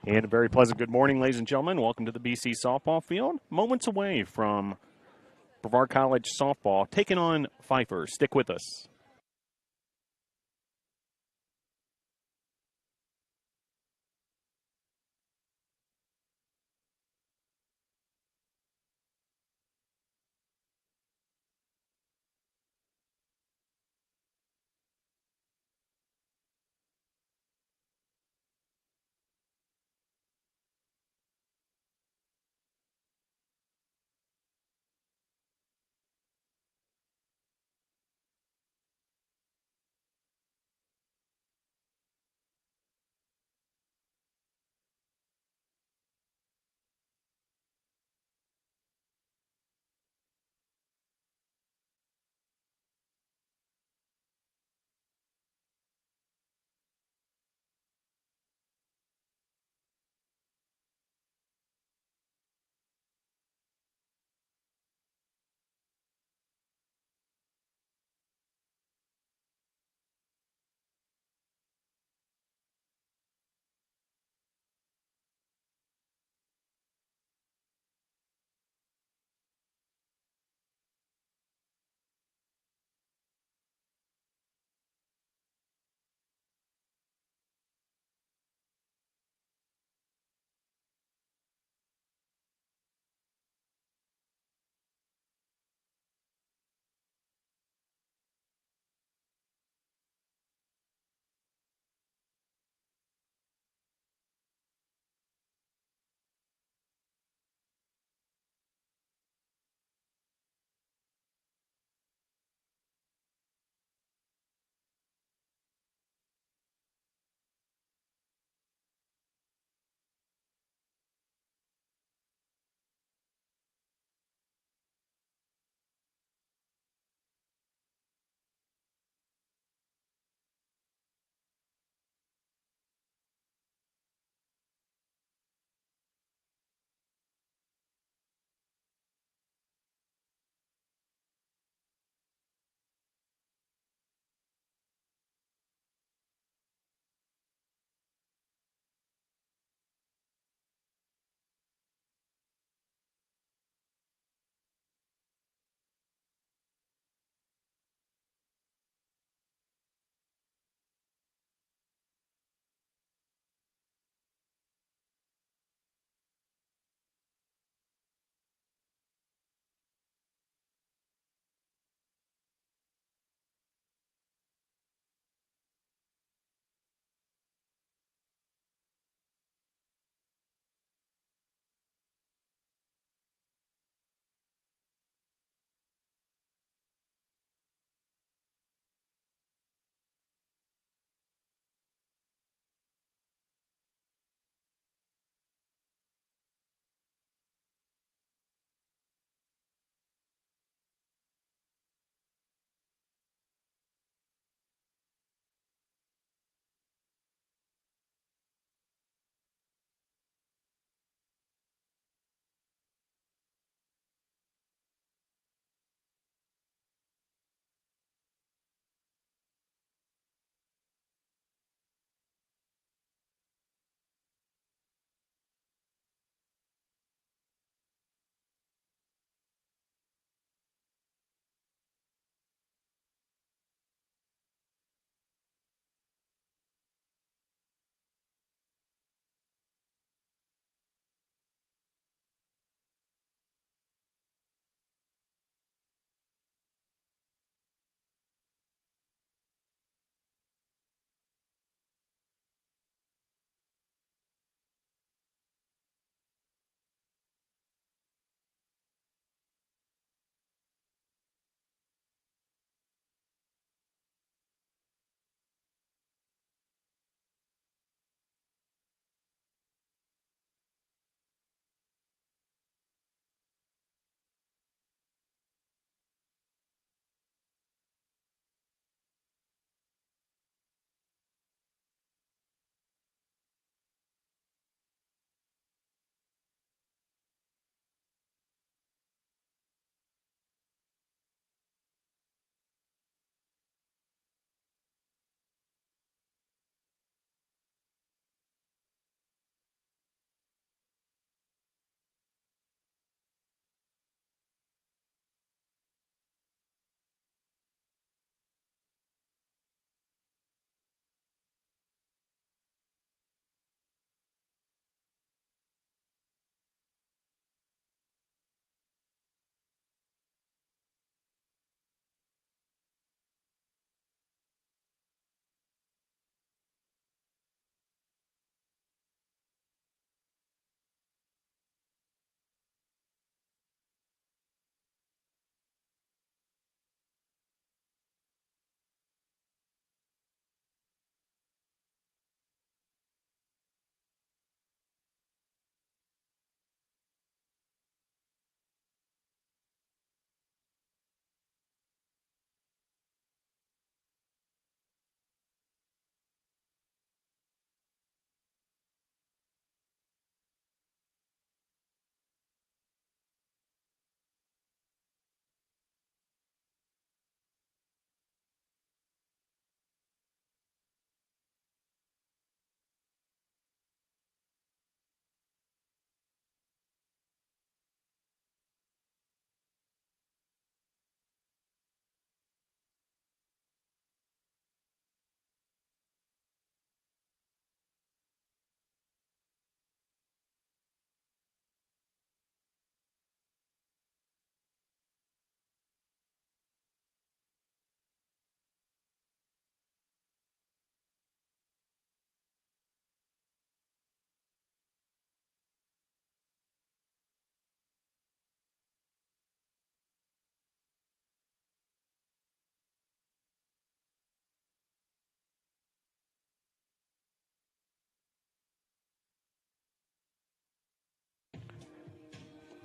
And a very pleasant good morning, ladies and gentlemen. Welcome to the BC softball field. Moments away from Brevard College softball taking on Pfeiffer. Stick with us.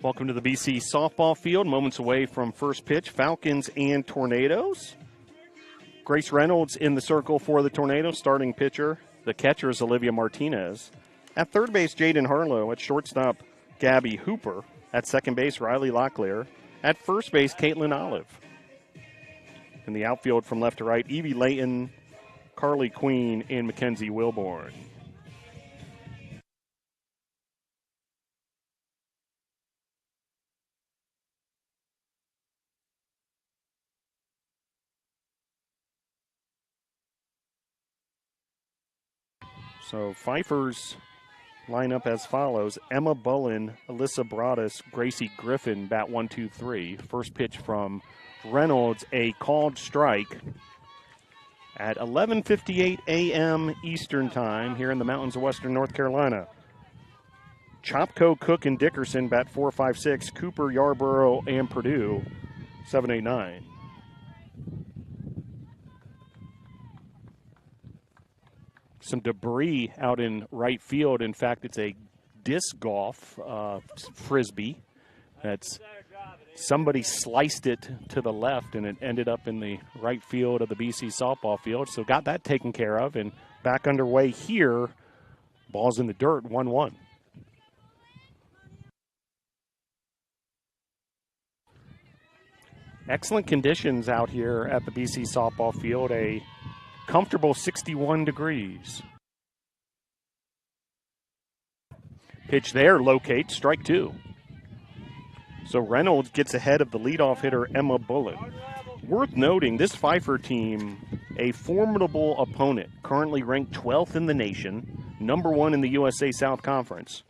Welcome to the BC softball field. Moments away from first pitch, Falcons and Tornadoes. Grace Reynolds in the circle for the Tornadoes, starting pitcher. The catcher is Olivia Martinez. At third base, Jaden Harlow. At shortstop, Gabby Hooper. At second base, Riley Locklear. At first base, Caitlin Olive. In the outfield from left to right, Evie Layton, Carly Queen, and Mackenzie Wilborn. So Pfeiffer's lineup as follows: Emma Bullen, Alyssa Broadus, Gracie Griffin, bat 1, 2, 3. First pitch from Reynolds, a called strike at 11:58 a.m. Eastern Time here in the mountains of western North Carolina. Chopko, Cook, and Dickerson bat 4, 5, 6. Cooper, Yarborough, and Purdue 7, 8, 9. Some debris out in right field. In fact, it's a disc golf frisbee. That's somebody sliced it to the left, and it ended up in the right field of the BC softball field. So got that taken care of, and back underway here. Ball's in the dirt, 1-1. Excellent conditions out here at the BC softball field. A comfortable 61 degrees. Pitch there, locates, strike 2. So Reynolds gets ahead of the leadoff hitter, Emma Bullen. Worth noting, this Pfeiffer team, a formidable opponent, currently ranked 12th in the nation, number 1 in the USA South Conference.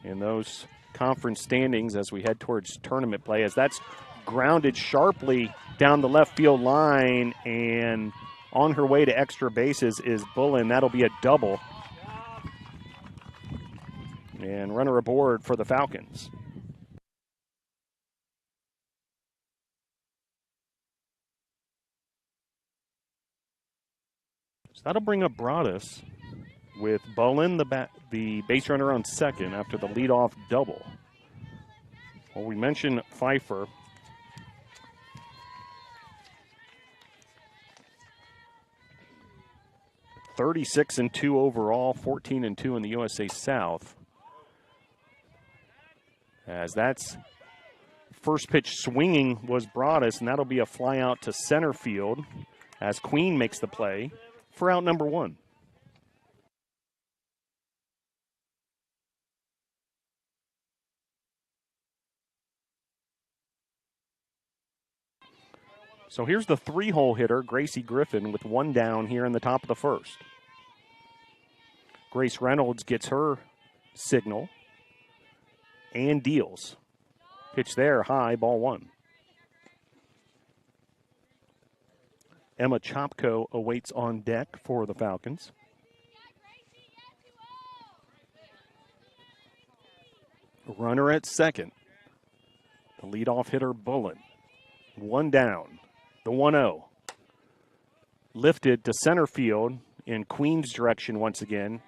In those conference standings as we head towards tournament play, as that's grounded sharply down the left field line, and on her way to extra bases is Bullen. That'll be a double. And runner aboard for the Falcons. So that'll bring up Broadus with Bullen, the base runner, on second after the leadoff double. Well, we mentioned Pfeiffer. (36-2) overall, 14-2 in the USA South. As that's first pitch swinging was Broadus, and that'll be a fly out to center field as Queen makes the play for out number 1. So here's the 3-hole hitter, Gracie Griffin, with 1 down here in the top of the first. Grace Reynolds gets her signal and deals. Pitch there, high, ball 1. Emma Chopko awaits on deck for the Falcons. Runner at second. The leadoff hitter, Bullen. 1 down. The 1-0. Lifted to center field in Queen's direction once again.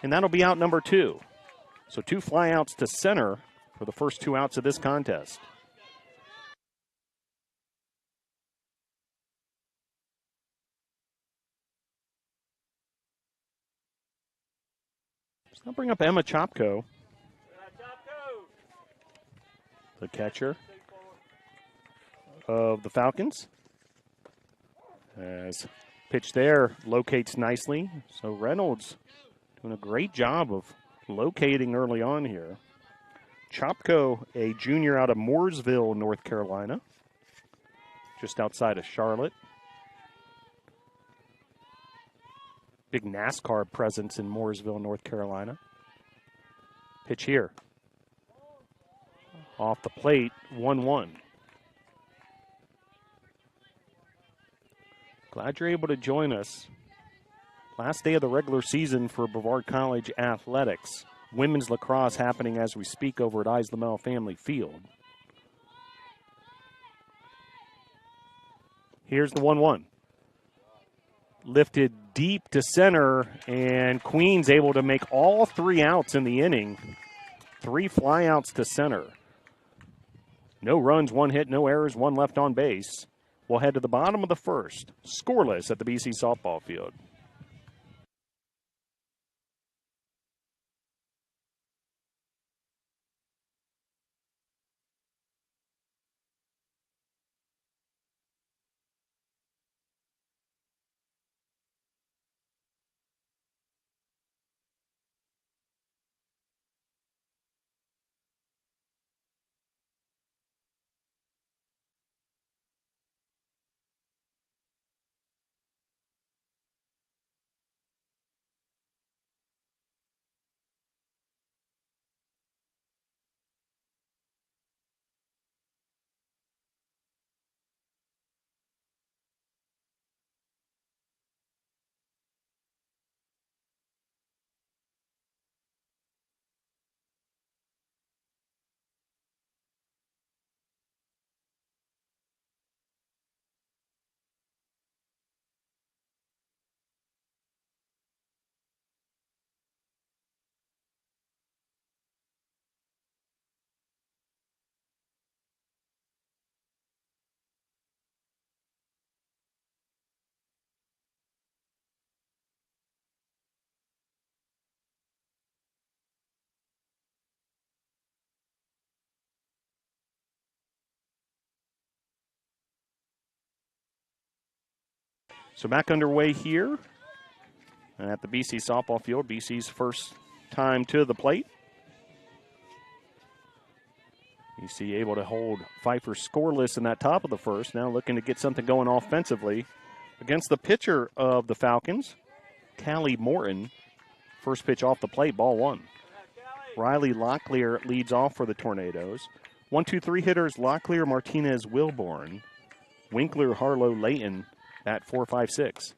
And that'll be out number 2. So 2 flyouts to center for the first 2 outs of this contest. So I'll bring up Emma Chopko, the catcher of the Falcons. As pitch there locates nicely. So Reynolds doing a great job of locating early on here. Chopko, a junior out of Mooresville, North Carolina, just outside of Charlotte. Big NASCAR presence in Mooresville, North Carolina. Pitch here. Off the plate, 1-1. Glad you're able to join us. Last day of the regular season for Brevard College athletics. Women's lacrosse happening as we speak over at Islamel Family Field. Here's the 1-1. Lifted deep to center, and Queen's able to make all 3 outs in the inning 3 flyouts to center. No runs, 1 hit, no errors, 1 left on base. We'll head to the bottom of the first. Scoreless at the BC softball field. So back underway here at the BC softball field. BC's first time to the plate. BC able to hold Pfeiffer scoreless in that top of the first. Now looking to get something going offensively against the pitcher of the Falcons, Callie Morton. First pitch off the plate, ball 1. Riley Locklear leads off for the Tornadoes. 1-2-3 hitters, Locklear, Martinez, Wilborn. Winkler, Harlow, Layton at 4-5-6.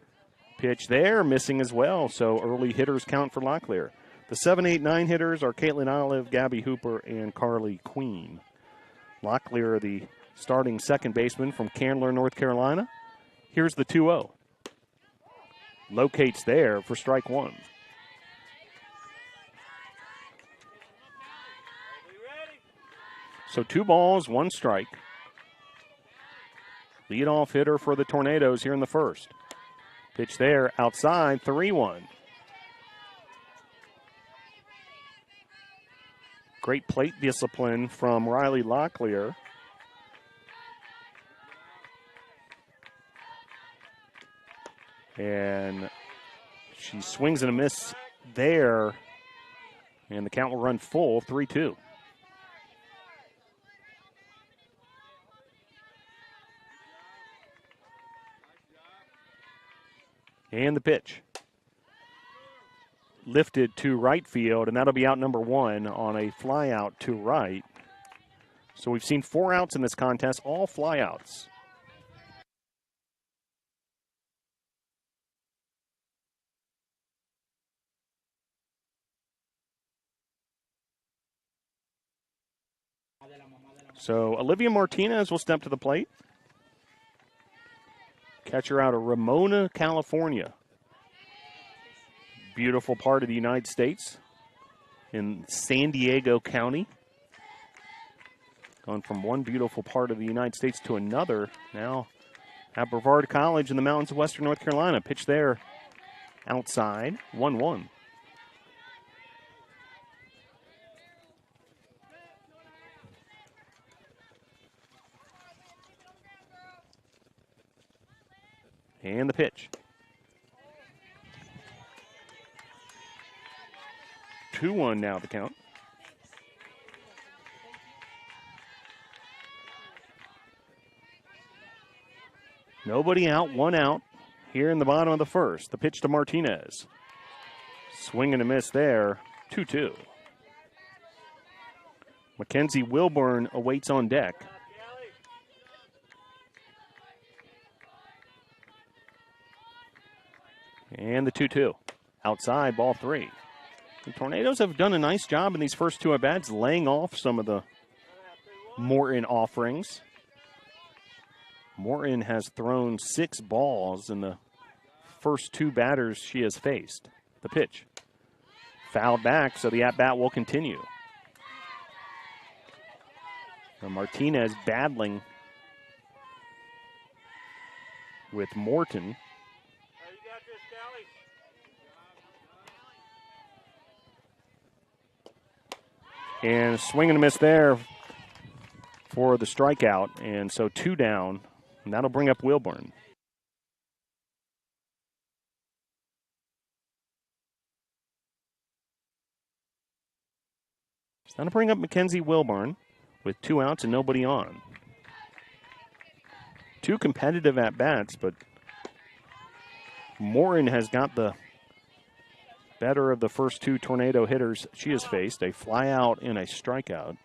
Pitch there, missing as well, so early hitters count for Locklear. The 7-8-9 hitters are Caitlin Olive, Gabby Hooper, and Carly Queen. Locklear, the starting second baseman from Candler, North Carolina. Here's the 2-0. Locates there for strike 1. So 2 balls, 1 strike. Leadoff hitter for the Tornadoes here in the first. Pitch there, outside, 3-1. Great plate discipline from Riley Locklear. And she swings and a miss there. And the count will run full, 3-2. And the pitch. Lifted to right field, and that'll be out number 1 on a fly out to right. So we've seen 4 outs in this contest, all fly outs. So Olivia Martinez will step to the plate. Catcher out of Ramona, California. Beautiful part of the United States in San Diego County. Gone from one beautiful part of the United States to another. Now at Brevard College in the mountains of western North Carolina. Pitch there outside, 1-1. And the pitch. 2-1 now the count. Nobody out, 1 out here in the bottom of the first. The pitch to Martinez. Swing and a miss there, 2-2. Mackenzie Wilburn awaits on deck. And the 2-2. Outside, ball 3. The Tornadoes have done a nice job in these first 2 at-bats, laying off some of the Morton offerings. Morton has thrown 6 balls in the first 2 batters she has faced. The pitch. Fouled back, so the at-bat will continue. Martinez battling with Morton. And swing and a miss there for the strikeout. And so 2 down. And that'll bring up Wilburn. So that'll bring up Mackenzie Wilburn with 2 outs and nobody on. 2 competitive at-bats, but Morton has got the better of the first 2 tornado hitters she has faced. A fly out and a strikeout.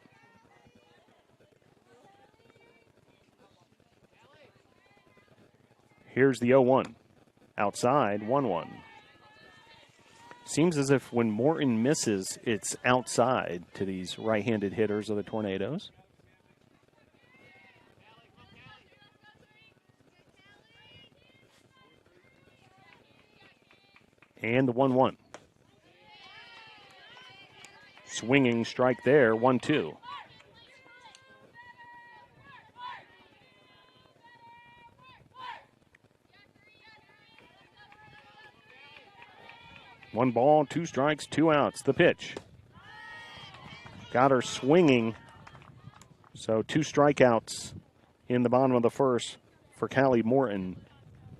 Here's the 0-1. Outside, 1-1. Seems as if when Morton misses, it's outside to these right-handed hitters of the Tornadoes. And the 1-1. Swinging strike there, 1-2. One ball, 2 strikes, 2 outs. The pitch. Got her swinging. So 2 strikeouts in the bottom of the first for Callie Morton.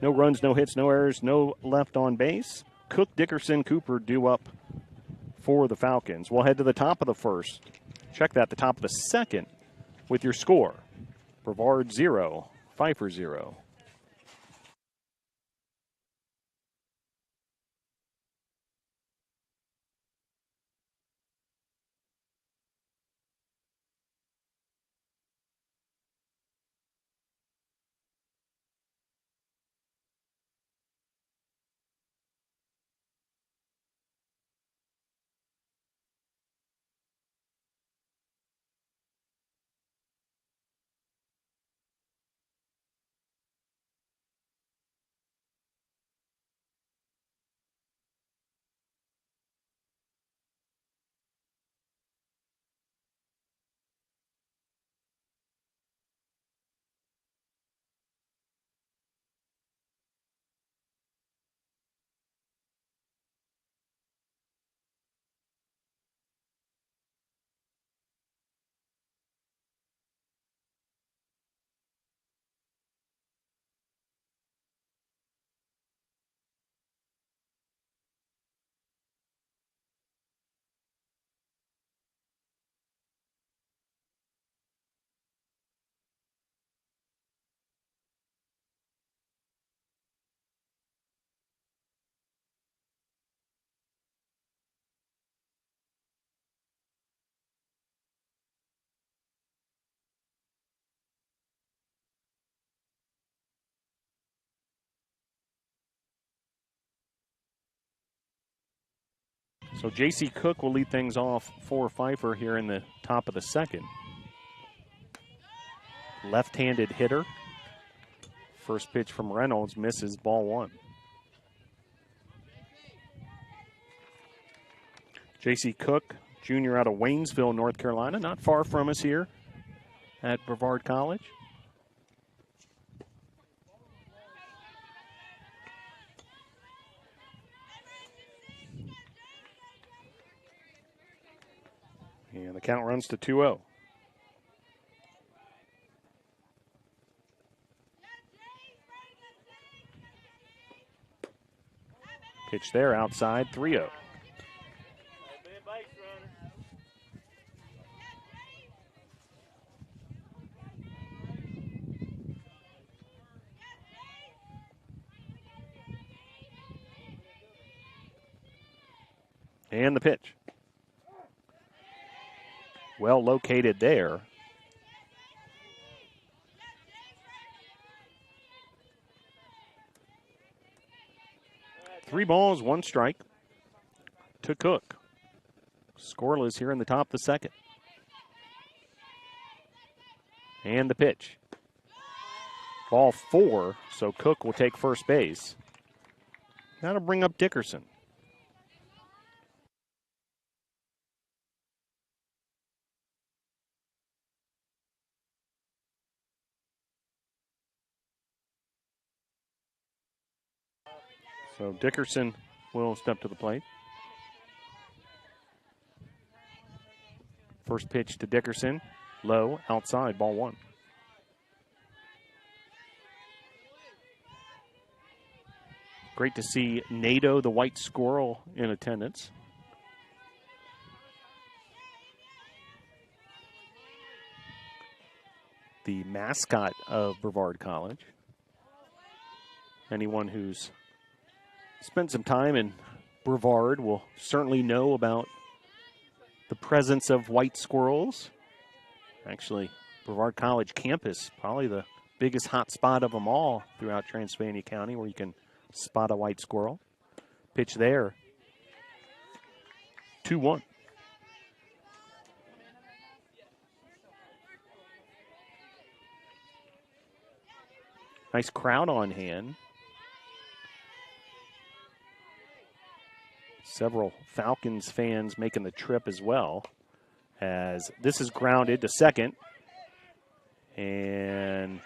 No runs, no hits, no errors, no left on base. Cook, Dickerson, Cooper due up for the Falcons. We'll head to the top of the first. Check that, the top of the second with your score. Brevard 0, Pfeiffer 0. So J.C. Cook will lead things off for Pfeiffer here in the top of the second. Left-handed hitter. First pitch from Reynolds misses, ball 1. J.C. Cook, junior out of Waynesville, North Carolina, not far from us here at Brevard College. And the count runs to 2-0. Pitch there, outside, 3-0. And the pitch. Well located there. Three balls, 1 strike to Cook. Scoreless here in the top of the second. And the pitch. Ball 4, so Cook will take first base. That'll bring up Dickerson. So Dickerson will step to the plate. First pitch to Dickerson, low, outside, ball one. Great to see NATO, the white squirrel, in attendance. The mascot of Brevard College. Anyone who's spent some time in Brevard will certainly know about the presence of white squirrels. Actually, Brevard College campus, probably the biggest hot spot of them all throughout Transylvania County, where you can spot a white squirrel. Pitch there. 2-1. Nice crowd on hand. Several Falcons fans making the trip as well, as this is grounded to second. And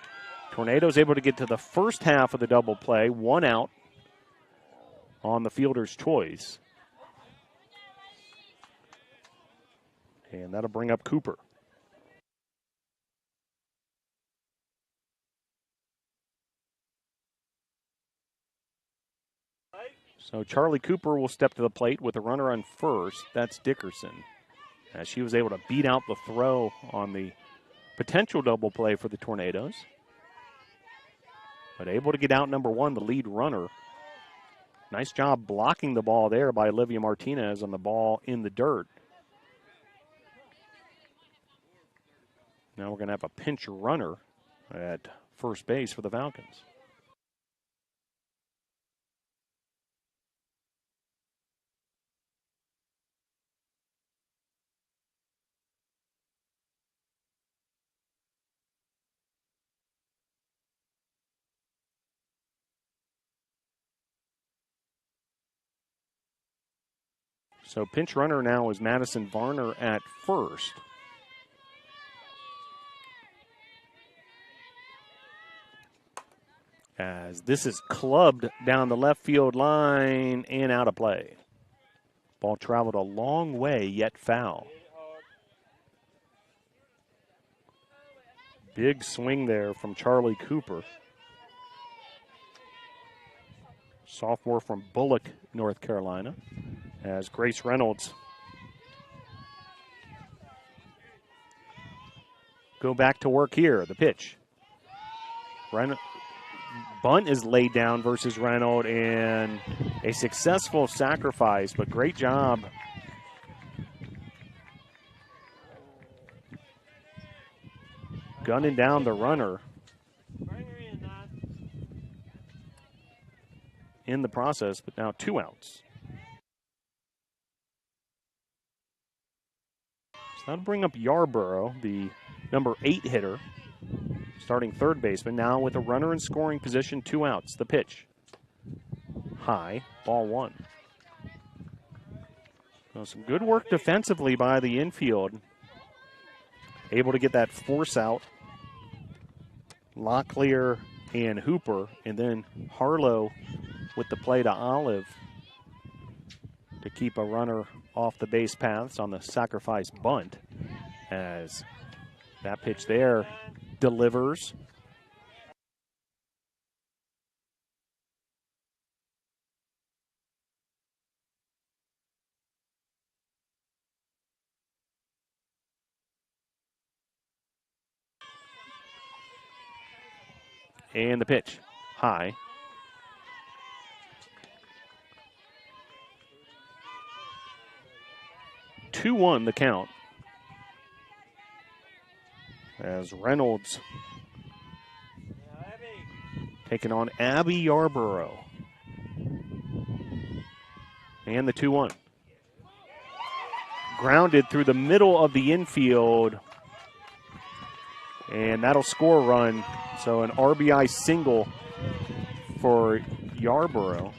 Tornado's able to get to the first half of the double play, one out on the fielder's choice. And that'll bring up Cooper. So Charlie Cooper will step to the plate with a runner on first. That's Dickerson, as she was able to beat out the throw on the potential double play for the Tornadoes. But able to get out number one, the lead runner. Nice job blocking the ball there by Olivia Martinez on the ball in the dirt. Now we're going to have a pinch runner at first base for the Falcons. So pinch runner now is Madison Varner at first. As this is clubbed down the left field line and out of play. Ball traveled a long way, yet foul. Big swing there from Charlie Cooper. Sophomore from Bullock, North Carolina. As Grace Reynolds go back to work here. The pitch. Bunt is laid down versus Reynolds, and a successful sacrifice, but great job gunning down the runner in the process, but now 2 outs. That'll bring up Yarborough, the number 8 hitter, starting third baseman, now with a runner in scoring position, 2 outs. The pitch. High, ball one. So some good work defensively by the infield. Able to get that force out. Locklear and Hooper, and then Harlow with the play to Olive to keep a runner off the base paths on the sacrifice bunt, as that pitch there delivers. And the pitch, high. Two-1 the count. As Reynolds taking on Abby Yarborough. And the 2-1. Grounded through the middle of the infield. And that'll score a run. So an RBI single for Yarborough.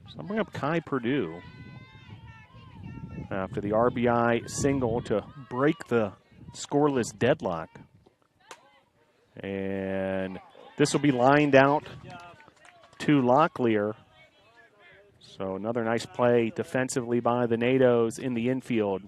So I'll bring up Kai Purdue. after the RBI single to break the scoreless deadlock. And this will be lined out to Locklear. So another nice play defensively by the Nados in the infield.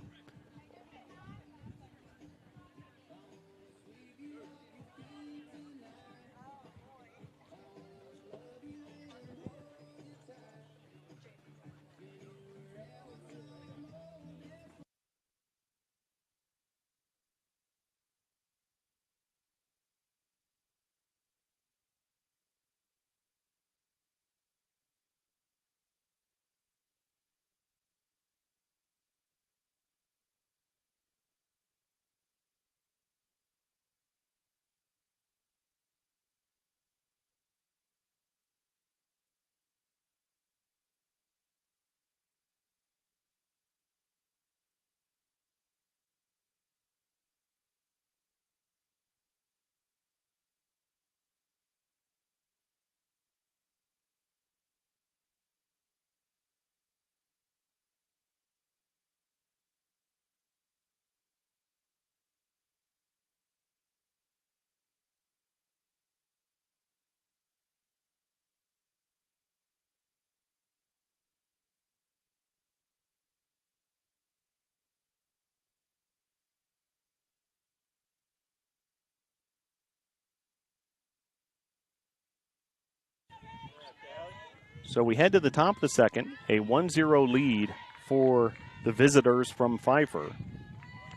So we head to the top of the second, a 1-0 lead for the visitors from Pfeiffer.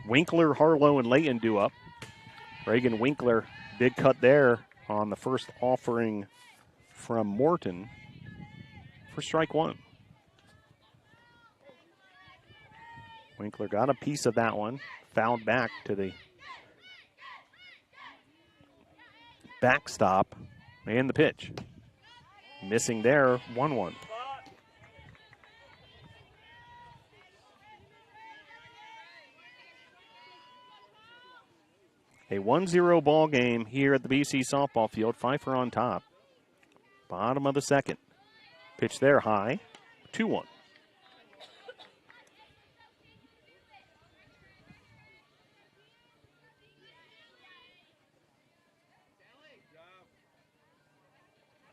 Winkler, Harlow, and Layton do up. Reagan Winkler, big cut there on the first offering from Morton for strike one. Winkler got a piece of that one, fouled back to the backstop, and the pitch. Missing there, 1-1. A 1-0 ball game here at the BC softball field. Pfeiffer on top. Bottom of the second. Pitch there high, 2-1.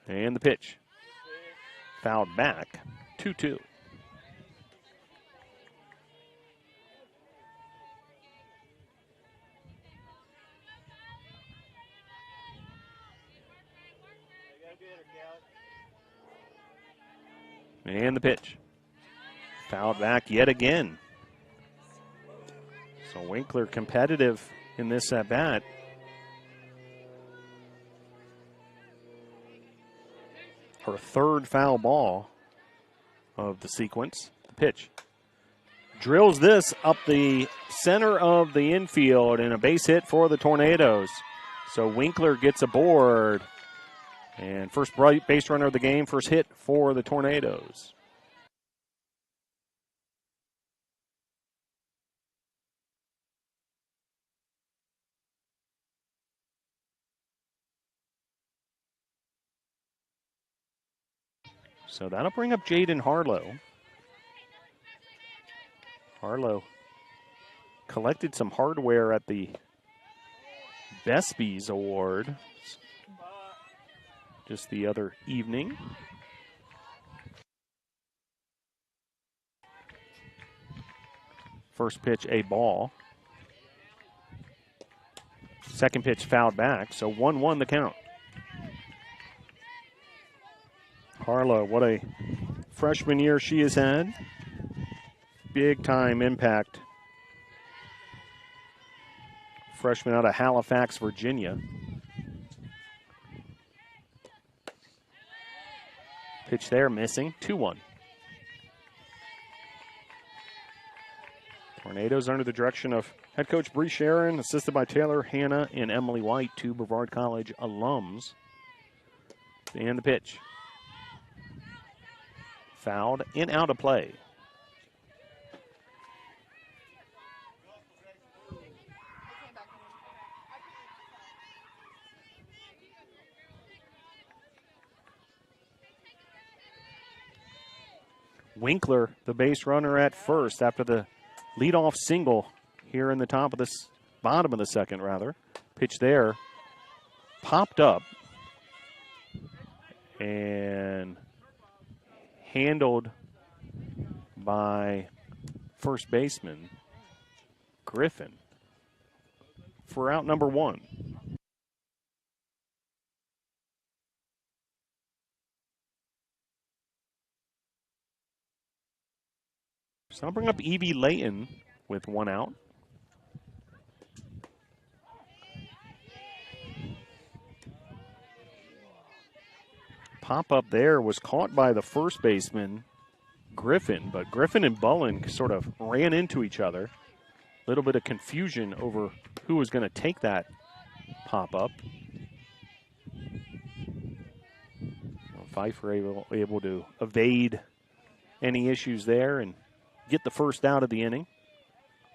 And the pitch. Fouled back, 2-2. And the pitch. Fouled back yet again. So Winkler competitive in this at bat. Her third foul ball of the sequence. The pitch. Drills this up the center of the infield and a base hit for the Tornadoes. So Winkler gets aboard. And first base runner of the game, first hit for the Tornadoes. So that'll bring up Jaden Harlow. Harlow collected some hardware at the Bespies Award just the other evening. First pitch, a ball. Second pitch fouled back, so 1-1 the count. Harlow, what a freshman year she has had. Big time impact. Freshman out of Halifax, Virginia. Pitch there, missing, 2-1. Tornadoes under the direction of head coach Bree Sharon, assisted by Taylor Hanna and Emily White, two Brevard College alums. And the pitch. Fouled and out of play. Winkler, the base runner at first after the Leadoff single here in the bottom of the second, rather. Pitch there, popped up and handled by first baseman Griffin for out number 1. So I'll bring up Evie Layton with 1 out. Pop up there was caught by the first baseman, Griffin, but Griffin and Bullen sort of ran into each other. A little bit of confusion over who was going to take that pop up. Pfeiffer able to evade any issues there and get the first out of the inning.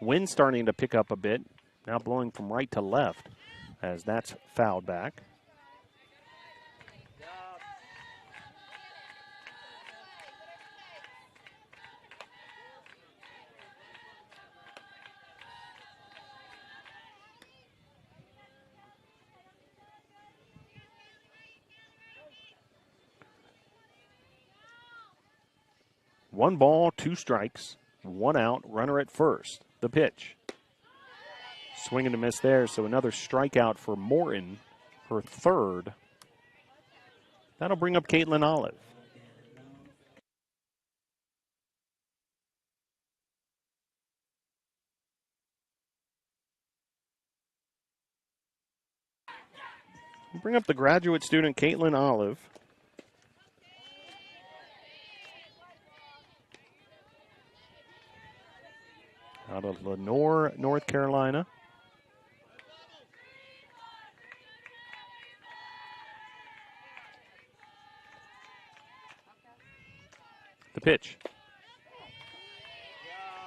Wind starting to pick up a bit, now blowing from right to left as that's fouled back. One ball, 2 strikes, 1 out, runner at first. The pitch. Swing and a miss there, so another strikeout for Morton, her 3rd. That'll bring up Caitlin Olive. We'll bring up the graduate student Caitlin Olive. Out of Lenoir, North Carolina. The pitch.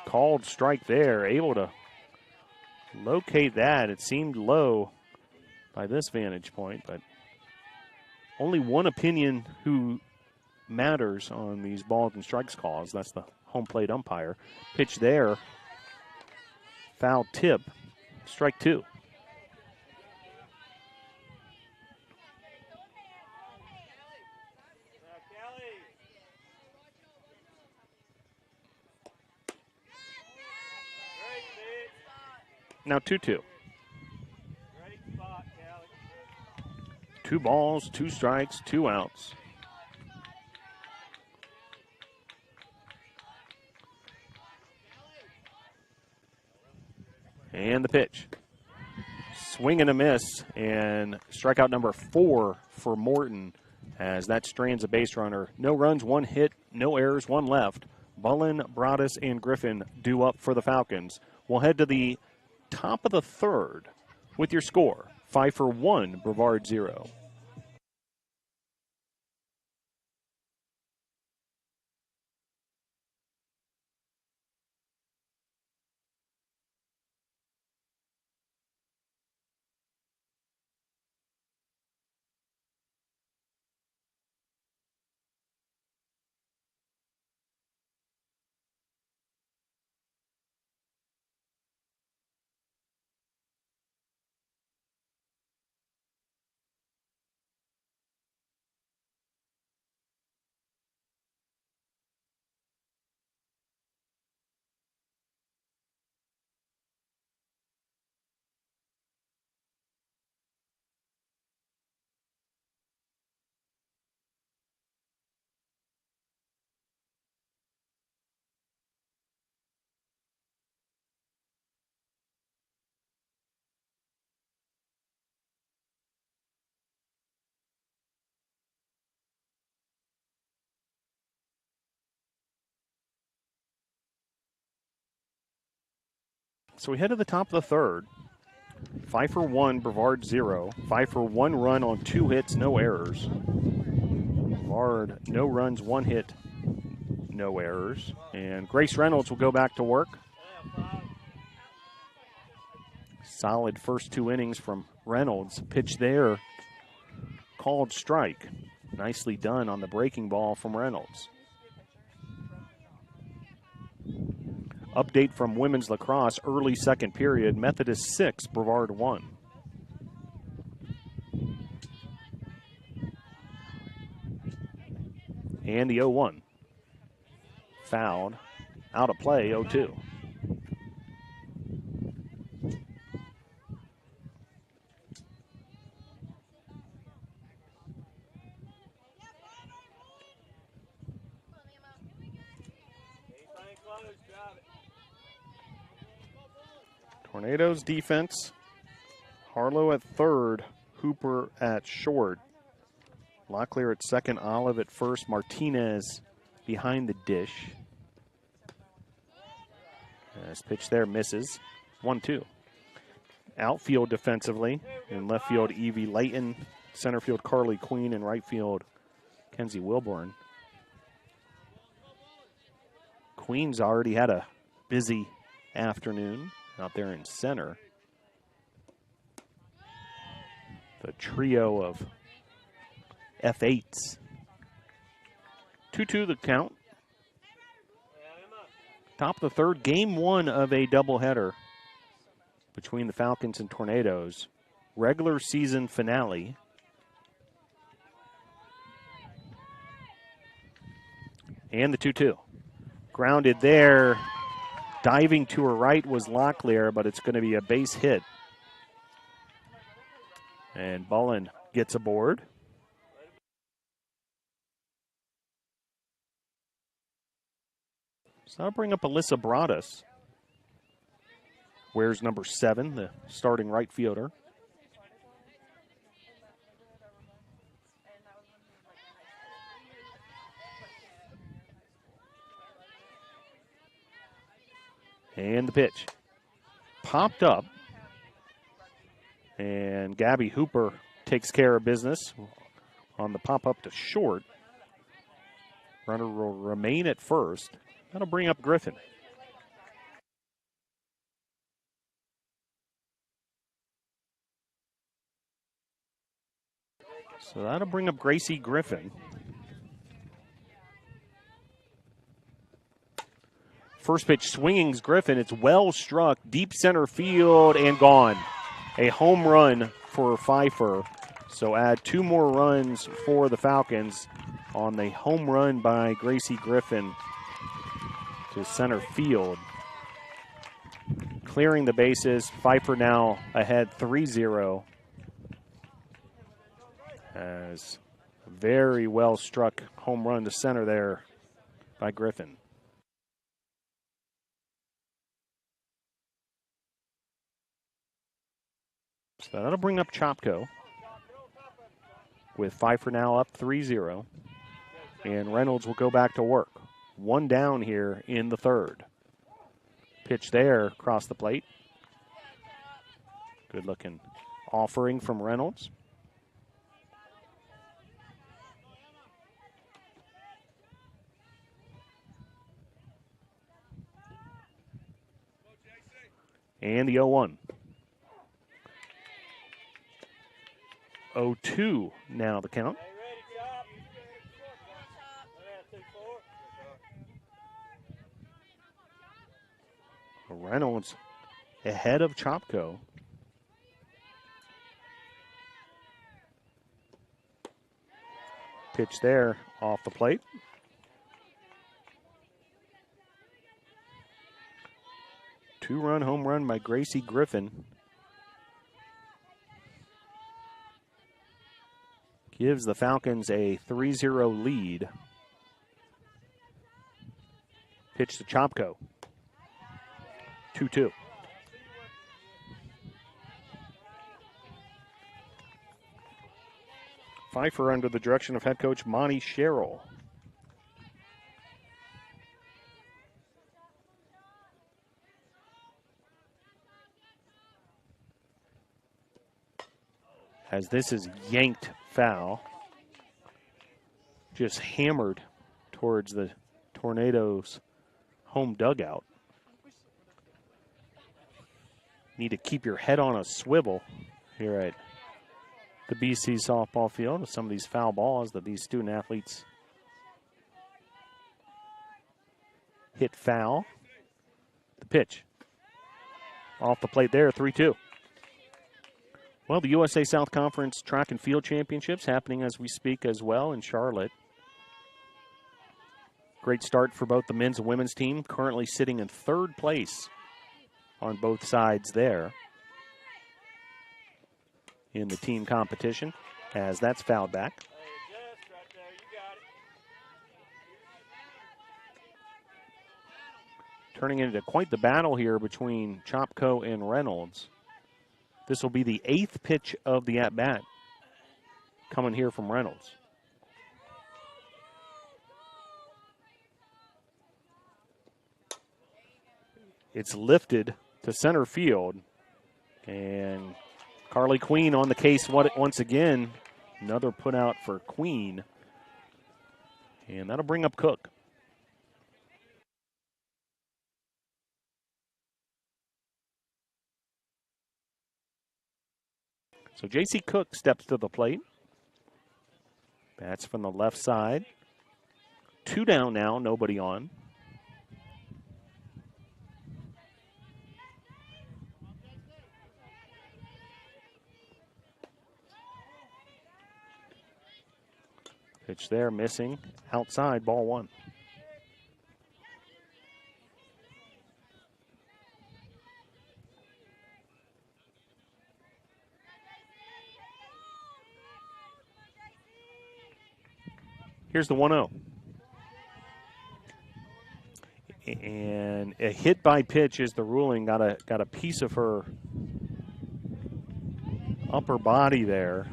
Called strike there, able to locate that. It seemed low by this vantage point, but only one opinion who matters on these balls and strikes calls. That's the home plate umpire. Pitch there. Foul tip, strike 2. Now 2-2. 2 balls, 2 strikes, 2 outs. And the pitch. Swing and a miss, and strikeout number 4 for Morton as that strands a base runner. No runs, 1 hit, no errors, 1 left. Bullen, Broadus, and Griffin due up for the Falcons. We'll head to the top of the 3rd with your score. Pfeiffer 1, Brevard 0. So we head to the top of the 3rd. Pfeiffer 1, Brevard 0. Pfeiffer 1 run on 2 hits, no errors. Brevard, no runs, 1 hit, no errors. And Grace Reynolds will go back to work. Solid first 2 innings from Reynolds. Pitch there, called strike. Nicely done on the breaking ball from Reynolds. Update from women's lacrosse, early second period. Methodist 6, Brevard 1. And the 0-1. Fouled. Out of play, 0-2. Tornadoes defense. Harlow at third, Hooper at short. Locklear at second, Olive at first, Martinez behind the dish. This pitch there misses. 1-2. Outfield defensively. In left field, Evie Layton. Center field, Carly Queen. And right field, Kenzie Wilborn. Queen's already had a busy afternoon out there in center. The trio of F8s. 2-2 the count. Top of the third, game one of a doubleheader between the Falcons and Tornadoes. Regular season finale. And the 2-2. Grounded there. Diving to her right was Locklear, but it's going to be a base hit. And Bullen gets aboard. So I'll bring up Alyssa Broadus. Wears number 7, the starting right fielder. And the pitch. Popped up. And Gabby Hooper takes care of business on the pop-up to short. Runner will remain at first. That'll bring up Griffin. So that'll bring up Gracie Griffin. First pitch swinging's Griffin. It's well struck, deep center field, and gone. A home run for Pfeiffer. So add 2 more runs for the Falcons on the home run by Gracie Griffin to center field. Clearing the bases. Pfeiffer now ahead 3-0. As a very well struck home run to center there by Griffin. So that'll bring up Chopko with Pfeiffer now up 3-0. And Reynolds will go back to work. 1 down here in the third. Pitch there across the plate. Good looking offering from Reynolds. And the 0-1. 0-2 now the count. Reynolds ahead of Chopko. Pitch there off the plate. Two-run home run by Gracie Griffin. Gives the Falcons a 3-0 lead. Pitch to Chopko. 2-2. Pfeiffer under the direction of head coach Monty Sherrill. As this is yanked foul. Just hammered towards the Tornadoes' home dugout. Need to keep your head on a swivel here at the BC softball field with some of these foul balls that these student athletes hit foul. The pitch. Off the plate there, 3-2. Well, the USA South Conference Track and Field Championships happening as we speak as well in Charlotte. Great start for both the men's and women's team, currently sitting in third place on both sides there in the team competition, as that's fouled back. Turning into quite the battle here between Chopko and Reynolds. This will be the 8th pitch of the at-bat coming here from Reynolds. It's lifted to center field, and Carly Queen on the case once again. Another put out for Queen, and that'll bring up Cook. So J.C. Cook steps to the plate. Bats from the left side. 2 down now, nobody on. Pitch there, missing. Outside, ball 1. Here's the 1-0. And a hit by pitch is the ruling. Got a piece of her upper body there.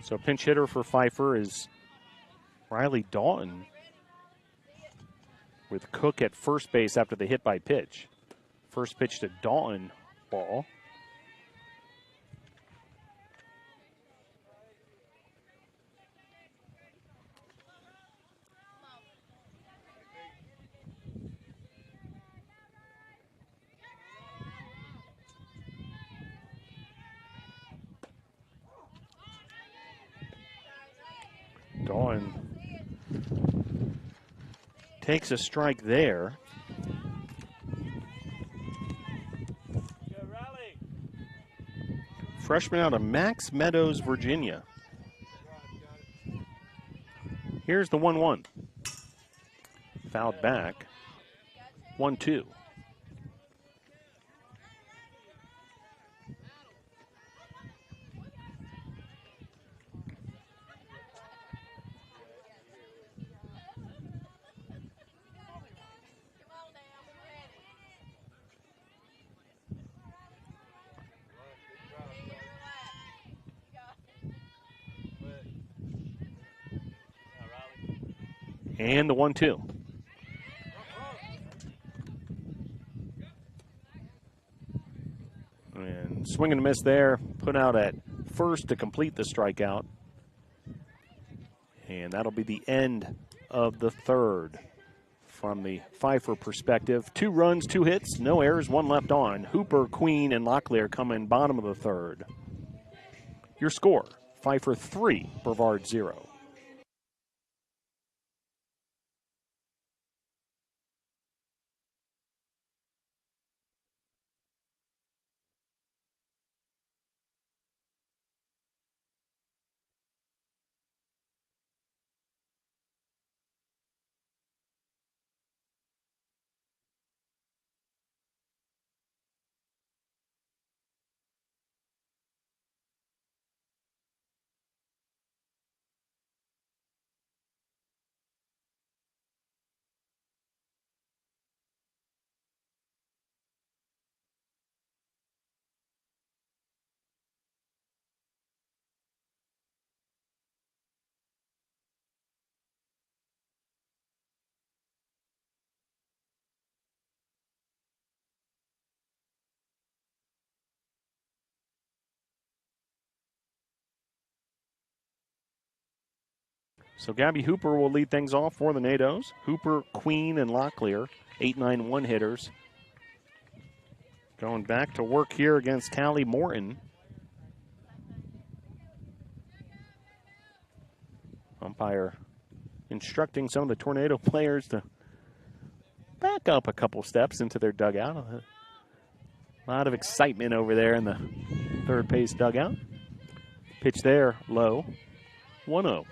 So pinch hitter for Pfeiffer is Riley Dalton, with Cook at first base after the hit by pitch. First pitch to Dalton, ball. Dalton takes a strike there. Freshman out of Max Meadows, Virginia. Here's the 1-1. Fouled back. 1-2. And the 1-2. And swing and a miss there. Put out at first to complete the strikeout. And that'll be the end of the third. From the Pfeiffer perspective, 2 runs, 2 hits, no errors, 1 left on. Hooper, Queen, and Locklear come in bottom of the third. Your score, Pfeiffer 3, Brevard 0. So Gabby Hooper will lead things off for the NATOs. Hooper, Queen, and Locklear, 8-9-1 hitters. Going back to work here against Callie Morton. Umpire instructing some of the Tornado players to back up a couple steps into their dugout. A lot of excitement over there in the third base dugout. Pitch there, low, 1-0.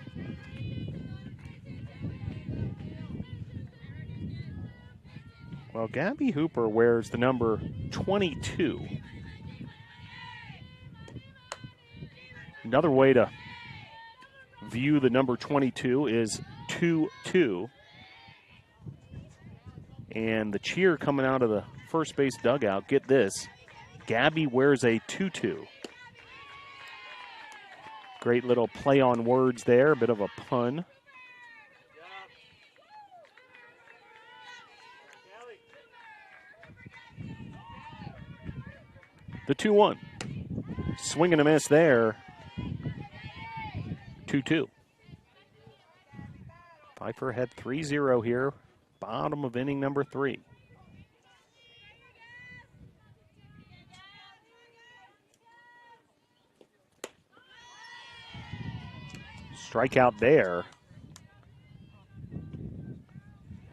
Well, Gabby Hooper wears the number 22. Another way to view the number 22 is 2-2. And the cheer coming out of the first base dugout, get this, Gabby wears a 2-2. Great little play on words there, a bit of a pun. The 2-1. Swing and a miss there. 2-2. Pfeiffer had 3-0 here. Bottom of inning number 3. Strikeout there.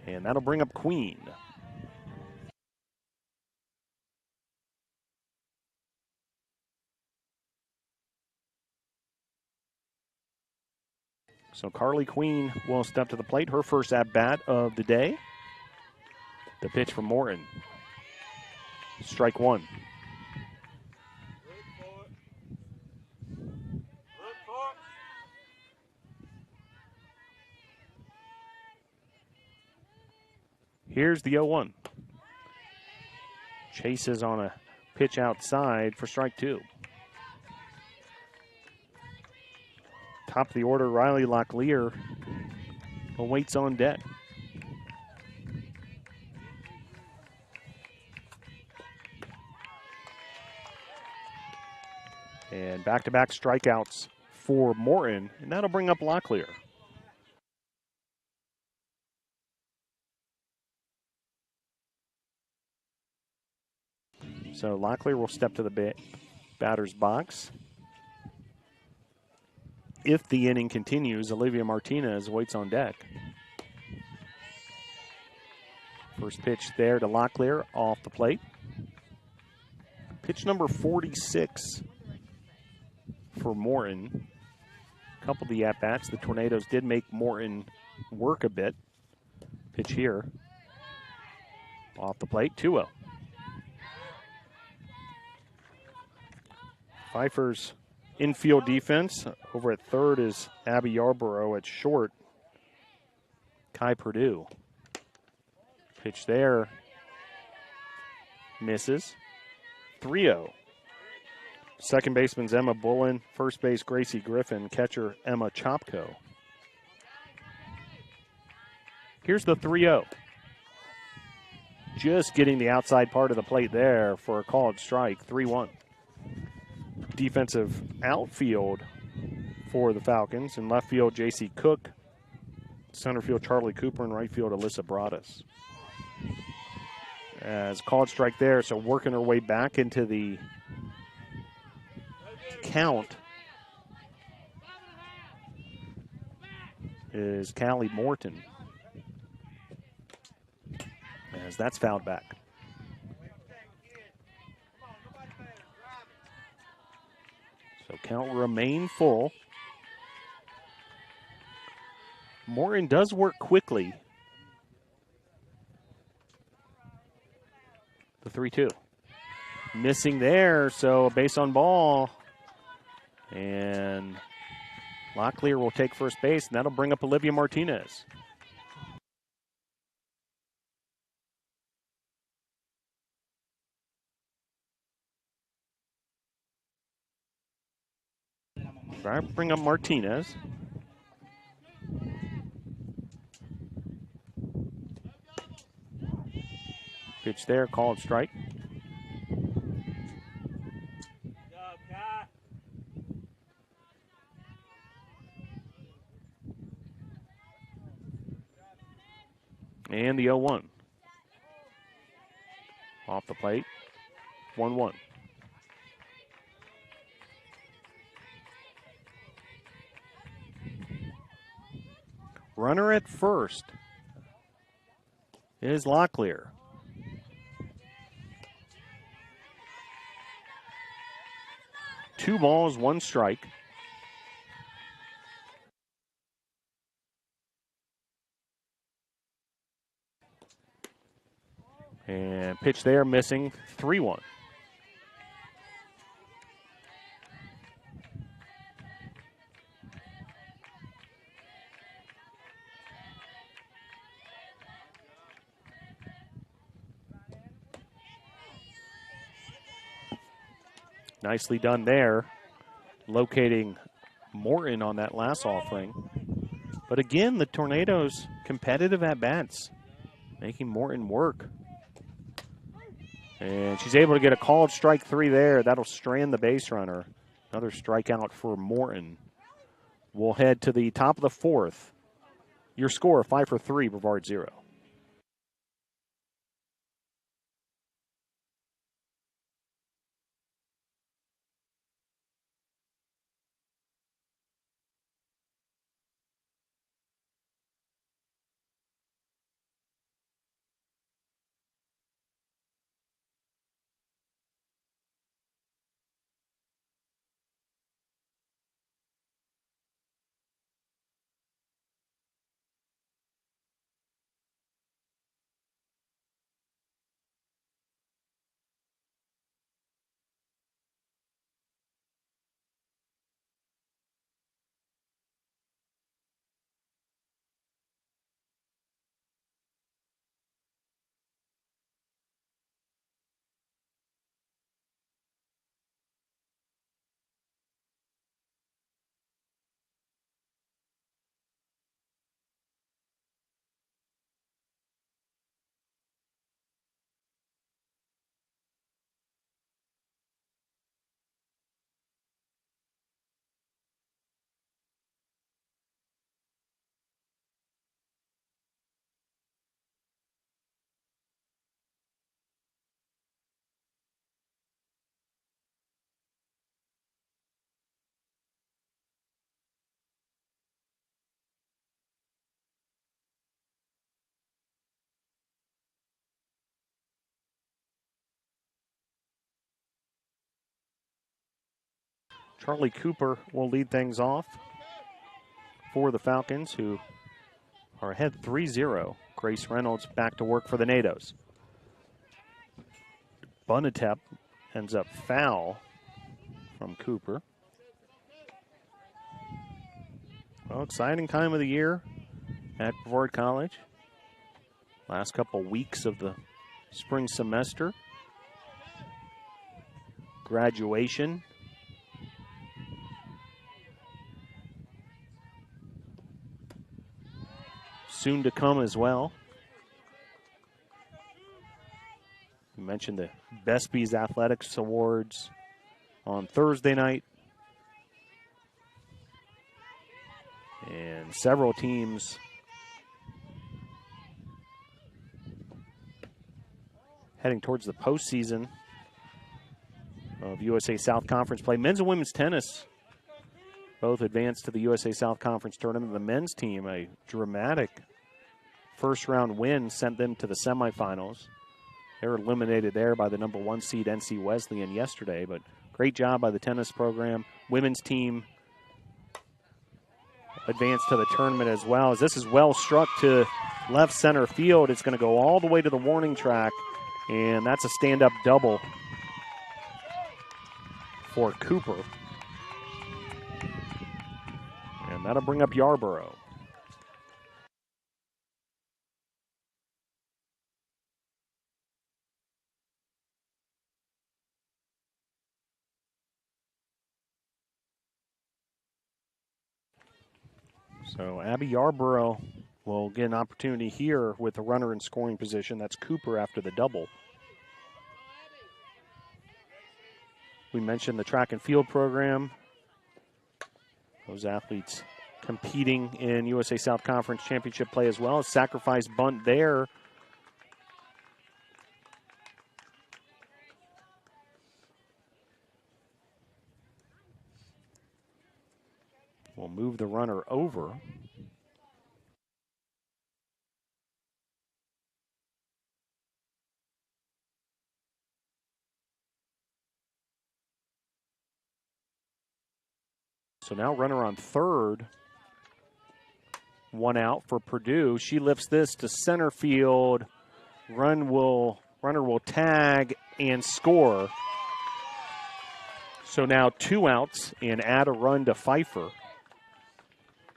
And that'll bring up Queen. So Carly Queen will step to the plate. Her first at-bat of the day. The pitch from Morton. Strike one. Here's the 0-1. Chases on a pitch outside for strike two. Top of the order, Riley Locklear awaits on deck. And back-to-back strikeouts for Morton, and that'll bring up Locklear. So Locklear will step to the batter's box. If the inning continues, Olivia Martinez waits on deck. First pitch there to Locklear off the plate. Pitch number 46 for Morton. A couple of the at-bats. The Tornadoes did make Morton work a bit. Pitch here. Off the plate, 2-0. Pfeiffer's infield defense. Over at third is Abby Yarborough. At short, Kai Purdue. Pitch there. Misses. 3-0. Second baseman's Emma Bullen. First base, Gracie Griffin. Catcher, Emma Chopko. Here's the 3-0. Just getting the outside part of the plate there for a called strike. 3-1. Defensive outfield for the Falcons. In left field, J.C. Cook. Center field, Charlie Cooper. And right field, Alyssa Broadus. As called strike there, so working her way back into the count is Callie Morton. As that's fouled back. So count remain full. Morton does work quickly. The 3-2. Missing there, so a base on ball. And Locklear will take first base, and that'll bring up Olivia Martinez. Bring up Martinez. Pitch there, called strike. And the 0-1. Off the plate, 1-1. Runner at first is Locklear. Two balls, one strike. And pitch there, missing, 3-1. Nicely done there, locating Morton on that last offering. But again, the Tornadoes competitive at bats, making Morton work. And she's able to get a called strike 3 there. That'll strand the base runner. Another strikeout for Morton. We'll head to the top of the 4th. Your score, Pfeiffer 3, Brevard 0. Charlie Cooper will lead things off for the Falcons, who are ahead 3-0. Grace Reynolds back to work for the NATOs. Bunatep ends up foul from Cooper. Well, exciting time of the year at Brevard College. Last couple weeks of the spring semester. Graduation. Soon to come as well. We mentioned the Bespies Athletics Awards on Thursday night. And several teams heading towards the postseason of USA South Conference play. Men's and women's tennis both advanced to the USA South Conference tournament. The men's team, a dramatic first-round win, sent them to the semifinals. They were eliminated there by the number 1 seed NC Wesleyan yesterday, but great job by the tennis program. Women's team advanced to the tournament as well. As this is well struck to left center field, it's going to go all the way to the warning track, and that's a stand-up double for Cooper. And that'll bring up Yarborough. So Abby Yarborough will get an opportunity here with the runner in scoring position. That's Cooper after the double. We mentioned the track and field program. Those athletes competing in USA South Conference Championship play as well. A sacrifice bunt there. We'll move the runner over. So now runner on third. One out for Purdue. She lifts this to center field. Runner will tag and score. So now 2 outs and add a run to Pfeiffer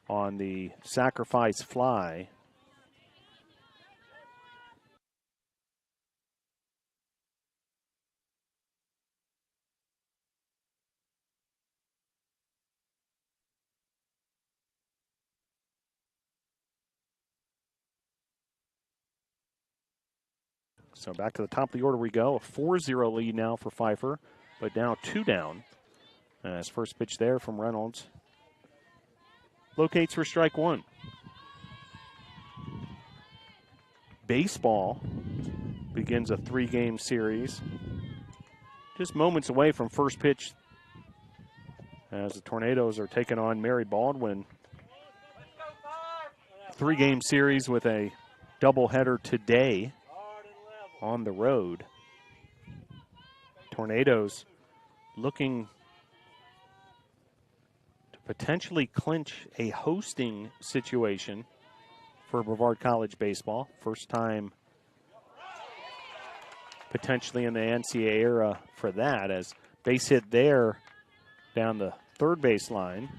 on the sacrifice fly. So back to the top of the order we go. A 4-0 lead now for Pfeiffer, but now 2 down. As first pitch there from Reynolds. Locates for strike 1. Baseball begins a 3-game series. Just moments away from first pitch as the Tornadoes are taking on Mary Baldwin. 3-game series with a doubleheader today on the road. Tornadoes looking to potentially clinch a hosting situation for Brevard College baseball. First time potentially in the NCAA era for that, as base hit there down the third base line.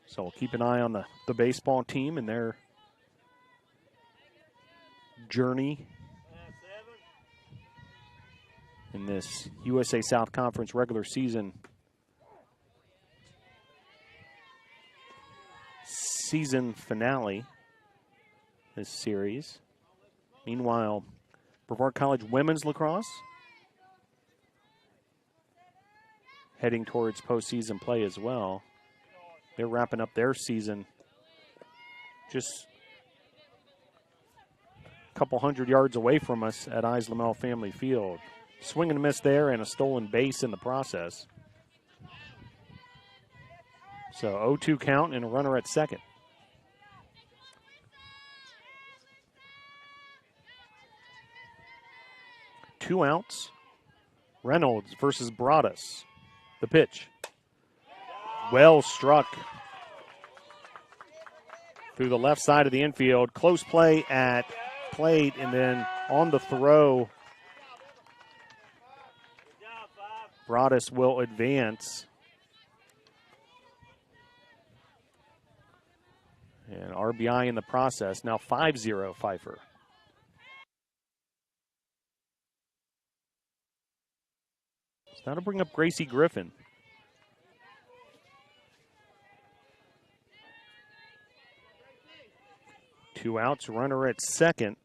So we'll keep an eye on the baseball team and their journey in this USA South Conference regular season finale, this series. Meanwhile, Brevard College women's lacrosse heading towards postseason play as well. They're wrapping up their season just a couple hundred yards away from us at Islamel Family Field. Swing and a miss there and a stolen base in the process. So 0-2 count and a runner at second. Two outs. Reynolds versus Broadus. The pitch. Well struck through the left side of the infield. Close play at plate, and then on the throw, Broadus will advance. And RBI in the process. Now 5-0 Pfeiffer. So that'll bring up Gracie Griffin. Two outs, runner at second.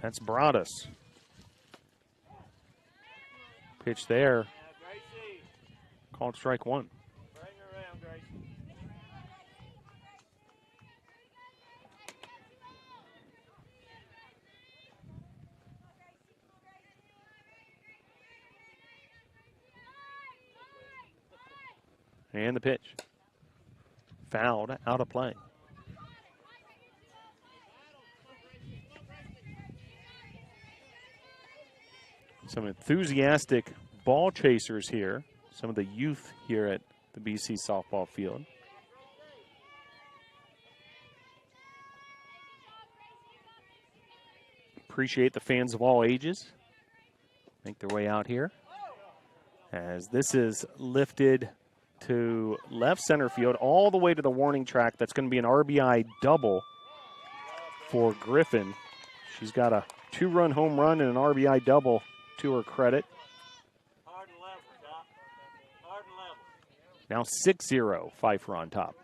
That's Broadus. Pitch there. Called strike 1. And the pitch. Fouled, out of play. Some enthusiastic ball chasers here. Some of the youth here at the BC softball field. Appreciate the fans of all ages. Make their way out here. As this is lifted to left center field all the way to the warning track. That's going to be an RBI double for Griffin. She's got a 2-run home run and an RBI double to her credit. Now 6-0 Pfeiffer on top.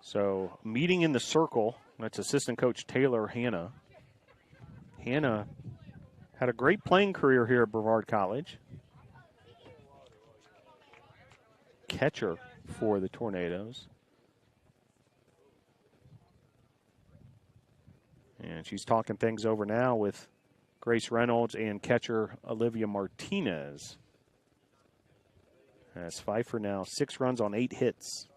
So meeting in the circle, that's assistant coach Taylor Hanna. Hanna had a great playing career here at Brevard College. Catcher for the Tornadoes. And she's talking things over now with Grace Reynolds and catcher Olivia Martinez. As Pfeiffer now 6 runs on 8 hits.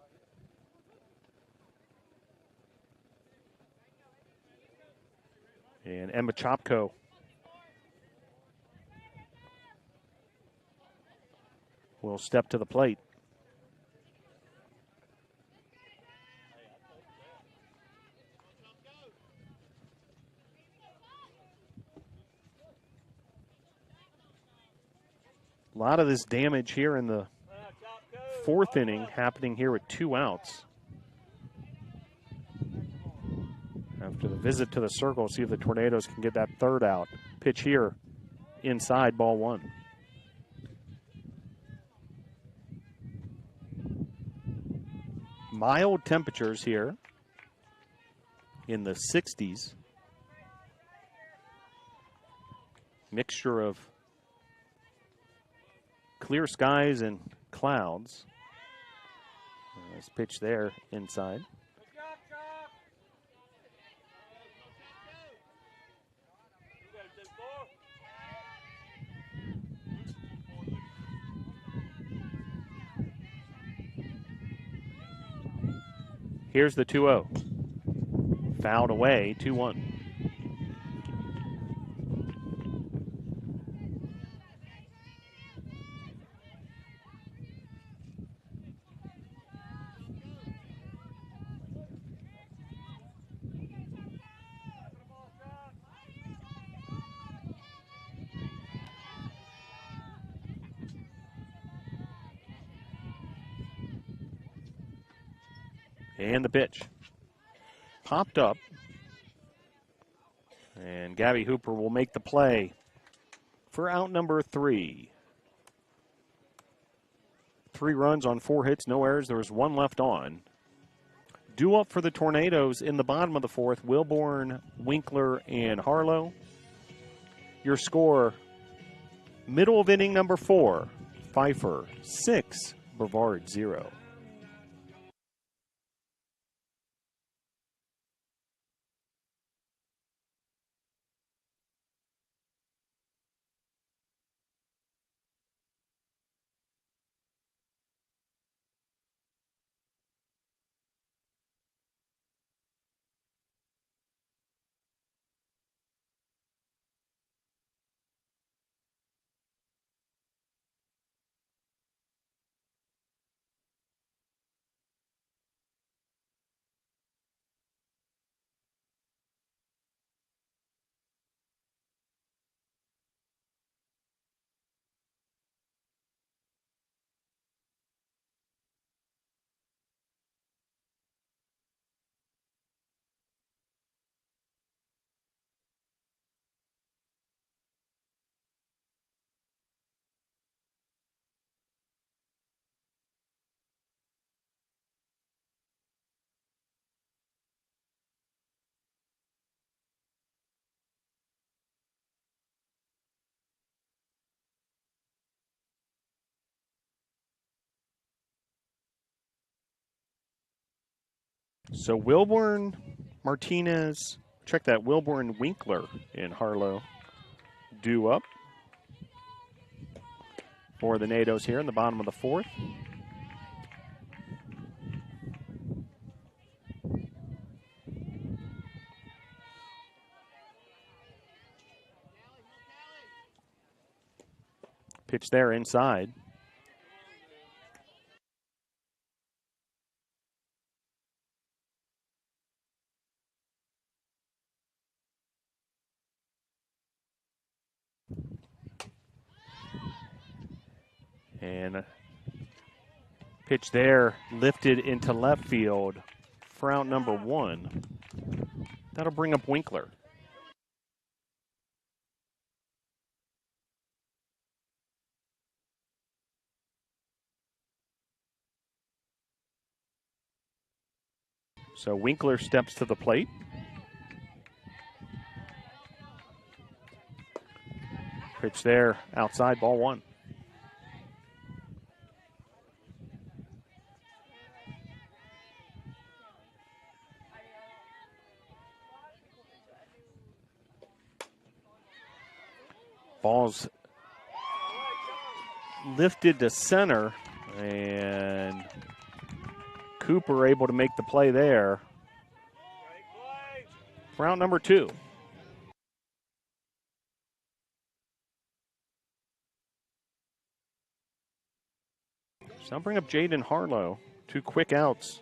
And Emma Chopko will step to the plate. A lot of this damage here in the 4th inning happening here with 2 outs. After the visit to the circle, see if the Tornadoes can get that 3rd out. Pitch here, inside, ball 1. Mild temperatures here in the 60s. Mixture of clear skies and clouds. Nice pitch there, inside. Here's the 2-0. Fouled away, 2-1. And the pitch. Popped up. And Gabby Hooper will make the play for out number 3. 3 runs on 4 hits, no errors. There was 1 left on. Due up for the Tornadoes in the bottom of the 4th, Wilborn, Winkler, and Harlow. Your score, middle of inning number 4, Pfeiffer 6, Brevard 0. So Wilborn, Martinez, check that, Wilborn, Winkler, and Harlow due up for the Nados here in the bottom of the 4th. Pitch there inside. And pitch there, lifted into left field for out number 1. That'll bring up Winkler. So Winkler steps to the plate. Pitch there, outside, ball one. Ball's lifted to center, and Cooper able to make the play there. Round number two. So I'll bring up Jaden Harlow. 2 quick outs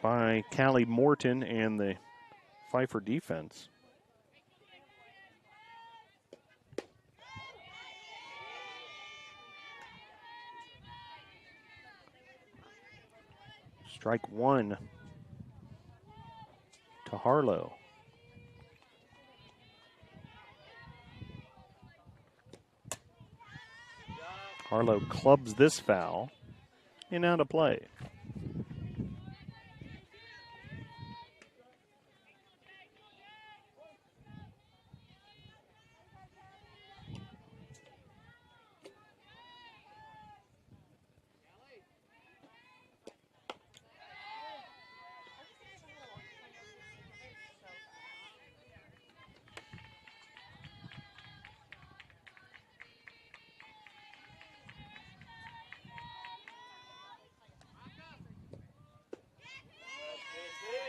by Callie Morton and the Pfeiffer defense. Strike one to Harlow. Harlow clubs this foul and out of play.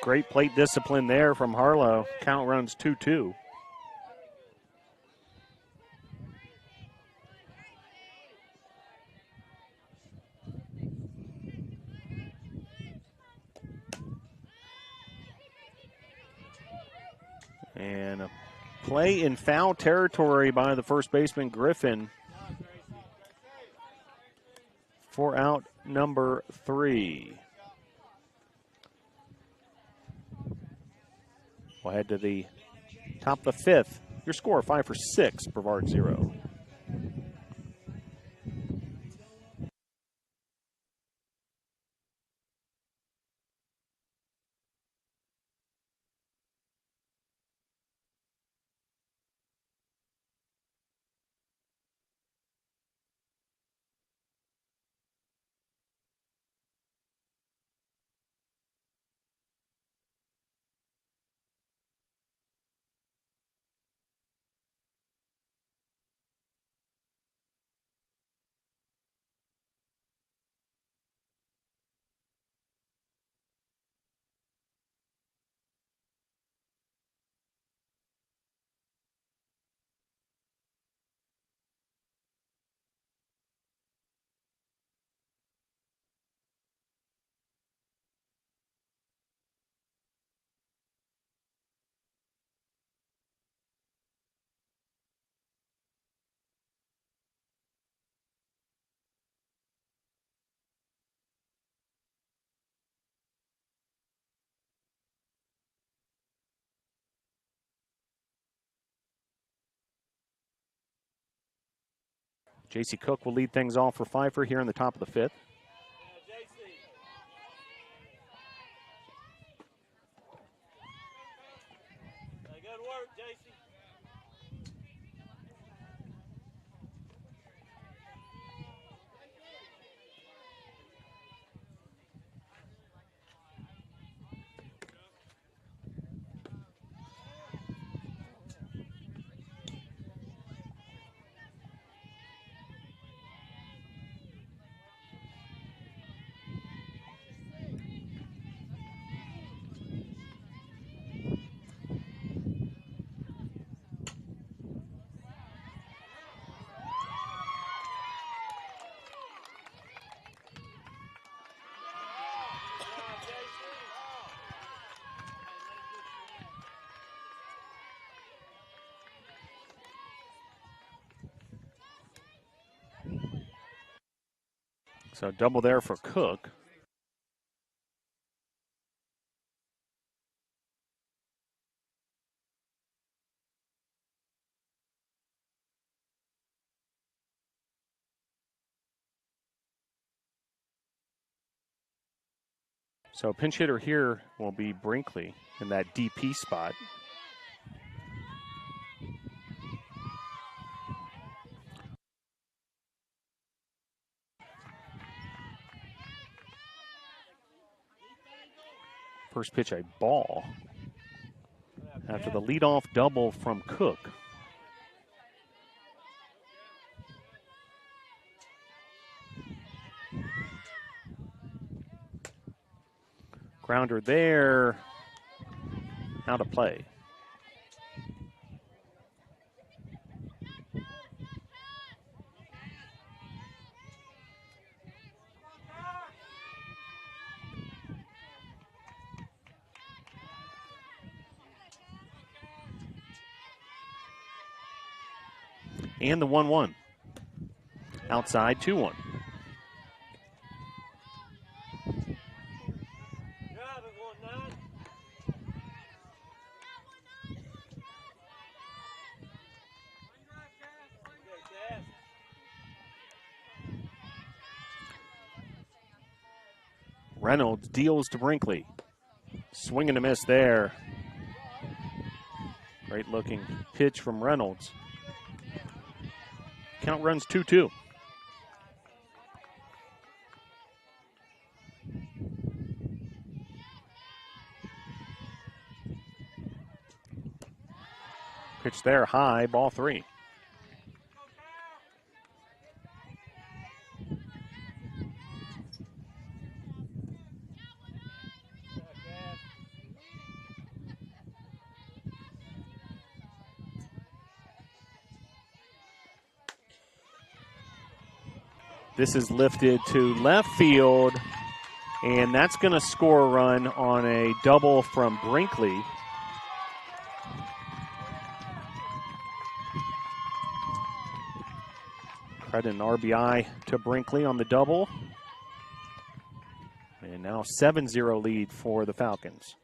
Great plate discipline there from Harlow. Count runs 2-2. And a play in foul territory by the first baseman, Griffin, for out number 3. We'll head to the top of the 5th. Your score, 5 for 6, Brevard 0. J.C. Cook will lead things off for Pfeiffer here in the top of the 5th. Good work, JC. So double there for Cook. So pinch hitter here will be Brinkley in that DP spot. First pitch, a ball after the leadoff double from Cook. Grounder there, out of play. And the 1-1. Outside, 2-1. Reynolds deals to Brinkley. Swing and a miss there. Great looking pitch from Reynolds. Count runs 2-2. Pitch there, high, ball 3. This is lifted to left field, and that's going to score a run on a double from Brinkley. Credit an RBI to Brinkley on the double. And now 7-0 lead for the Falcons.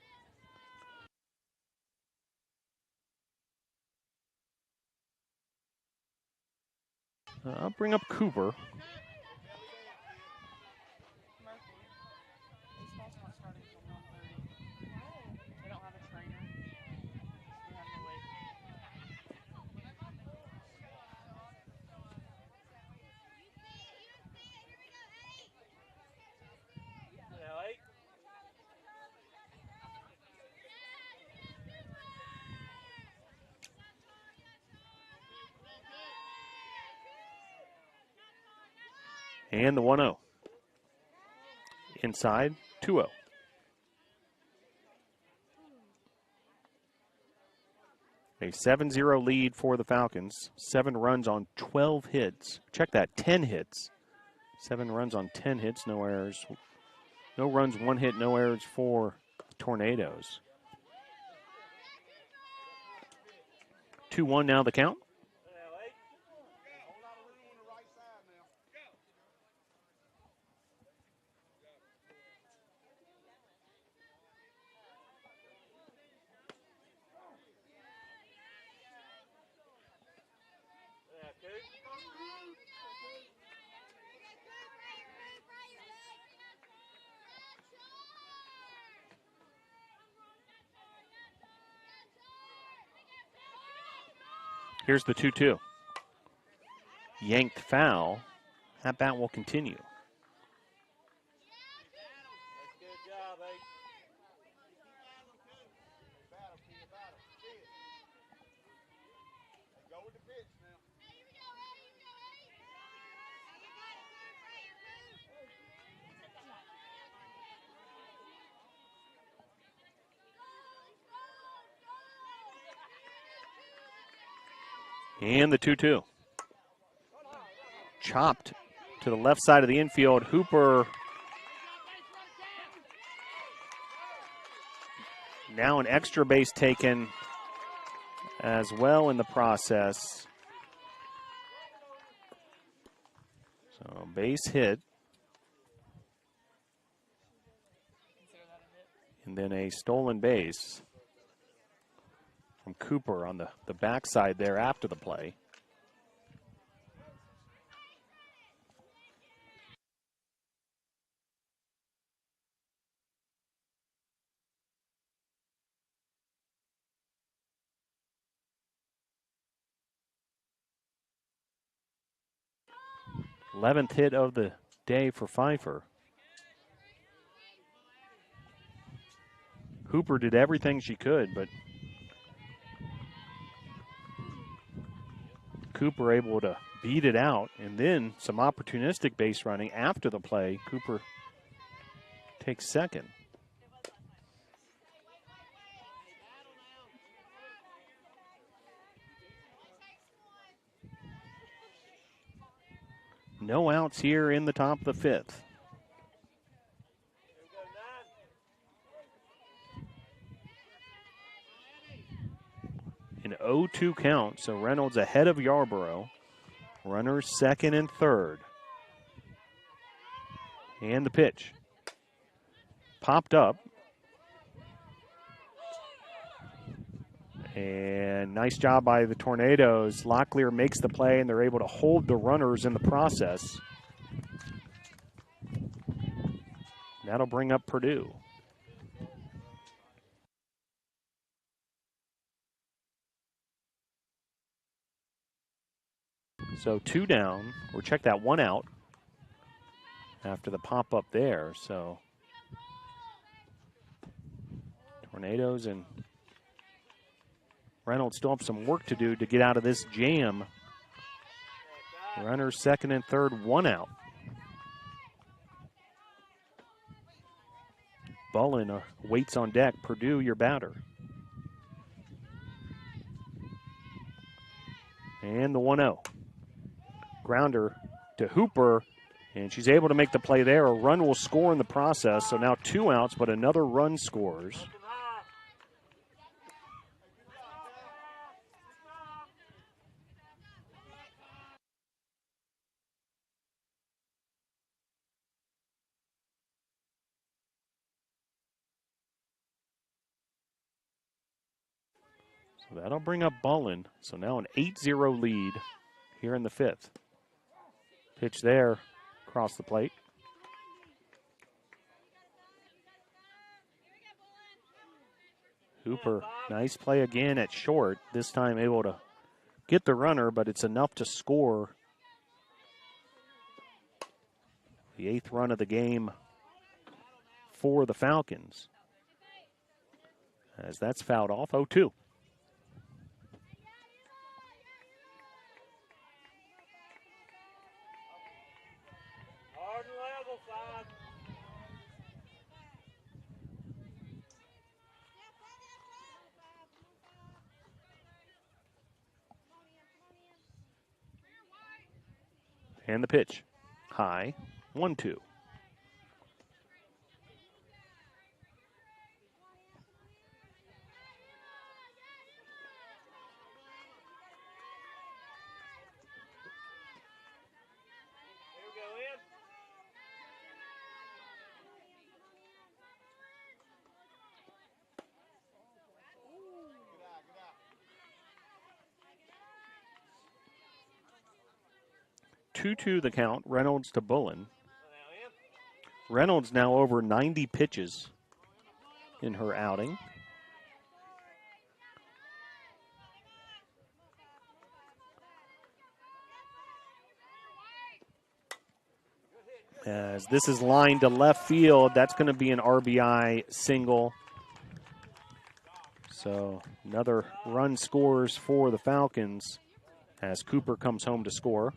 I'll bring up Cooper. And the 1-0. Inside, 2-0. A 7-0 lead for the Falcons. 7 runs on 12 hits. Check that, 10 hits. 7 runs on 10 hits, no errors. No runs, 1 hit, no errors for Tornadoes. 2-1 now the count. Here's the 2-2. Yanked foul. That bat will continue. And the 2-2. Chopped to the left side of the infield. Hooper now an extra base taken as well in the process. So base hit. And then a stolen base from Cooper on the backside there after the play. 11th hit of the day for Pfeiffer. Hooper did everything she could, but Cooper able to beat it out, and then some opportunistic base running after the play. Cooper takes second. No outs here in the top of the fifth. An 0-2 count, so Reynolds ahead of Yarborough. Runners second and third. And the pitch. Popped up. And nice job by the Tornadoes. Locklear makes the play, and they're able to hold the runners in the process. That'll bring up Purdue. So 2 down, or check that 1 out after the pop-up there. So Tornadoes and Reynolds still have some work to do to get out of this jam. Runners second and third, 1 out. Bullen waits on deck. Purdue, your batter. And the 1-0. Grounder to Hooper, and she's able to make the play there. A run will score in the process, so now 2 outs, but another run scores. So that'll bring up Bullen. So now an 8-0 lead here in the fifth. Pitch there across the plate. Hooper, nice play again at short. This time able to get the runner, but it's enough to score the 8th run of the game for the Falcons. As that's fouled off, 0-2. And the pitch. High. 1-2. Two the count. Reynolds to Bullen. Reynolds now over 90 pitches in her outing. As this is lined to left field, that's going to be an RBI single. So another run scores for the Falcons as Cooper comes home to score.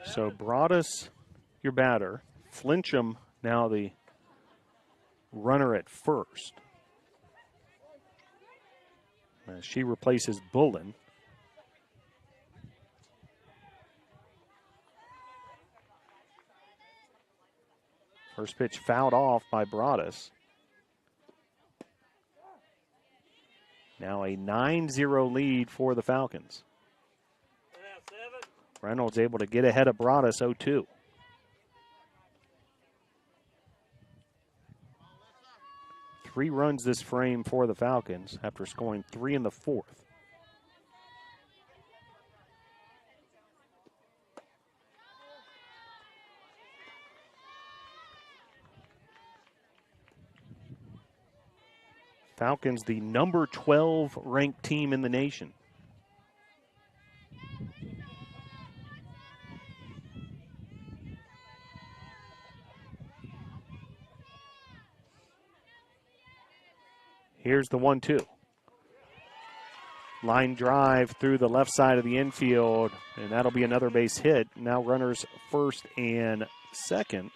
So Broadus, your batter. Flincham now the runner at first. As she replaces Bullen. First pitch fouled off by Broadus. Now a 9-0 lead for the Falcons. Reynolds able to get ahead of Broadus 0-2. Three runs this frame for the Falcons after scoring 3 in the fourth. Falcons, the number 12 ranked team in the nation. Here's the 1-2. Line drive through the left side of the infield, and that'll be another base hit. Now runners first and second.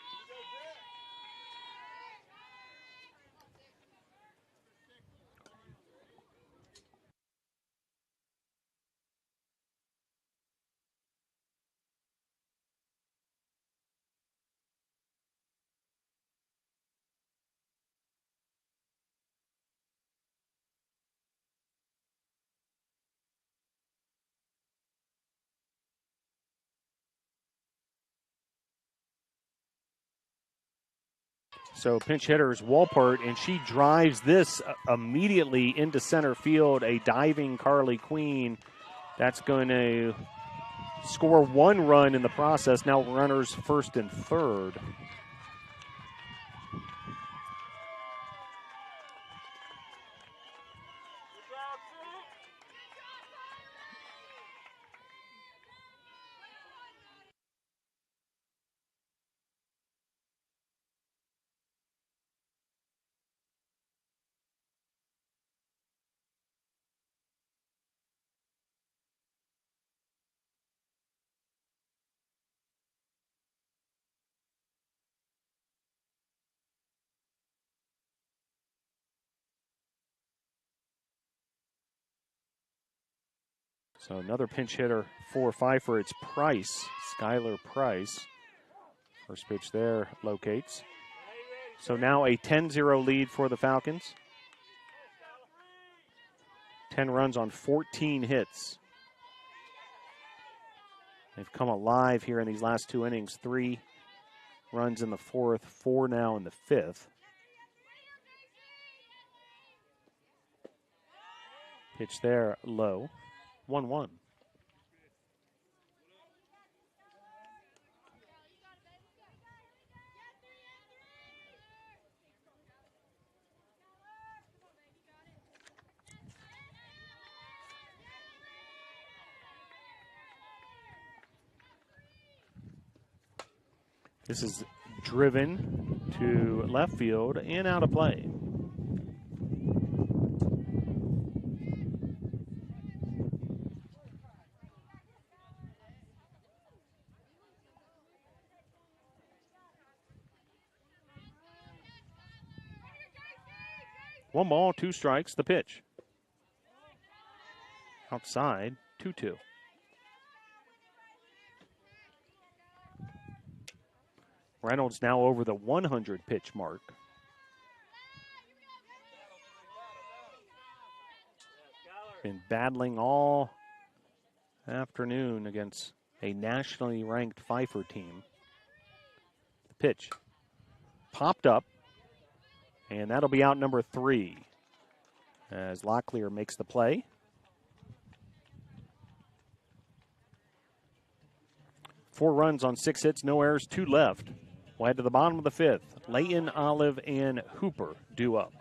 So pinch hitters Walpert, and she drives this immediately into center field. A diving Carly Queen. That's going to score 1 run in the process. Now runners first and third. So another pinch hitter for Pfeiffer. It's Price, Skylar Price. First pitch there locates. So now a 10-0 lead for the Falcons. 10 runs on 14 hits. They've come alive here in these last 2 innings. 3 runs in the fourth, 4 now in the fifth. Pitch there low. 1-1. This is driven to left field and out of play. One ball, 2 strikes, the pitch. Outside, 2-2. Reynolds now over the 100 pitch mark. Been battling all afternoon against a nationally ranked Pfeiffer team. The pitch popped up, and that'll be out number 3 as Locklear makes the play. Four runs on 6 hits, no errors, 2 left. We'll head to the bottom of the 5th. Layton, Olive, and Hooper due up.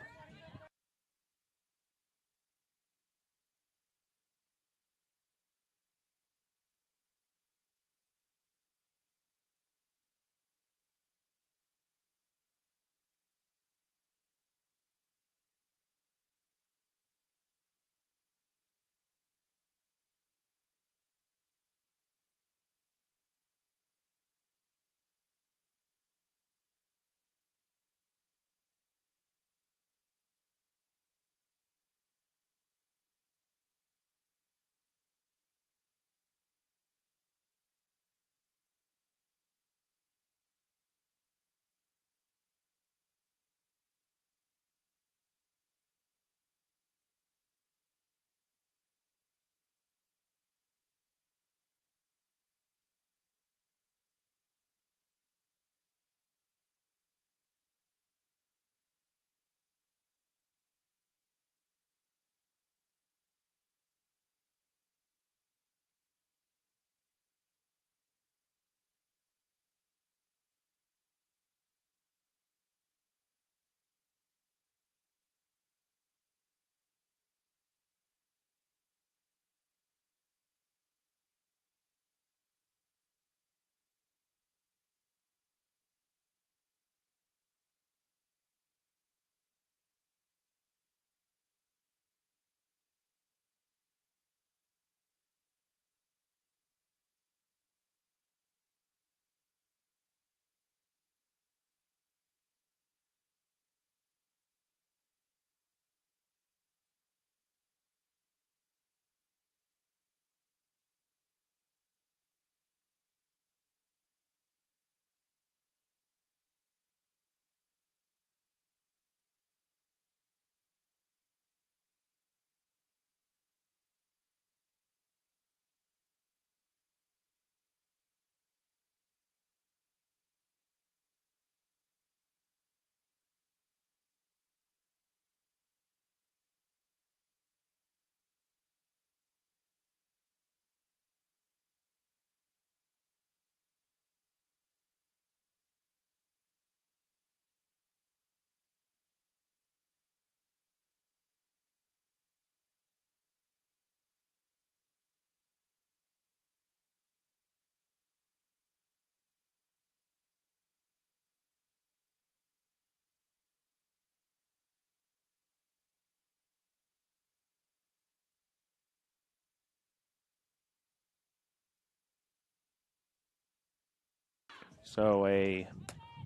So a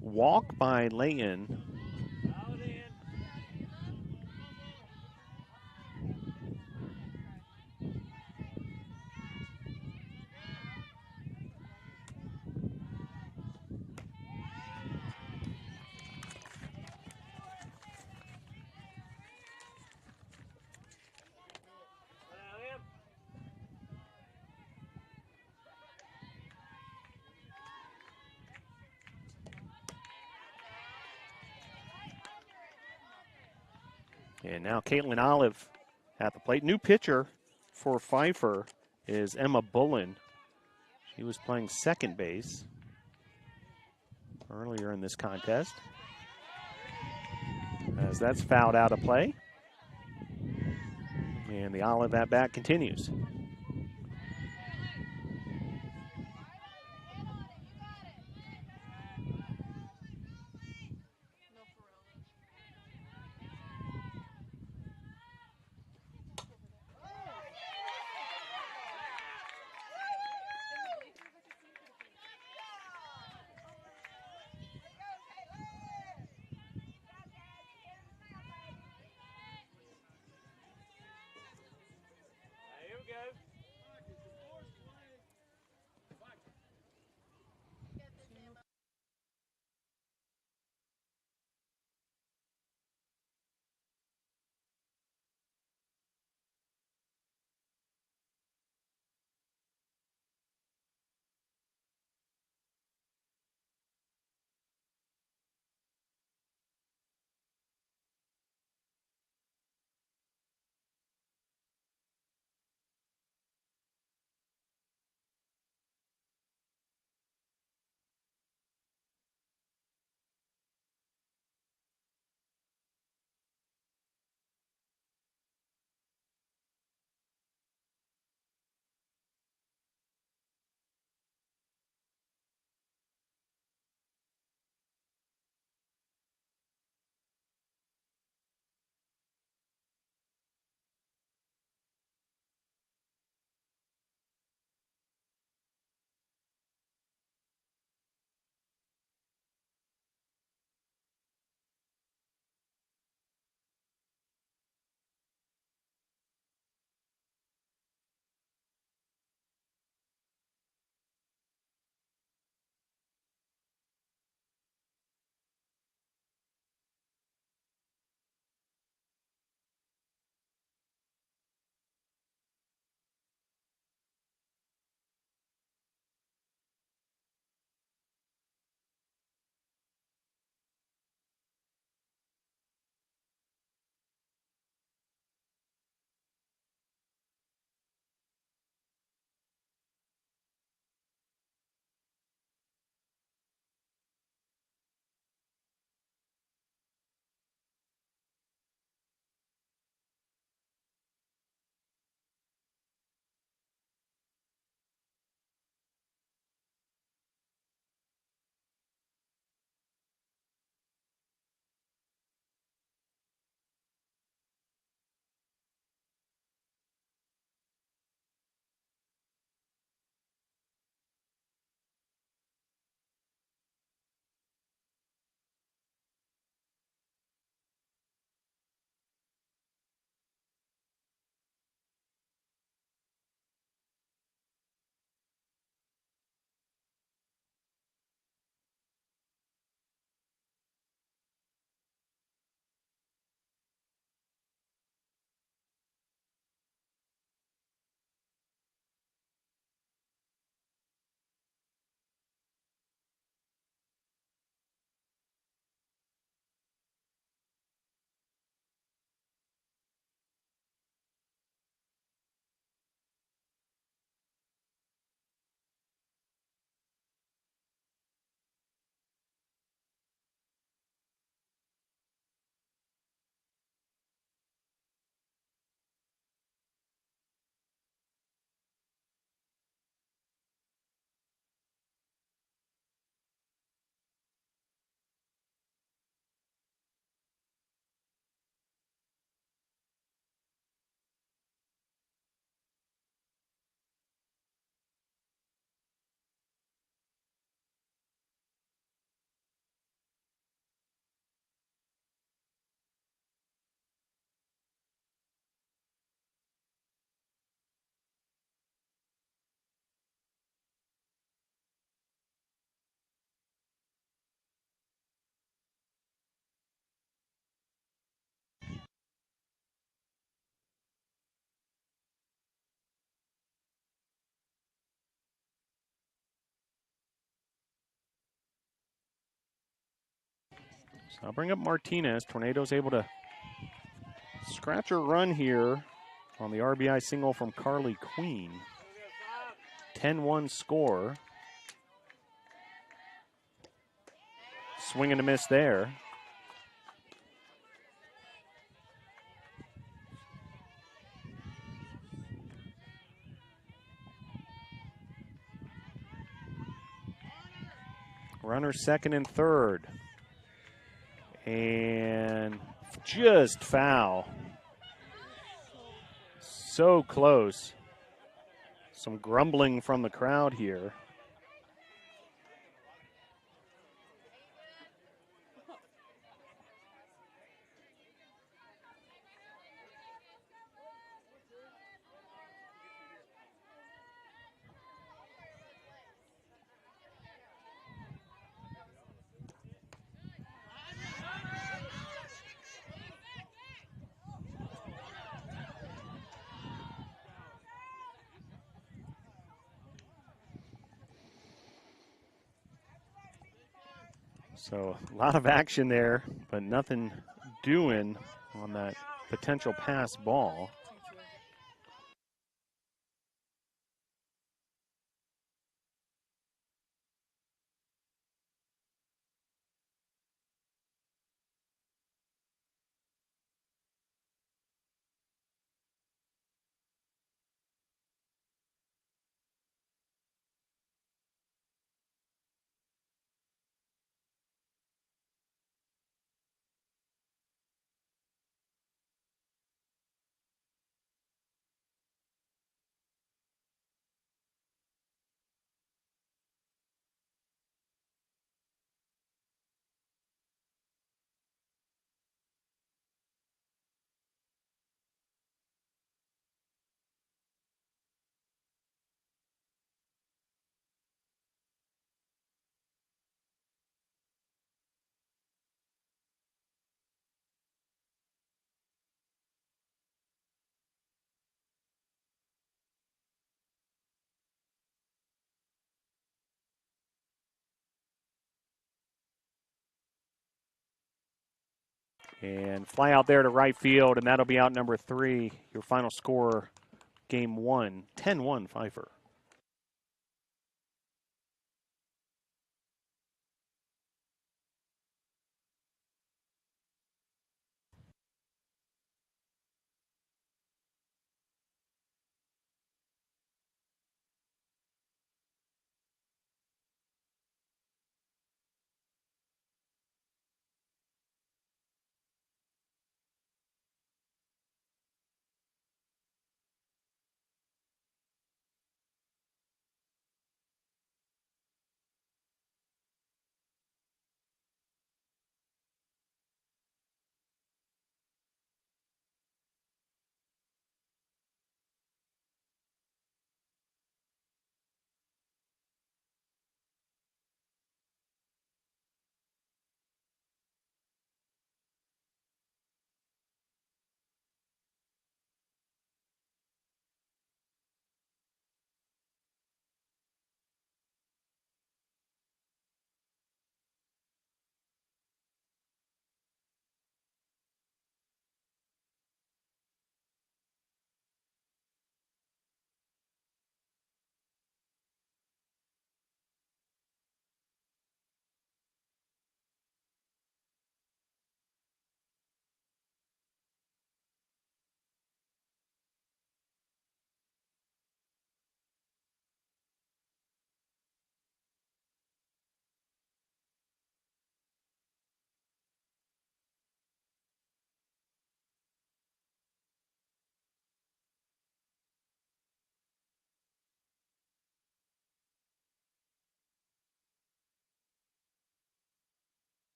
walk by Layton. Out in. Now in. And now Caitlin Olive at the plate. New pitcher for Pfeiffer is Emma Bullen. She was playing second base earlier in this contest. As that's fouled out of play. And the Olive at bat continues. Here we go. I'll bring up Martinez. Tornado's able to scratch a run here on the RBI single from Carly Queen. 10-1 score. Swing and a miss there. Runner second and third. And just foul. So close. Some grumbling from the crowd here. So a lot of action there, but nothing doing on that potential pass ball. And fly out there to right field, and that'll be out number 3. Your final score, game 1, 10-1 Pfeiffer.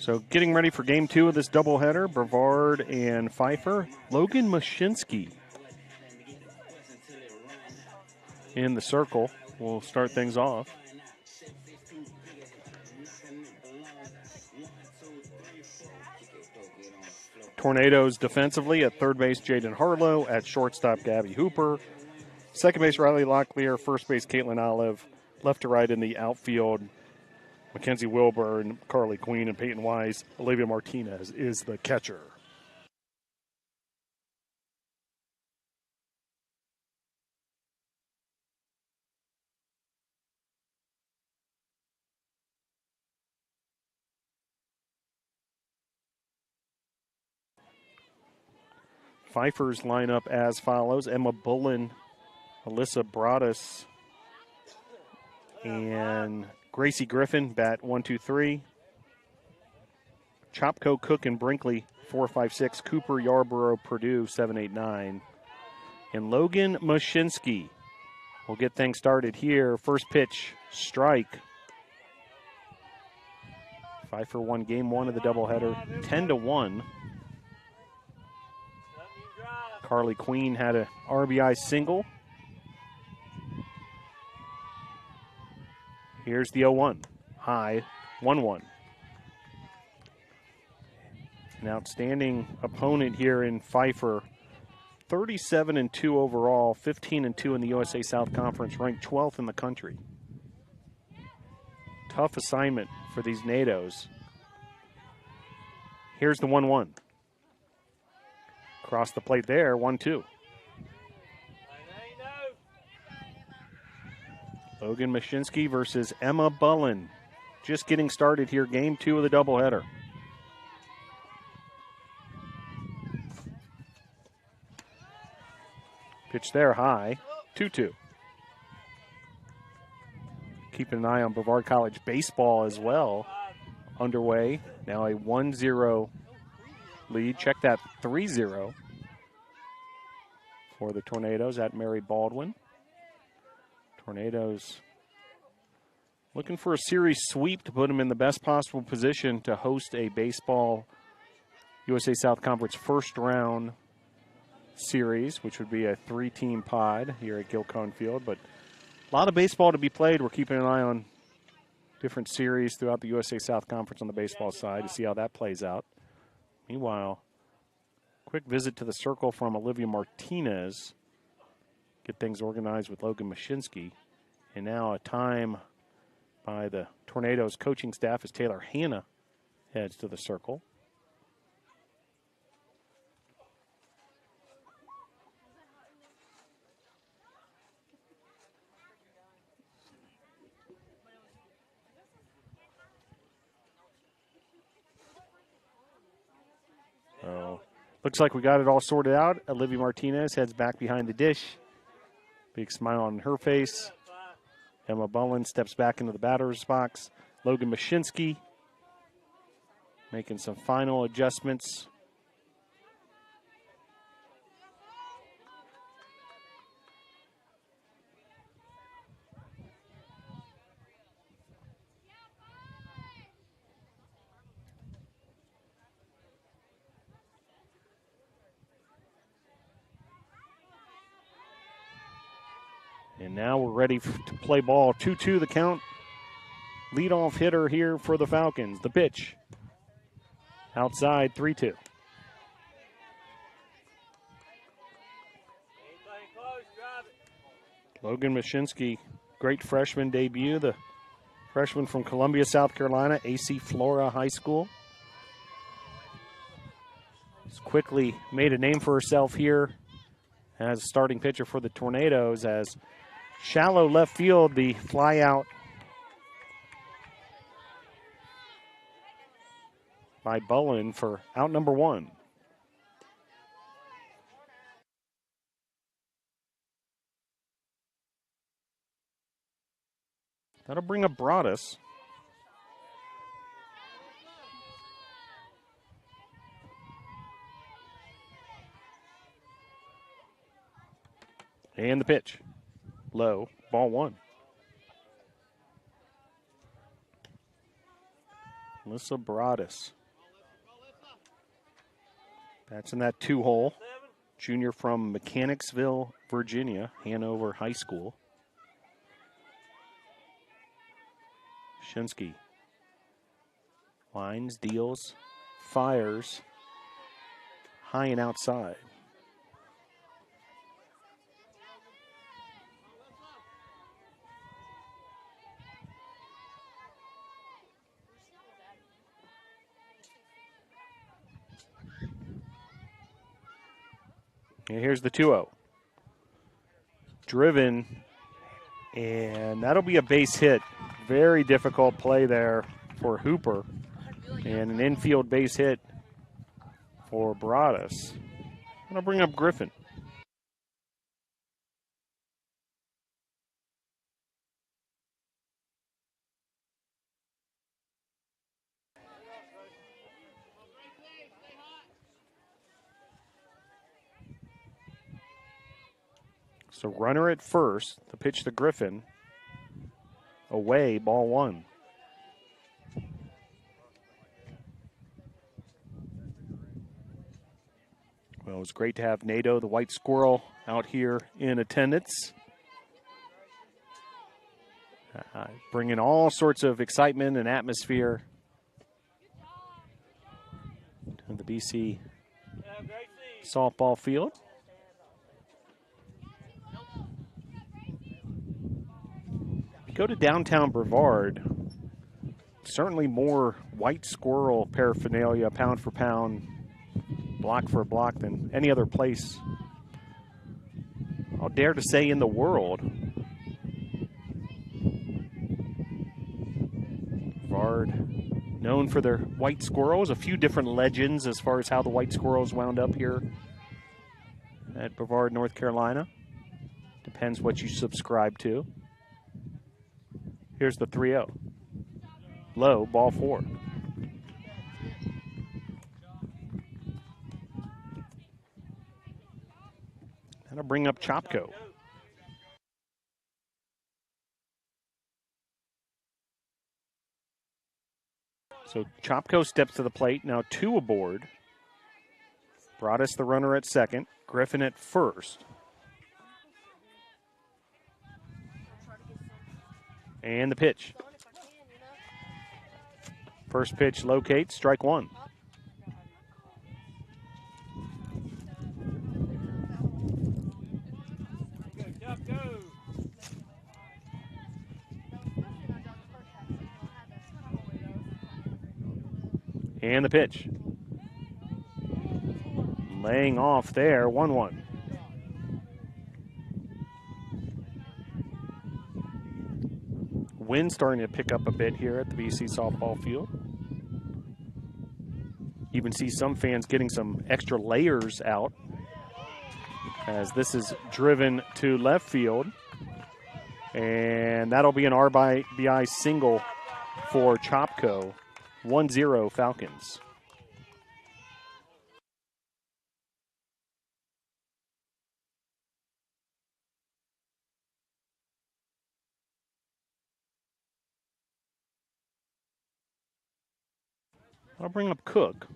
So getting ready for game 2 of this doubleheader, Brevard and Pfeiffer. Logan Mashinsky in the circle will start things off. Tornadoes defensively at third base, Jaden Harlow. At shortstop, Gabby Hooper. Second base, Riley Locklear. First base, Caitlin Olive. Left to right in the outfield, Mackenzie Wilburn, Carly Queen, and Peyton Wise. Olivia Martinez is the catcher. Pfeiffer's lineup as follows: Emma Bullen, Alyssa Broadus, and Gracie Griffin, bat 1, 2, 3. Chopko, Cook, and Brinkley, 4, 5, 6. Cooper, Yarborough, Purdue, 7, 8, 9. And Logan Mashinsky will get things started here. First pitch, strike. Pfeiffer won game 1 of the doubleheader, 10-1. Carly Queen had a RBI single. Here's the 0-1. High, 1-1. An outstanding opponent here in Pfeiffer. 37-2 overall, 15-2 in the USA South Conference, ranked 12th in the country. Tough assignment for these NATOs. Here's the 1-1. Across the plate there, 1-2. Logan Mashinsky versus Emma Bullen. Just getting started here, game 2 of the doubleheader. Pitch there high, 2-2. Keeping an eye on Brevard College baseball as well. Underway, now a 1-0 lead. Check that, 3-0 for the Tornadoes at Mary Baldwin. Tornadoes looking for a series sweep to put them in the best possible position to host a baseball USA South Conference first round series, which would be a 3-team pod here at Gilcone Field. But a lot of baseball to be played. We're keeping an eye on different series throughout the USA South Conference on the baseball side to see how that plays out. Meanwhile, quick visit to the circle from Olivia Martinez. Get things organized with Logan Mashinsky. And now a time by the Tornadoes coaching staff as Taylor Hanna heads to the circle. So, looks like we got it all sorted out. Olivia Martinez heads back behind the dish. Big smile on her face. Emma Bullen steps back into the batter's box. Logan Mashinsky making some final adjustments. And now we're ready to play ball. 2-2 the count. Leadoff hitter here for the Falcons. The pitch. Outside, 3-2. Logan Mashinsky, great freshman debut. The freshman from Columbia, South Carolina, AC Flora High School. He's quickly made a name for herself here as a starting pitcher for the Tornadoes, as shallow left field, the fly out by Bullen for out number 1. That'll bring up Broadus. And the pitch. Low, ball 1. Alyssa Broadus. That's in that 2-hole. Junior from Mechanicsville, Virginia, Hanover High School. Shinsky. Lines, deals, fires. High and outside. And here's the 2-0. Driven, and that'll be a base hit. Very difficult play there for Hooper. And an infield base hit for Broadus. I'm going to bring up Griffin. So runner at first, the pitch to Griffin. Away, ball 1. Well, it was great to have Nato, the white squirrel, out here in attendance. Bringing all sorts of excitement and atmosphere to the BC softball field. Go to downtown Brevard, certainly more white squirrel paraphernalia, pound for pound, block for block than any other place, I'll dare to say, in the world. Brevard, known for their white squirrels, a few different legends as far as how the white squirrels wound up here at Brevard, North Carolina. Depends what you subscribe to. Here's the 3-0. Low, ball 4. That'll bring up Chopko. So Chopko steps to the plate. Now 2 aboard. Broadus the runner at second. Griffin at first. And the pitch. First pitch locates, strike 1. And the pitch. Laying off there, 1-1. Wind starting to pick up a bit here at the BC softball field. Even see some fans getting some extra layers out as this is driven to left field. And that'll be an RBI single for Chopko. 1-0 Falcons. I'll bring up Cook.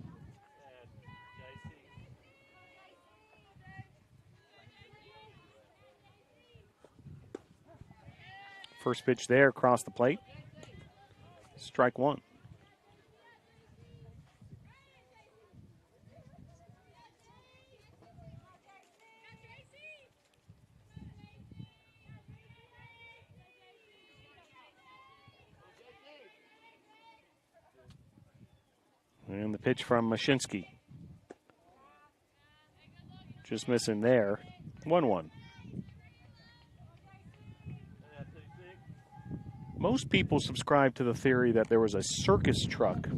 First pitch there, across the plate. Strike 1. And the pitch from Mashinsky. Just missing there. 1-1. Most people subscribe to the theory that there was a circus truck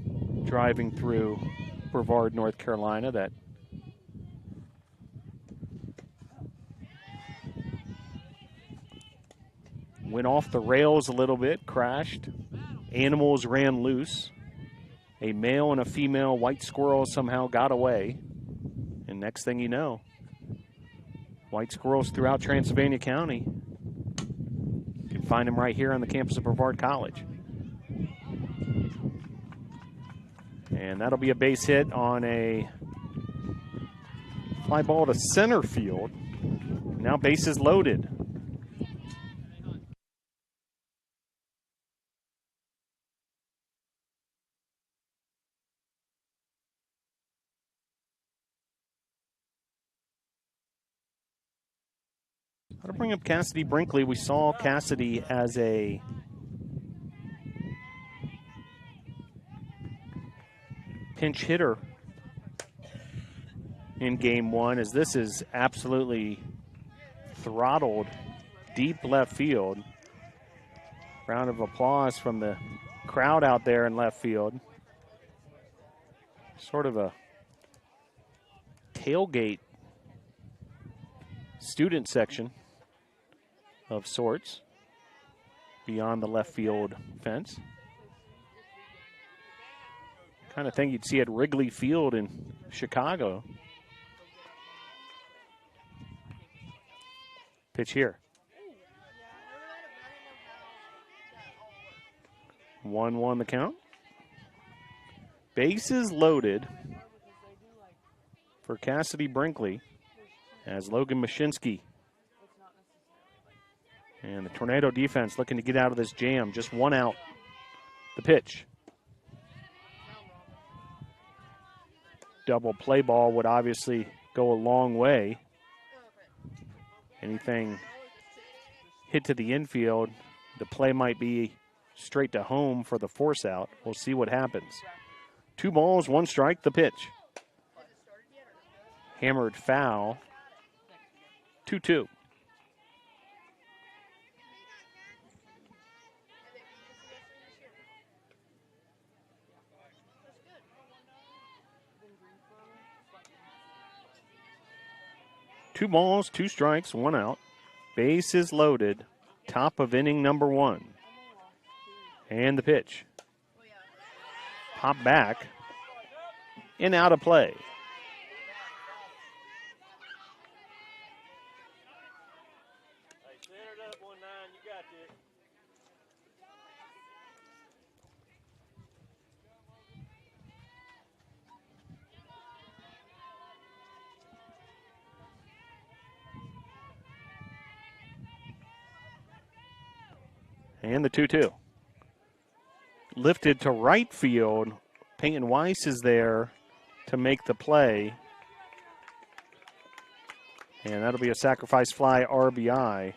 driving through Brevard, North Carolina that went off the rails a little bit, crashed. Animals ran loose. A male and a female white squirrel somehow got away. And next thing you know, white squirrels throughout Transylvania County. You can find them right here on the campus of Brevard College. And that'll be a base hit on a fly ball to center field. Now bases loaded. I'll bring up Cassidy Brinkley. We saw Cassidy as a pinch hitter in game one, as this is absolutely throttled deep left field. Round of applause from the crowd out there in left field. Sort of a tailgate student section of sorts beyond the left field fence. Kind of thing you'd see at Wrigley Field in Chicago. Pitch here. 1-1 the count. Bases loaded for Cassidy Brinkley as Logan Mashinsky and the Tornado defense looking to get out of this jam. Just one out. The pitch. Double play ball would obviously go a long way. Anything hit to the infield, the play might be straight to home for the force out. We'll see what happens. 2 balls, 1 strike, the pitch. Hammered foul. 2-2. Two balls, 2 strikes, 1 out. Bases loaded. Top of inning number 1. And the pitch. Pop back. In, out of play. Hey, center it up 1-9. You got this. And the 2-2. Lifted to right field. Peyton Weiss is there to make the play. And that'll be a sacrifice fly RBI.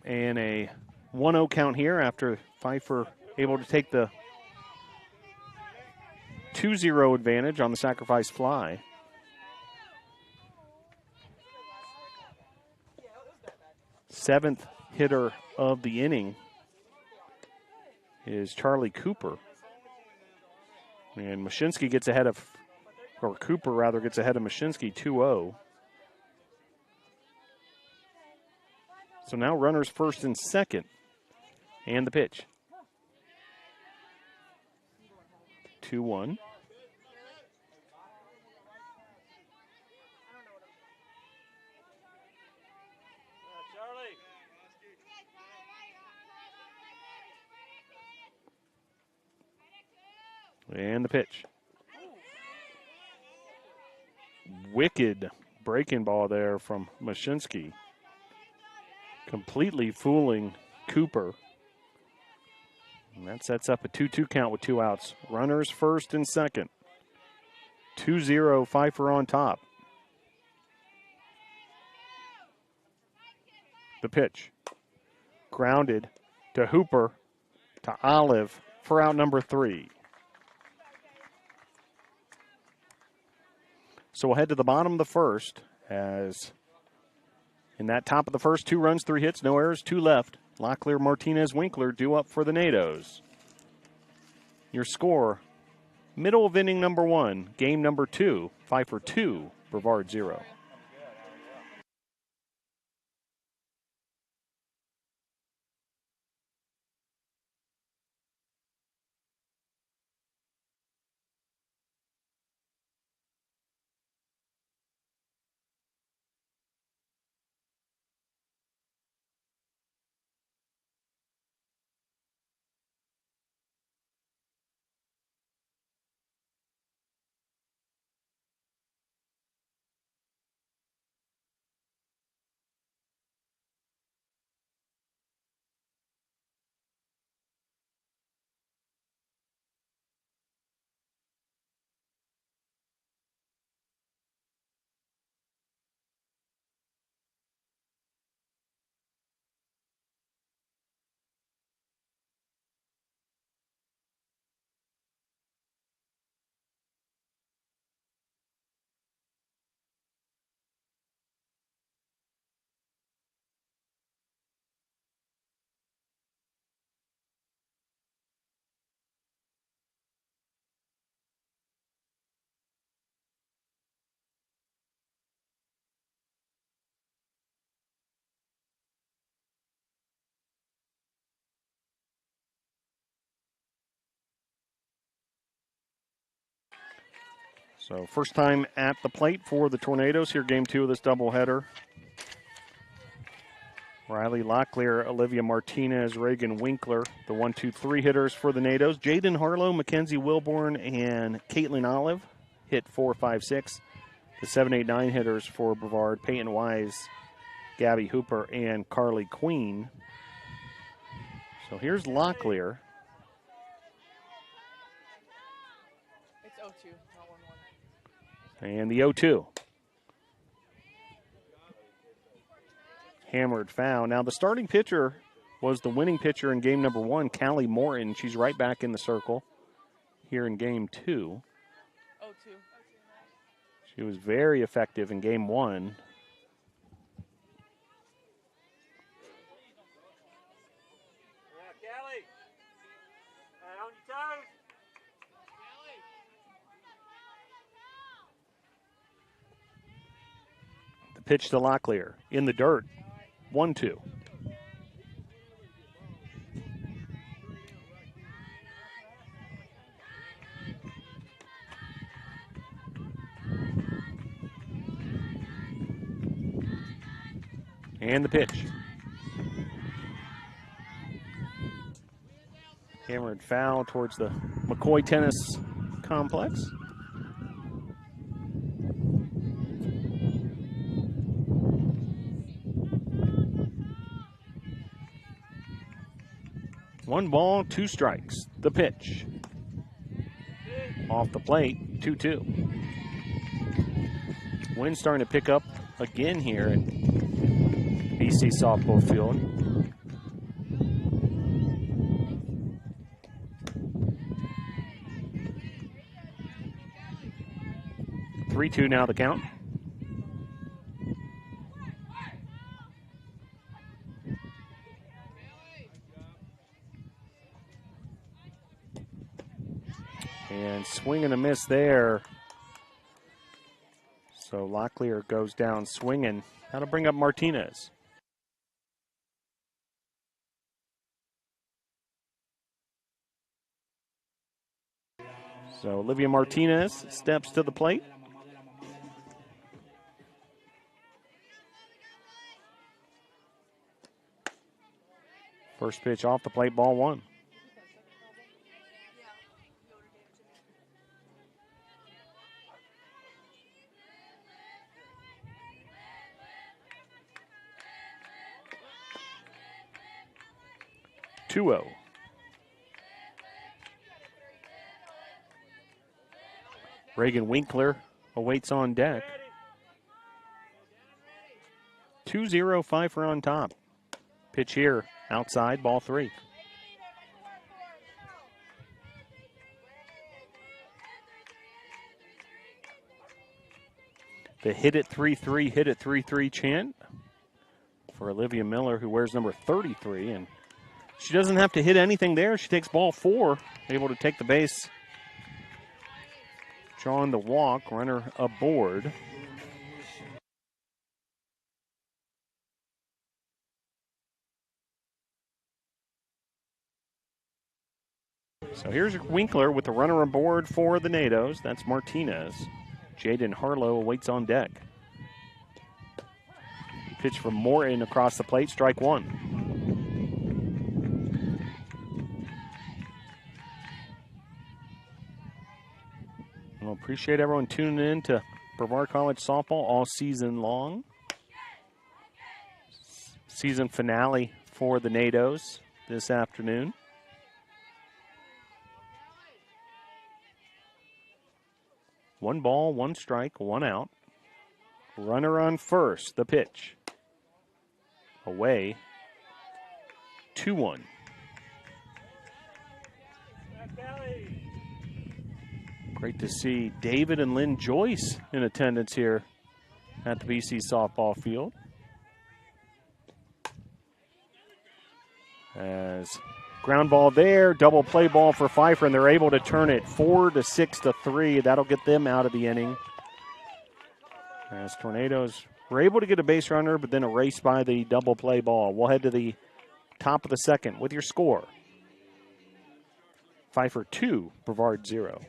And a 1-0 count here after Pfeiffer able to take the 2-0 advantage on the sacrifice fly. Seventh hitter of the inning is Charlie Cooper. And Mashinsky gets ahead of, or Cooper rather gets ahead of Mashinsky 2-0. So now runners first and second. And the pitch. 2-1. Charlie. And the pitch. Wicked breaking ball there from Mashinsky. Completely fooling Cooper. And that sets up a 2-2 count with 2 outs. Runners first and second. 2-0 Pfeiffer on top. The pitch. Grounded to Hooper, to Olive for out number 3. So we'll head to the bottom of the first as in that top of the first, 2 runs, 3 hits, no errors, 2 left. Locklear, Martinez, Winkler due up for the Nados. Your score Middle of inning number 1, game number 2, Pfeiffer 2, Brevard 0. So first time at the plate for the Tornadoes here, game 2 of this doubleheader. Riley Locklear, Olivia Martinez, Reagan Winkler, the 1-2-3 hitters for the NATOs. Jaden Harlow, Mackenzie Wilborn, and Caitlin Olive hit 4, 5, 6. The 7, 8, 9 hitters for Brevard, Peyton Wise, Gabby Hooper, and Carly Queen. So here's Locklear. It's 0-2, not 1-1. And the 0-2. Hammered foul. Now the starting pitcher was the winning pitcher in game number 1, Callie Morton. She's right back in the circle here in game 2. 0-2. She was very effective in game 1. Yeah, Kelly. Hey, on your toes. The pitch to Locklear in the dirt. 1-2. And the pitch. Hammered foul towards the McCoy Tennis Complex. One ball, 2 strikes. The pitch. Off the plate, 2-2. Wind's starting to pick up again here at BC Softball Field. Three-two now the count. And swing and a miss there. So Locklear goes down swinging. That'll bring up Martinez. So Olivia Martinez steps to the plate. First pitch off the plate, ball 1. Two-oh. Reagan Winkler awaits on deck. 2-0 Pfeiffer on top. Pitch here, outside, ball 3. The hit it 3-3, hit it 3-3 chant for Olivia Miller, who wears number 33. And she doesn't have to hit anything there. She takes ball 4, able to take the base drawing the walk, runner aboard. So here's Winkler with the runner aboard for the NATOs. That's Martinez. Jaden Harlow waits on deck. Pitch from Morton across the plate, strike one. Well, appreciate everyone tuning in to Brevard College softball all season long. Season finale for the NATOs this afternoon. One ball, one strike, one out. Runner on first, the pitch. Away, 2-1. Great to see David and Lynn Joyce in attendance here at the BC softball field. As ground ball there, double play ball for Pfeiffer, and they're able to turn it 4-6-3. That'll get them out of the inning. As Tornadoes were able to get a base runner, but then erased by the double play ball. We'll head to the top of the second with your score. Pfeiffer 2, Brevard 0.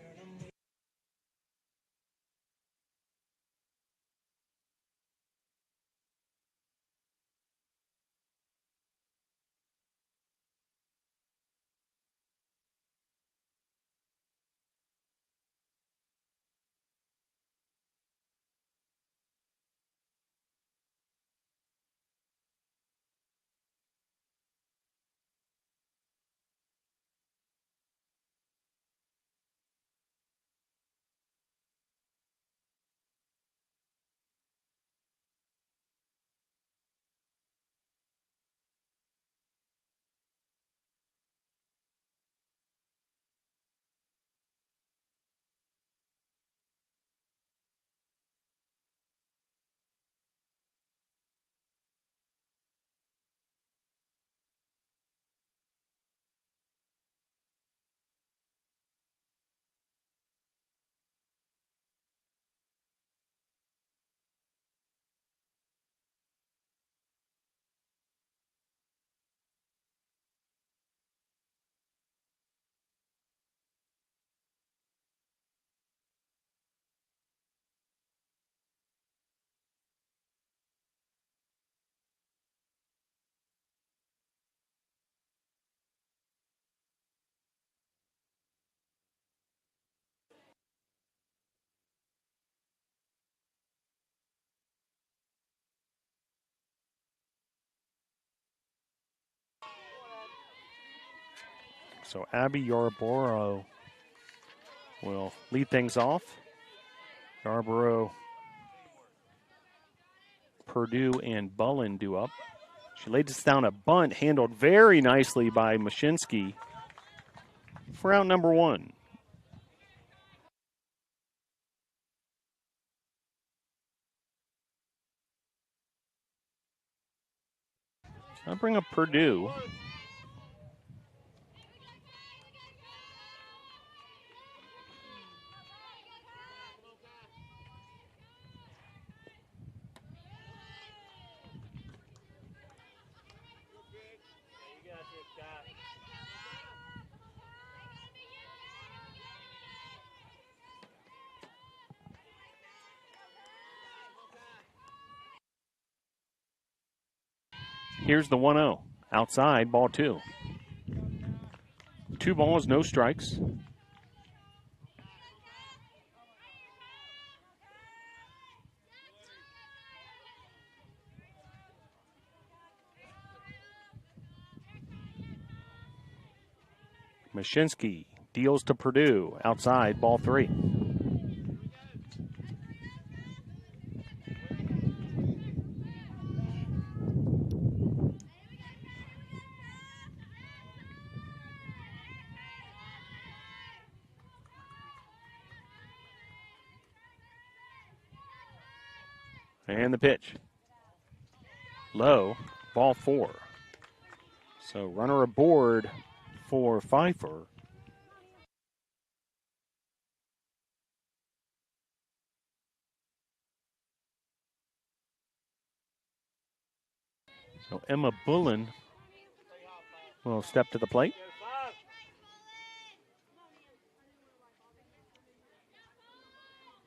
So Abby Yarborough will lead things off. Yarborough, Purdue, and Bullen do up. She laid this down a bunt, handled very nicely by Mashinsky for out number one. I'll bring up Purdue. Here's the 1-0. Outside, ball two. 2 balls, no strikes. Mashinsky deals to Purdue. Outside, ball 3. And the pitch. Low, ball 4. So runner aboard for Pfeiffer. So Emma Bullen will step to the plate.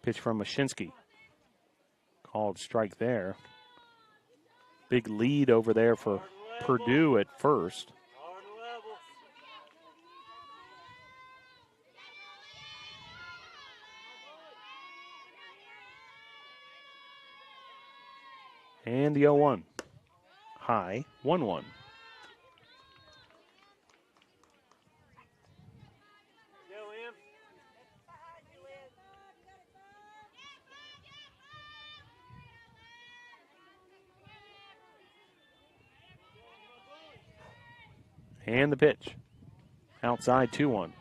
Pitch from Mashinsky. Called strike there. Big lead over there for Purdue at first. And the 0-1. High, 1-1. And the pitch. Outside, 2-1.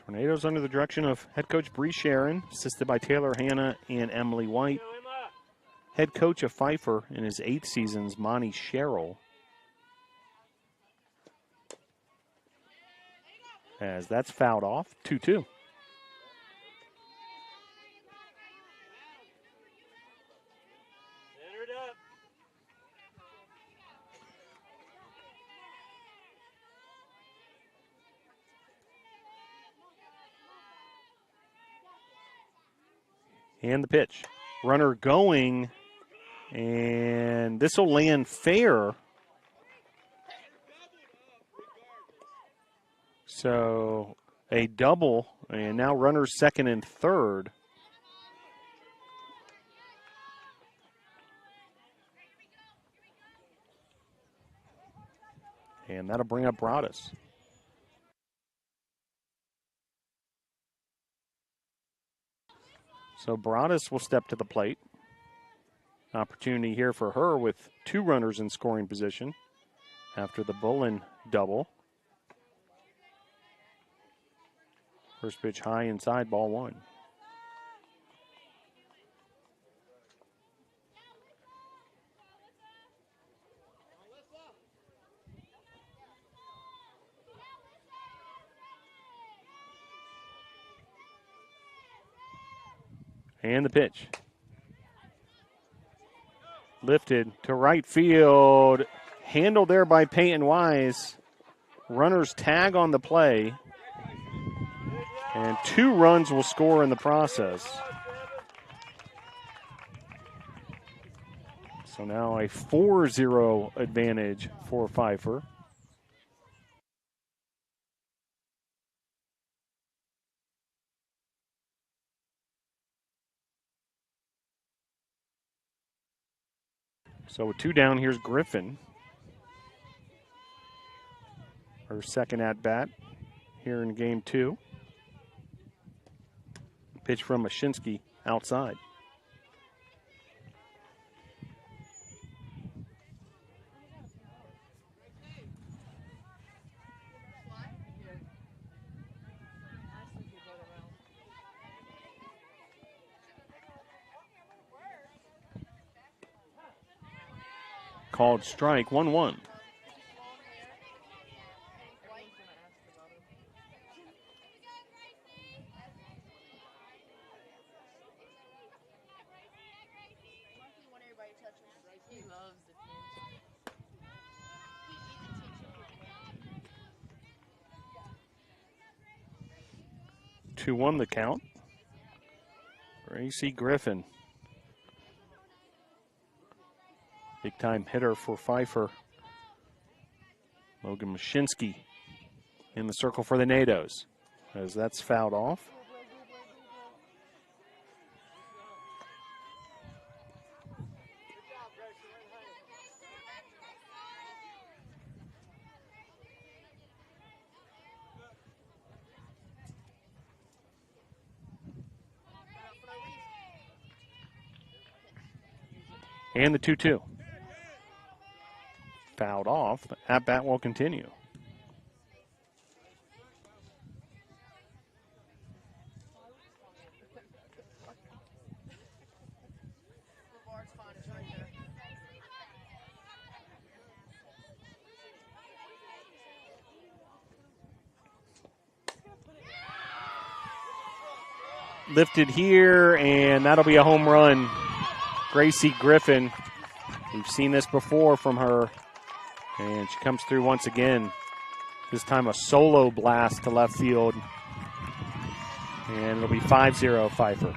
Tornadoes under the direction of head coach Bree Sharon, assisted by Taylor Hanna and Emily White. Head coach of Pfeiffer in his 8th seasons, Monty Sherrill. As that's fouled off, 2-2. And the pitch. Runner going, and this will land fair. So a double, and now runners second and third. And that'll bring up Broadus. So Broadus will step to the plate. Opportunity here for her with 2 runners in scoring position after the Bullen double. First pitch high inside, ball 1. And the pitch. Lifted to right field. Handled there by Peyton Wise. Runners tag on the play. And 2 runs will score in the process. So now a 4-0 advantage for Pfeiffer. So with 2 down, here's Griffin. Her second at bat here in game 2. Pitch from Mashinsky outside. Called strike, 1-1. Two one the count. Gracie Griffin. Big time hitter for Pfeiffer. Logan Mashinsky in the circle for the NATOs as that's fouled off. And the 2-2. Fouled off. The at-bat will continue. lifted here, and that'll be a home run. Gracie Griffin. We've seen this before from her. And she comes through once again. This time a solo blast to left field. And it'll be 5-0 Pfeiffer.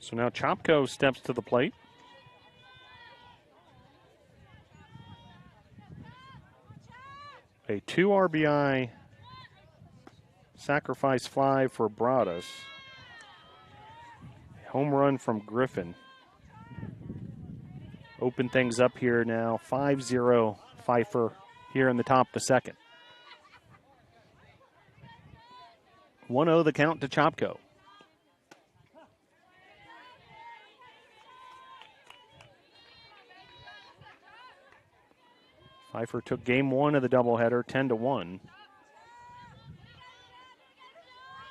So now Chopko steps to the plate. A 2 RBI sacrifice fly for Broadus. Home run from Griffin. Open things up here now. 5-0 Pfeiffer here in the top of the second. 1-0 the count to Chopko. Pfeiffer took game one of the doubleheader, 10-1.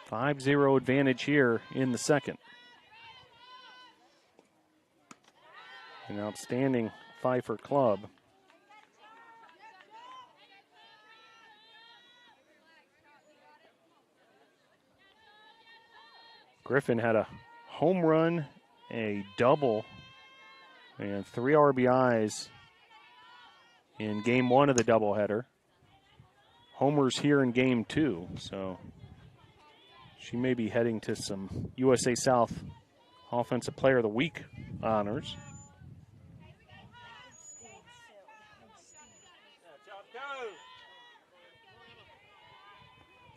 5-0 advantage here in the second. An outstanding Pfeiffer club. Griffin had a home run, a double, and 3 RBIs in game one of the doubleheader. Homers here in game two, so she may be heading to some USA South Offensive Player of the Week honors.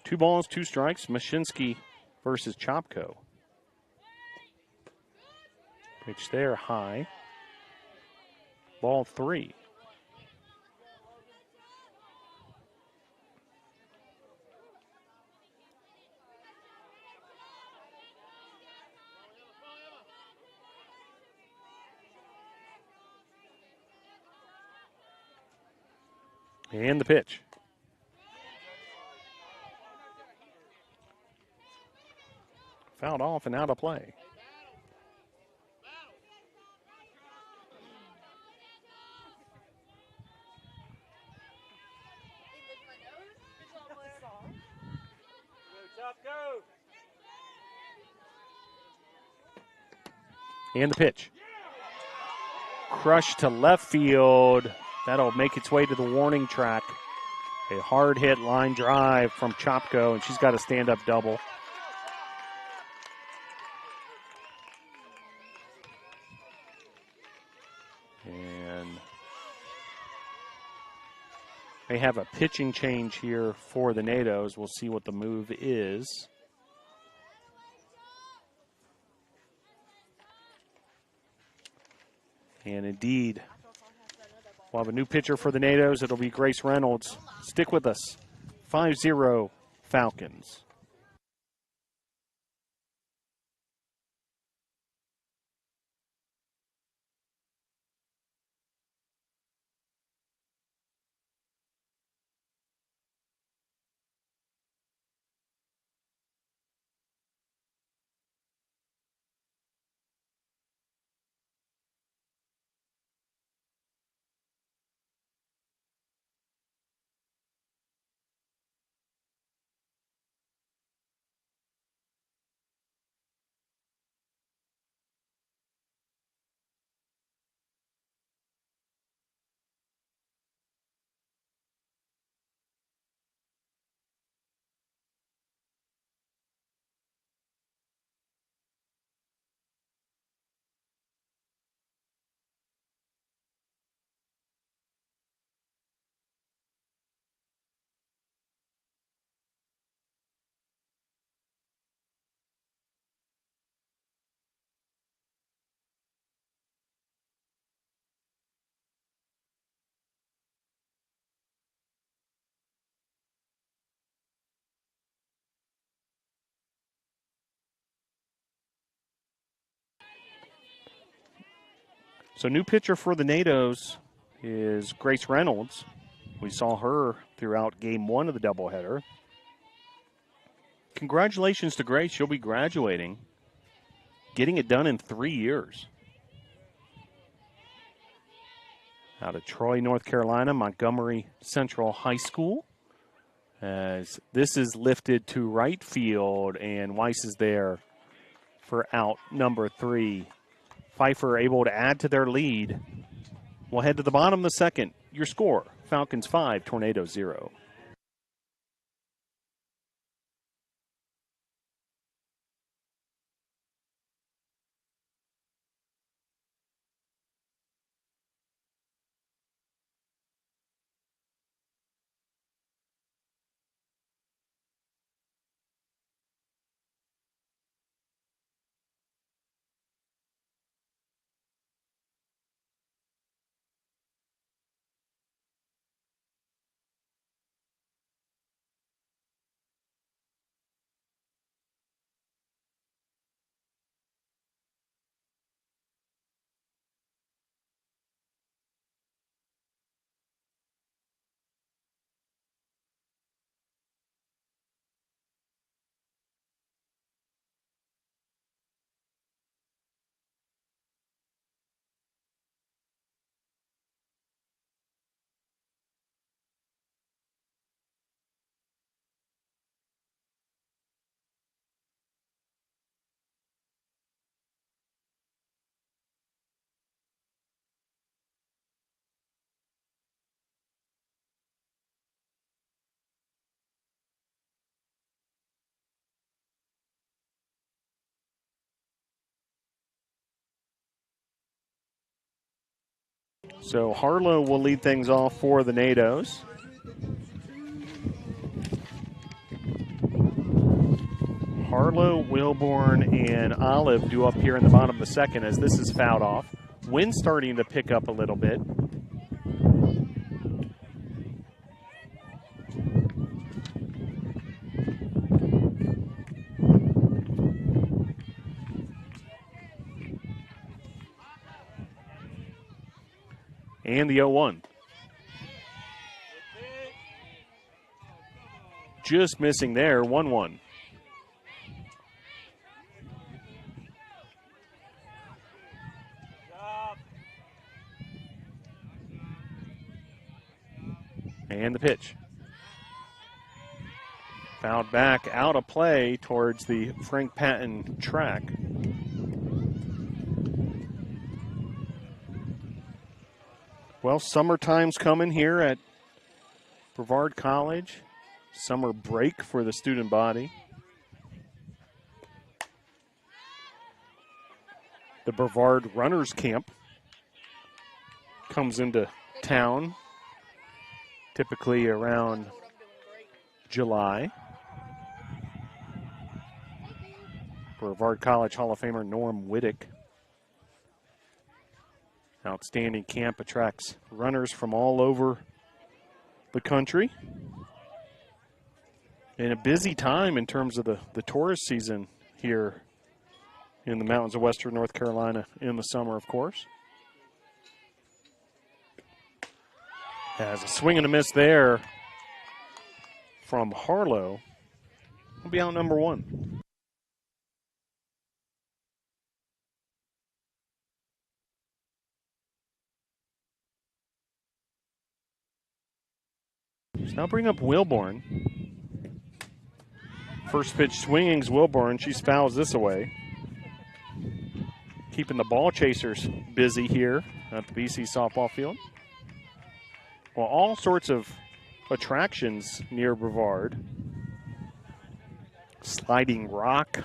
Two balls, 2 strikes. Mashinsky versus Chopko. Pitch there, high. Ball 3. And the pitch. Fouled off and out of play. And the pitch. Crushed to left field. That'll make its way to the warning track. A hard hit line drive from Chopko, and she's got a stand-up double. And they have a pitching change here for the NATOs. We'll see what the move is. And indeed, we'll have a new pitcher for the NATOs. It'll be Grace Reynolds. Stick with us. 5-0 Falcons. So new pitcher for the NATOs is Grace Reynolds. We saw her throughout game 1 of the doubleheader. Congratulations to Grace. She'll be graduating, getting it done in 3 years. Out of Troy, North Carolina, Montgomery Central High School. As this is lifted to right field, and Weiss is there for out number 3. Pfeiffer able to add to their lead. We'll head to the bottom of the second. Your score, Falcons 5, Tornadoes 0. So Harlow will lead things off for the NATOs. Harlow, Wilborn, and Olive due up here in the bottom of the second as this is fouled off. Wind starting to pick up a little bit. And the 0-1. Just missing there, 1-1. And the pitch. Fouled back out of play towards the Frank Patton track. Well, summertime's coming here at Brevard College. Summer break for the student body. The Brevard Runners Camp comes into town typically around July. Brevard College Hall of Famer Norm Whittick. Outstanding camp, attracts runners from all over the country. And a busy time in terms of the tourist season here in the mountains of western North Carolina in the summer, of course. Has a swing and a miss there from Harlow. Will be out number 1. So now bring up Wilborn. First pitch swinging's Wilborn. She fouls this away. Keeping the ball chasers busy here at the BC softball field. Well, all sorts of attractions near Brevard. Sliding rock,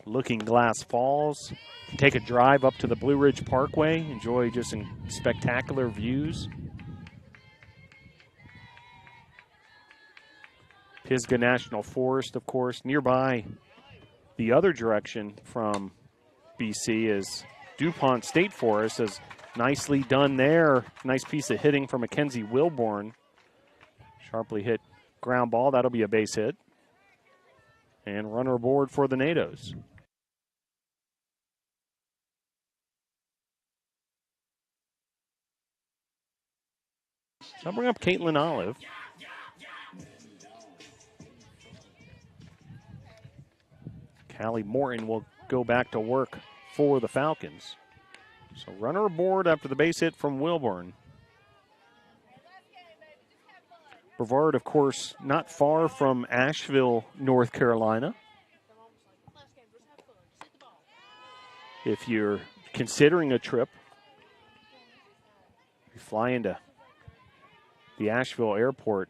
Looking Glass Falls. Take a drive up to the Blue Ridge Parkway. Enjoy just some spectacular views. Pisgah National Forest, of course. Nearby, the other direction from BC is DuPont State Forest. Is nicely done there. Nice piece of hitting from Mackenzie Wilborn. Sharply hit ground ball. That'll be a base hit. And runner aboard for the NATOs. So I'll bring up Caitlin Olive. Callie Morton will go back to work for the Falcons. So runner aboard after the base hit from Wilburn. Brevard, of course, not far from Asheville, North Carolina. If you're considering a trip, you fly into the Asheville airport.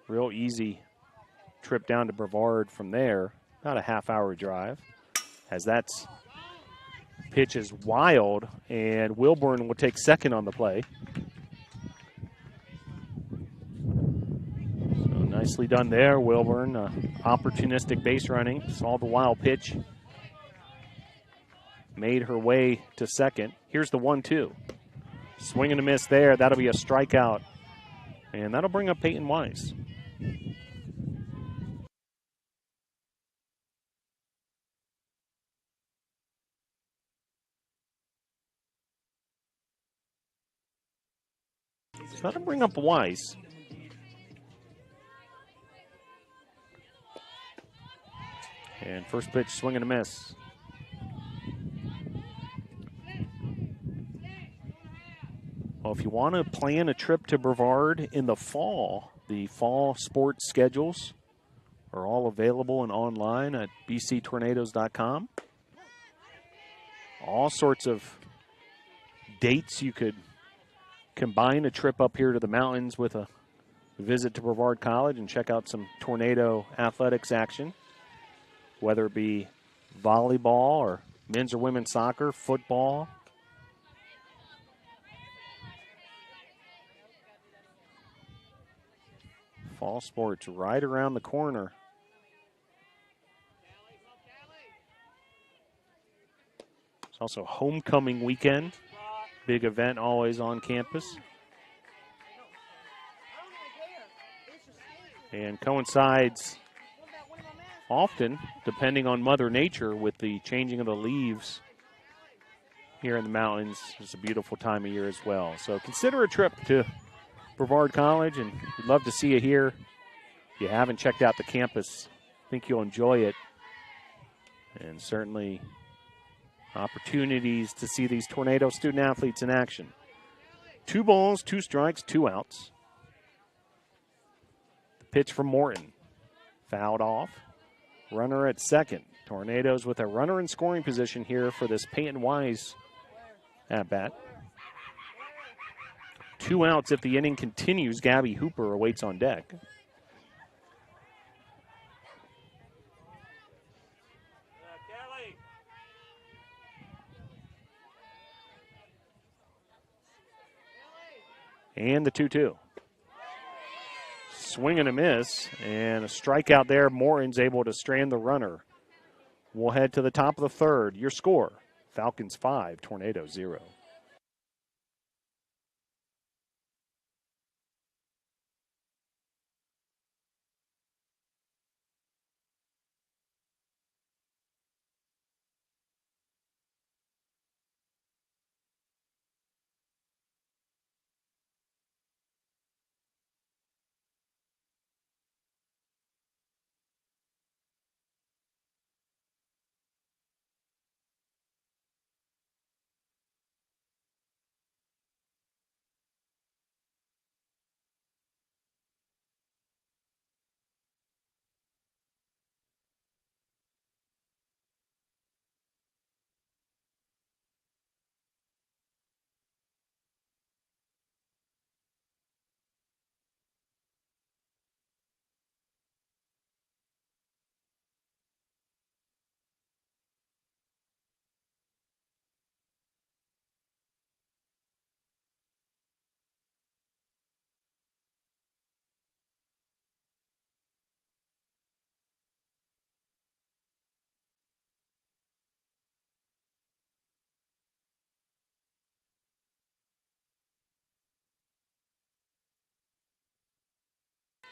Real easy trip down to Brevard from there. About a half-hour drive. As that's pitch is wild, and Wilburn will take second on the play. So nicely done there, Wilburn. Opportunistic base running. Saw the wild pitch. Made her way to second. Here's the 1-2. Swing and a miss there. That'll be a strikeout. And that'll bring up Peyton Weiss. So that'll bring up Weiss. And first pitch, swing and a miss. Well, if you want to plan a trip to Brevard in the fall, the fall sports schedules are all available and online at bctornadoes.com. All sorts of dates you could combine a trip up here to the mountains with a visit to Brevard College and check out some Tornado athletics action, whether it be volleyball or men's or women's soccer, football. Fall sports right around the corner. It's also homecoming weekend. Big event always on campus. And coincides often, depending on Mother Nature, with the changing of the leaves here in the mountains. It's a beautiful time of year as well. So consider a trip to Brevard College, and we'd love to see you here. If you haven't checked out the campus, I think you'll enjoy it. And certainly opportunities to see these Tornado student athletes in action. 2 balls, 2 strikes, 2 outs. The pitch from Morton. Fouled off. Runner at second. Tornadoes with a runner in scoring position here for this Peyton Wise at bat. 2 outs if the inning continues. Gabby Hooper awaits on deck. And the 2-2. Swing and a miss, and a strikeout there. Morton's able to strand the runner. We'll head to the top of the third. Your score, Falcons 5, Tornadoes 0.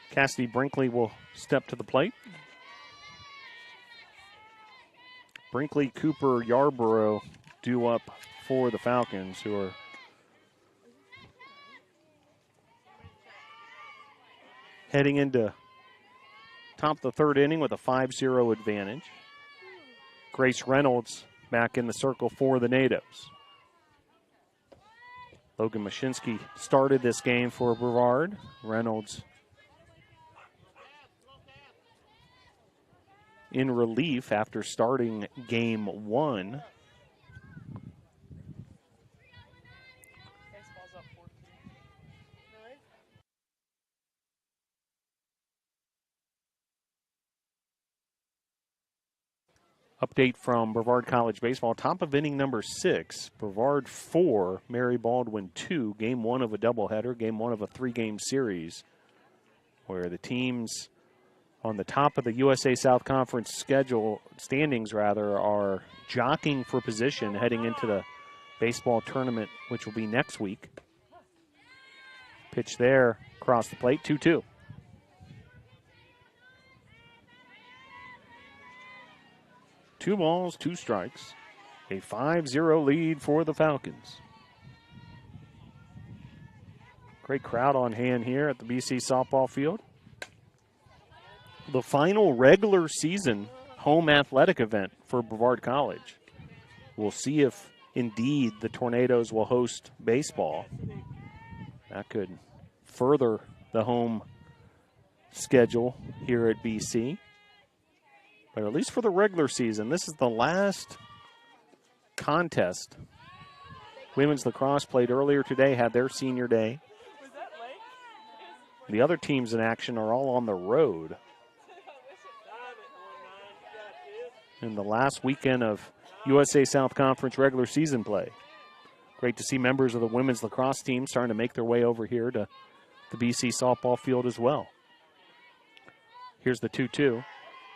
Cassidy Brinkley will step to the plate. Brinkley, Cooper, Yarborough due up for the Falcons, who are heading into top of the third inning with a 5-0 advantage. Grace Reynolds back in the circle for the Natives. Logan Mashinsky started this game for Brevard. Reynolds in relief after starting game one. Baseball's up 14. Really? Update from Brevard College Baseball. Top of inning number 6. Brevard 4, Mary Baldwin 2. Game 1 of a doubleheader. Game 1 of a 3-game series where the teams on the top of the USA South Conference standings are jockeying for position heading into the baseball tournament, which will be next week. Pitch there across the plate, 2-2. Two balls, 2 strikes. A 5-0 lead for the Falcons. Great crowd on hand here at the BC softball field. The final regular season home athletic event for Brevard College. We'll see if indeed the Tornadoes will host baseball. That could further the home schedule here at BC. But at least for the regular season, this is the last contest. Women's lacrosse played earlier today, had their senior day. The other teams in action are all on the road. In the last weekend of USA South Conference regular season play. Great to see members of the women's lacrosse team starting to make their way over here to the BC softball field as well. Here's the 2-2.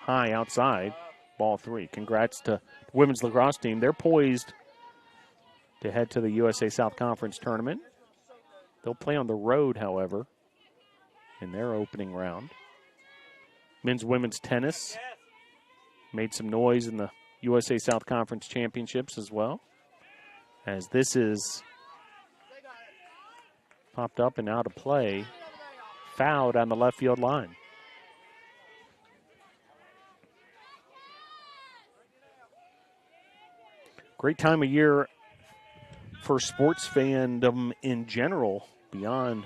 High outside, ball 3. Congrats to the women's lacrosse team. They're poised to head to the USA South Conference tournament. They'll play on the road, however, in their opening round. Men's women's tennis made some noise in the USA South Conference championships as well, as this is popped up and out of play, fouled on the left field line. Great time of year for sports fandom in general, beyond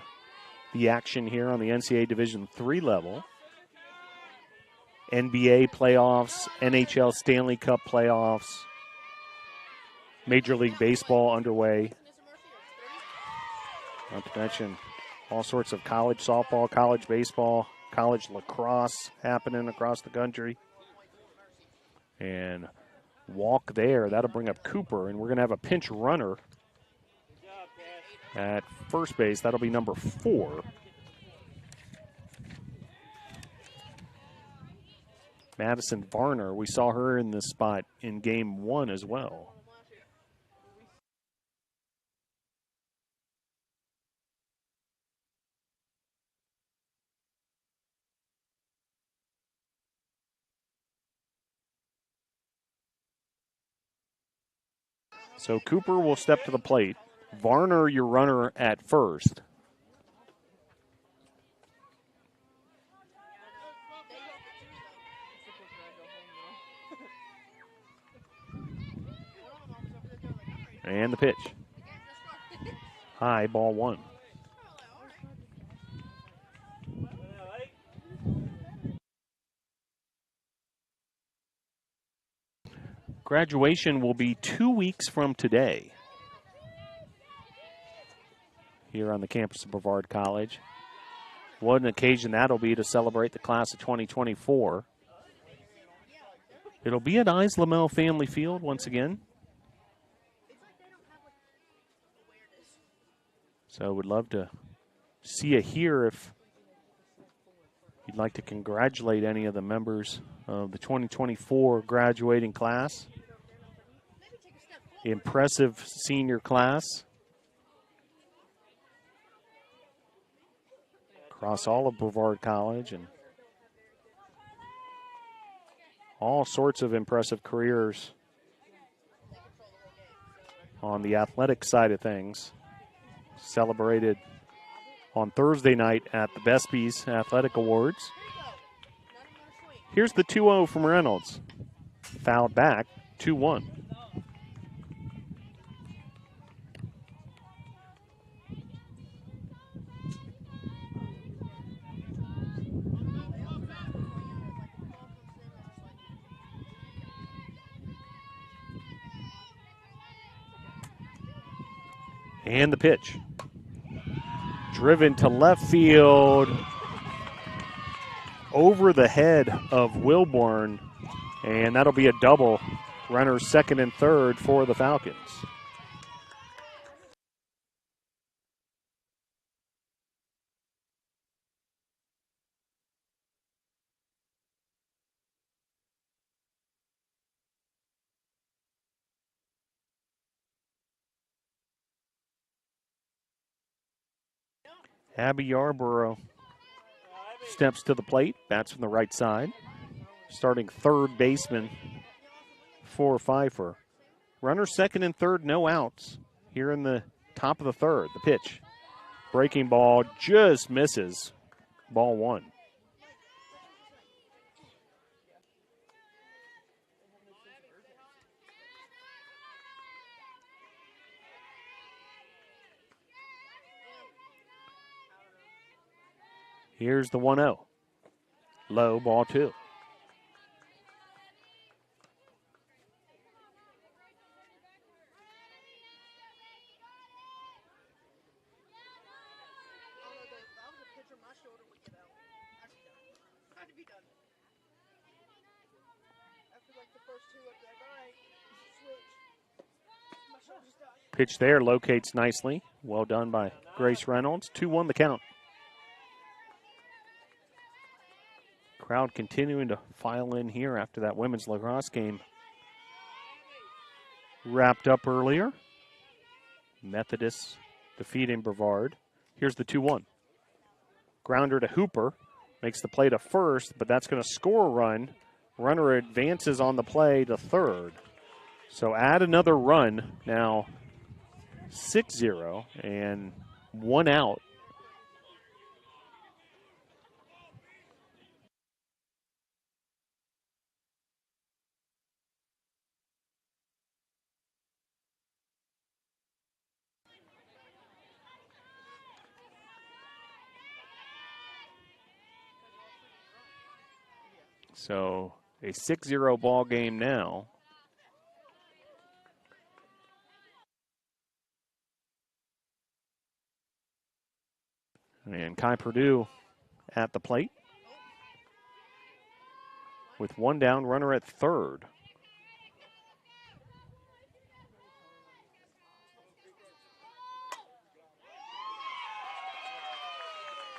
the action here on the NCAA Division III level. NBA playoffs, NHL Stanley Cup playoffs, Major League Baseball underway. Not to mention all sorts of college softball, college baseball, college lacrosse happening across the country. And walk there, that'll bring up Cooper, and we're going to have a pinch runner at first base. That'll be number 4. Madison Varner, we saw her in this spot in game 1 as well. So Cooper will step to the plate. Varner, your runner at first. And the pitch. High, ball 1. Graduation will be 2 weeks from today here on the campus of Brevard College. What an occasion that'll be to celebrate the class of 2024. It'll be at Islamel Family Field once again. So would love to see you here if you'd like to congratulate any of the members of the 2024 graduating class. Impressive senior class across all of Brevard College, and all sorts of impressive careers on the athletic side of things. Celebrated on Thursday night at the Bespies Athletic Awards. Here's the 2-0 from Reynolds. Fouled back, 2-1. And the pitch. Driven to left field. Over the head of Wilborn. And that'll be a double. Runners second and third for the Falcons. Abby Yarborough steps to the plate, bats from the right side. Starting third baseman for Pfeiffer. Runner second and third, no outs. Here in the top of the third, the pitch. Breaking ball just misses. Ball one. Here's the 1-0. Low, ball two. Pitch there, locates nicely. Well done by Grace Reynolds. 2-1 the count. Crowd continuing to file in here after that women's lacrosse game wrapped up earlier. Methodists defeating Brevard. Here's the 2-1. Grounder to Hooper. Makes the play to first, but that's going to score a run. Runner advances on the play to third. So add another run. Now 6-0 and one out. So a 6-0 ball game now. And Kai Purdue at the plate with one down, runner at third.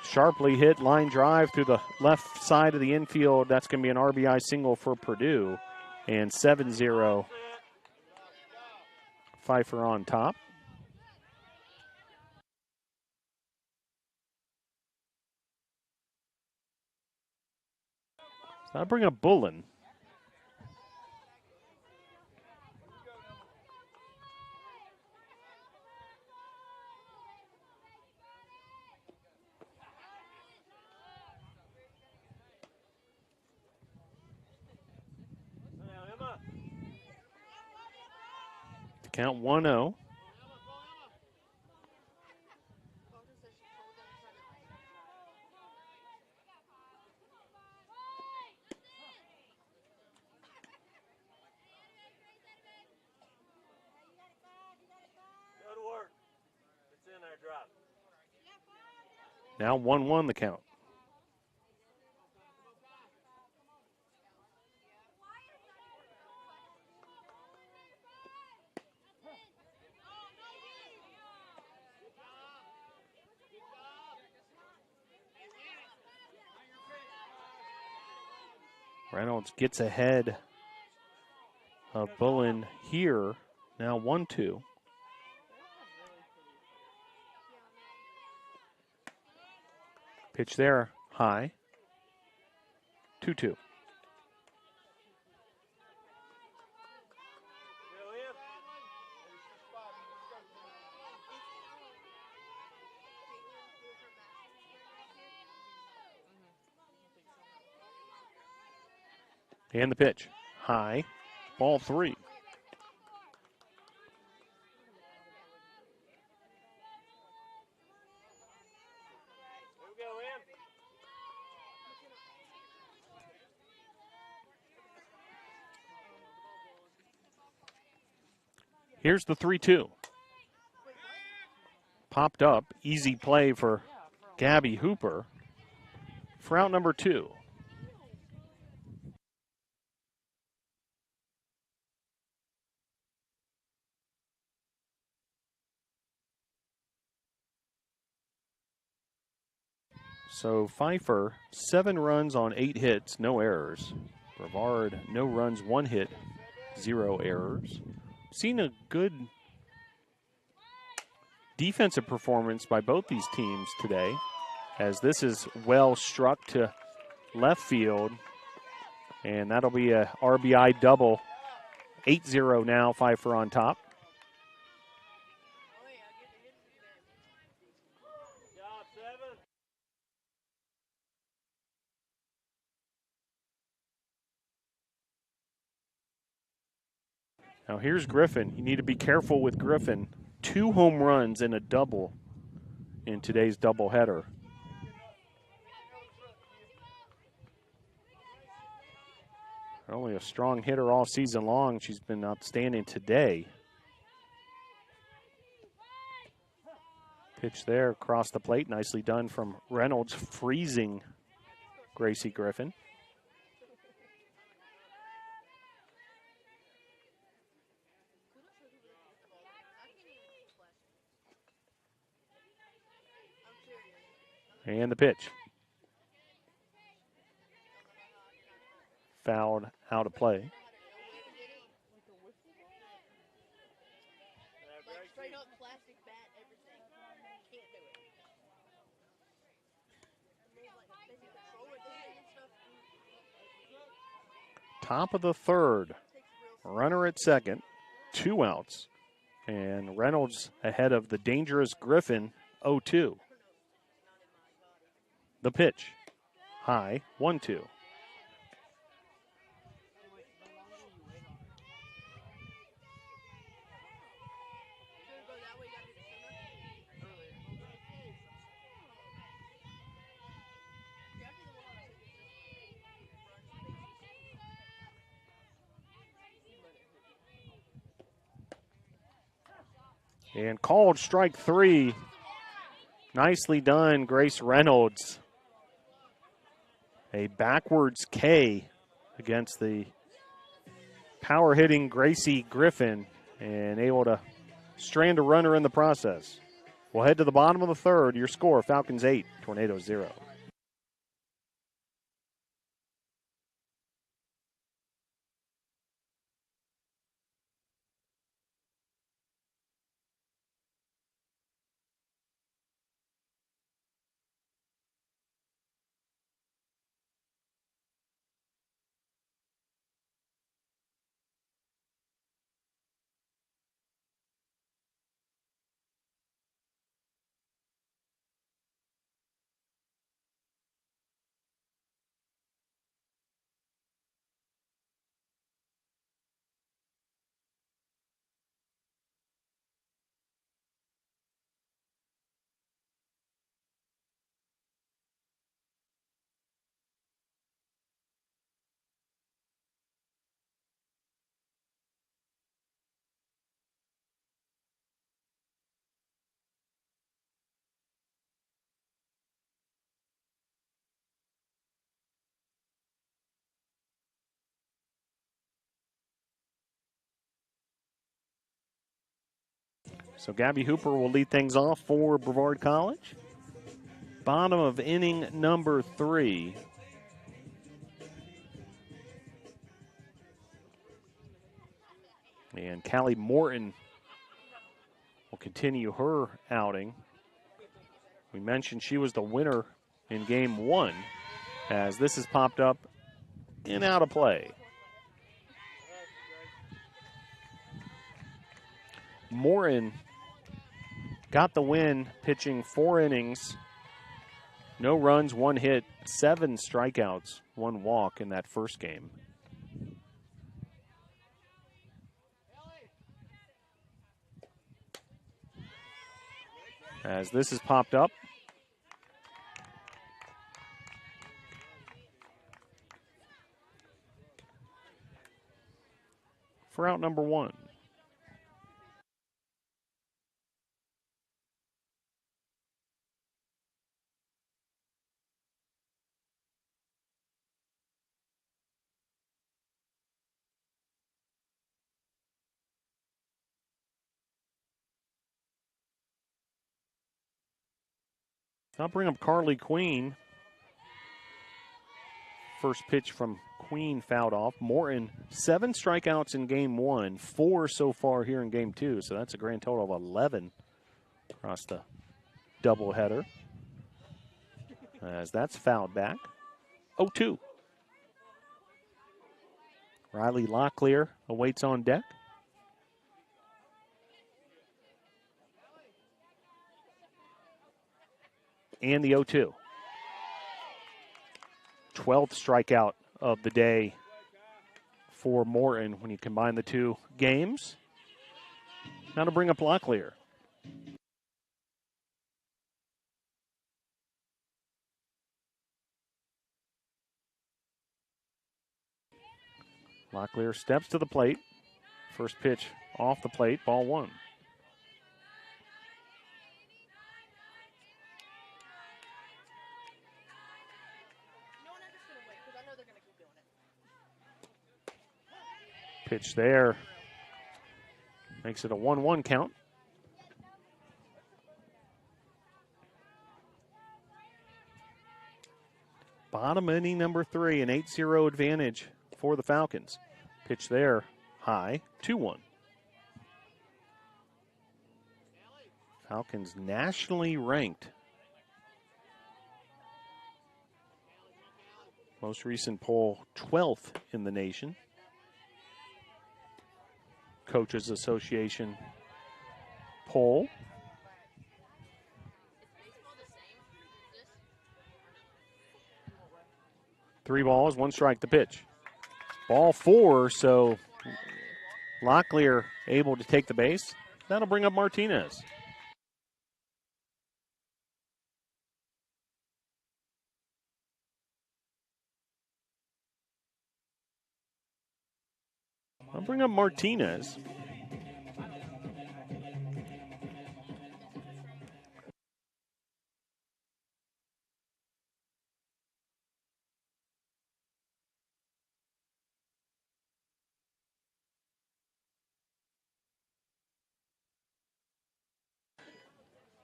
Sharply hit line drive through the left side of the infield. That's going to be an RBI single for Purdue. And 7-0 Pfeiffer on top. So I bring up Bullen. To count 1-0. Now 1-1 the count. Reynolds gets ahead of Bullen here. Now 1-2. Pitch there, high. 2-2. And the pitch. High. Ball 3. Here we go, Em. Here's the 3-2. Popped up. Easy play for Gabby Hooper for out number 2. So Pfeiffer, 7 runs on 8 hits, no errors. Brevard, no runs, 1 hit, 0 errors. Seen a good defensive performance by both these teams today, as this is well struck to left field, and that'll be a RBI double. 8-0 now, Pfeiffer on top. Good job, 7. Now here's Griffin. You need to be careful with Griffin. 2 home runs and a double in today's doubleheader. Only a strong hitter all season long. She's been outstanding today. Pitch there across the plate. Nicely done from Reynolds, freezing Gracie Griffin. And the pitch. Fouled out of play. Straight up plastic bat, everything. Can't do it. Top of the 3rd. Runner at second. 2 outs. And Reynolds ahead of the dangerous Griffin, 0-2. The pitch. High, 1-2. And called strike 3. Nicely done, Grace Reynolds. A backwards K against the power hitting Gracie Griffin, and able to strand a runner in the process. We'll head to the bottom of the 3rd. Your score, Falcons 8, Tornadoes 0. So Gabby Hooper will lead things off for Brevard College. Bottom of inning number 3. And Callie Morton will continue her outing. We mentioned she was the winner in game 1, as this has popped up and out of play. Morton got the win, pitching 4 innings, no runs, 1 hit, 7 strikeouts, 1 walk in that first game. As this has popped up. For out number 1. I'll bring up Carly Queen. First pitch from Queen fouled off. Morton, 7 strikeouts in game 1, 4 so far here in game 2. So that's a grand total of 11 across the doubleheader. As that's fouled back. 0-2. Riley Locklear awaits on deck. And the 0-2. 12th strikeout of the day for Morton when you combine the two games. Now to bring up Locklear. Locklear steps to the plate. First pitch off the plate, ball 1. Pitch there. Makes it a 1-1 count. Bottom inning number 3, an 8-0 advantage for the Falcons. Pitch there, high, 2-1. Falcons nationally ranked. Most recent poll, 12th in the nation. Coaches Association poll. Three balls, 1 strike, the pitch. Ball 4, so Locklear able to take the base. That'll bring up Martinez. I'll bring up Martinez.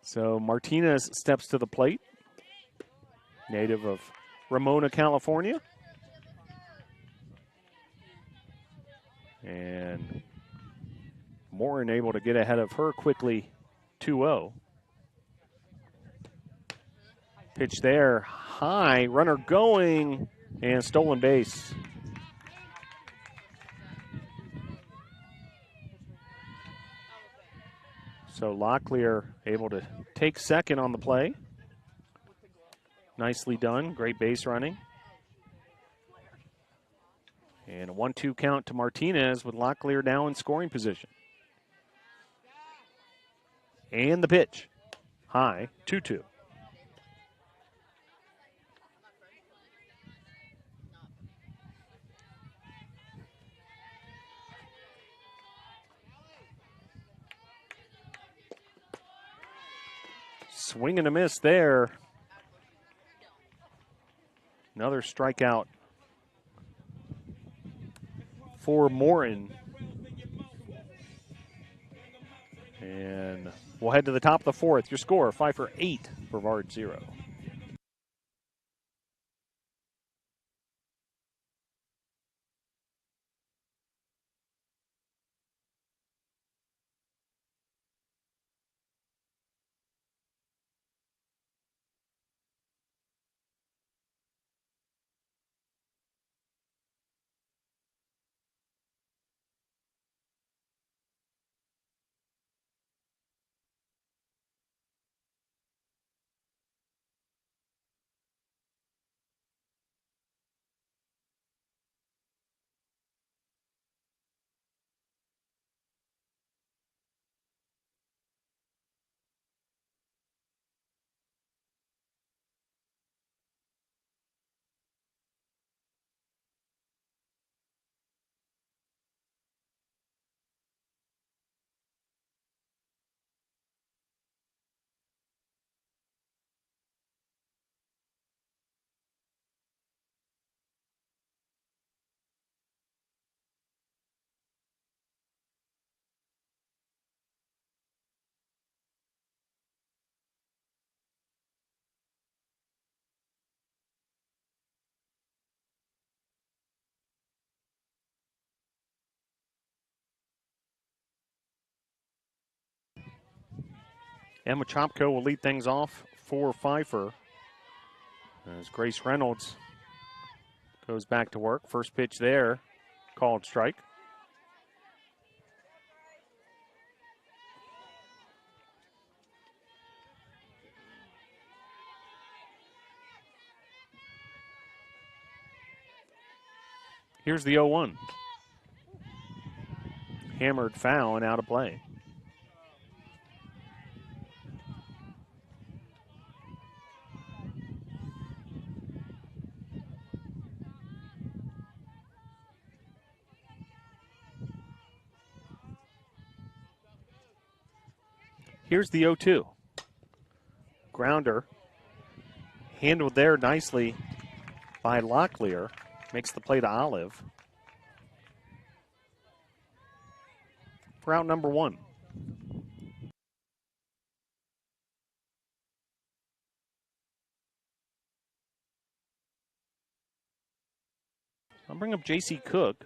So Martinez steps to the plate, native of Ramona, California. And Morin able to get ahead of her quickly, 2-0. Pitch there, high, runner going, and stolen base. So Locklear able to take second on the play. Nicely done, great base running. And a 1-2 count to Martinez with Locklear now in scoring position. And the pitch, high, 2-2. Swing and a miss there. Another strikeout for Morin. And we'll head to the top of the 4th. Your score, Pfeiffer 8, Brevard 0. Emma Chopko will lead things off for Pfeiffer as Grace Reynolds goes back to work. First pitch there, called strike. Here's the 0-1. Hammered foul and out of play. Here's the 0-2. Grounder handled there nicely by Locklear. Makes the play to Olive. For out number 1. I'll bring up J.C. Cook.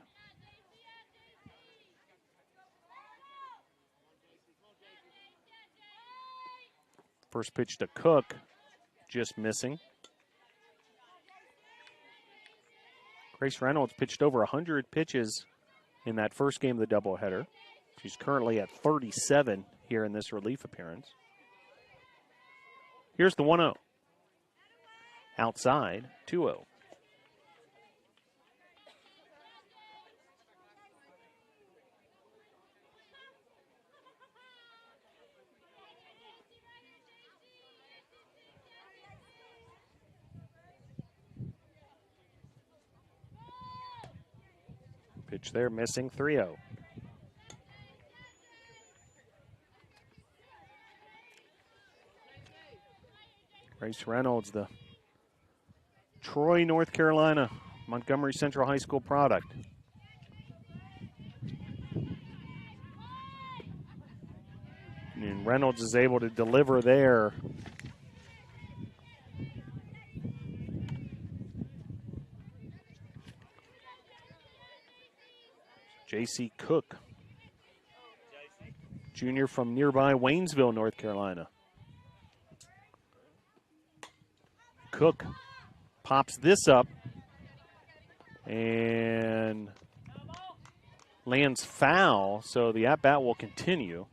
First pitch to Cook, just missing. Grace Reynolds pitched over 100 pitches in that first game of the doubleheader. She's currently at 37 here in this relief appearance. Here's the 1-0. Outside, 2-0. Pitch there, missing, 3-0. Grace Reynolds, the Troy, North Carolina, Montgomery Central High School product. And Reynolds is able to deliver there. J.C. Cook, junior from nearby Waynesville, North Carolina. Cook pops this up and lands foul, so the at-bat will continue.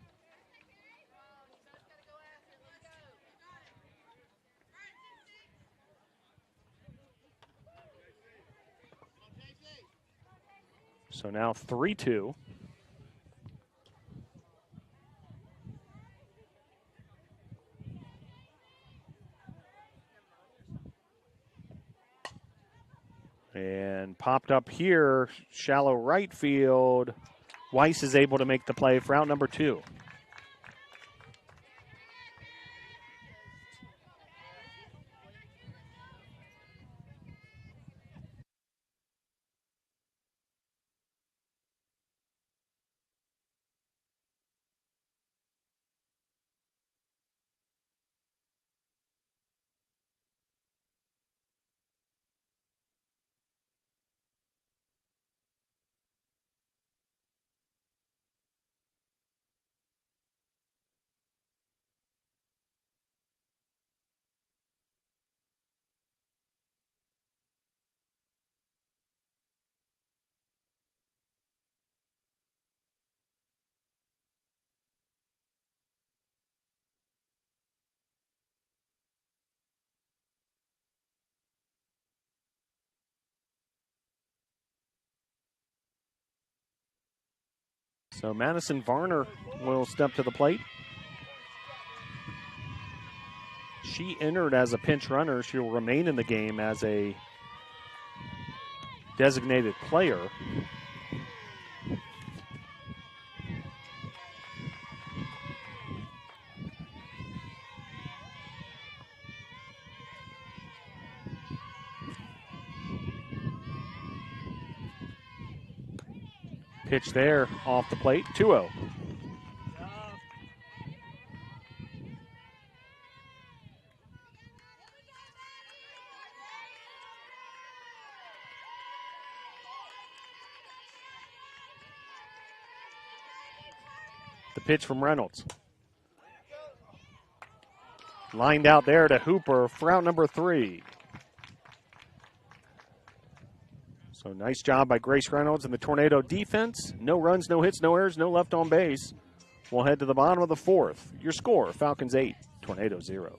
So now 3-2. And popped up here, shallow right field. Weiss is able to make the play for out number 2. So Madison Varner will step to the plate. She entered as a pinch runner. She will remain in the game as a designated player. Pitch there off the plate, 2-0. The pitch from Reynolds. Lined out there to Hooper for out number 3. So nice job by Grace Reynolds and the Tornado defense. No runs, no hits, no errors, no left on base. We'll head to the bottom of the 4th. Your score, Falcons 8, Tornado 0.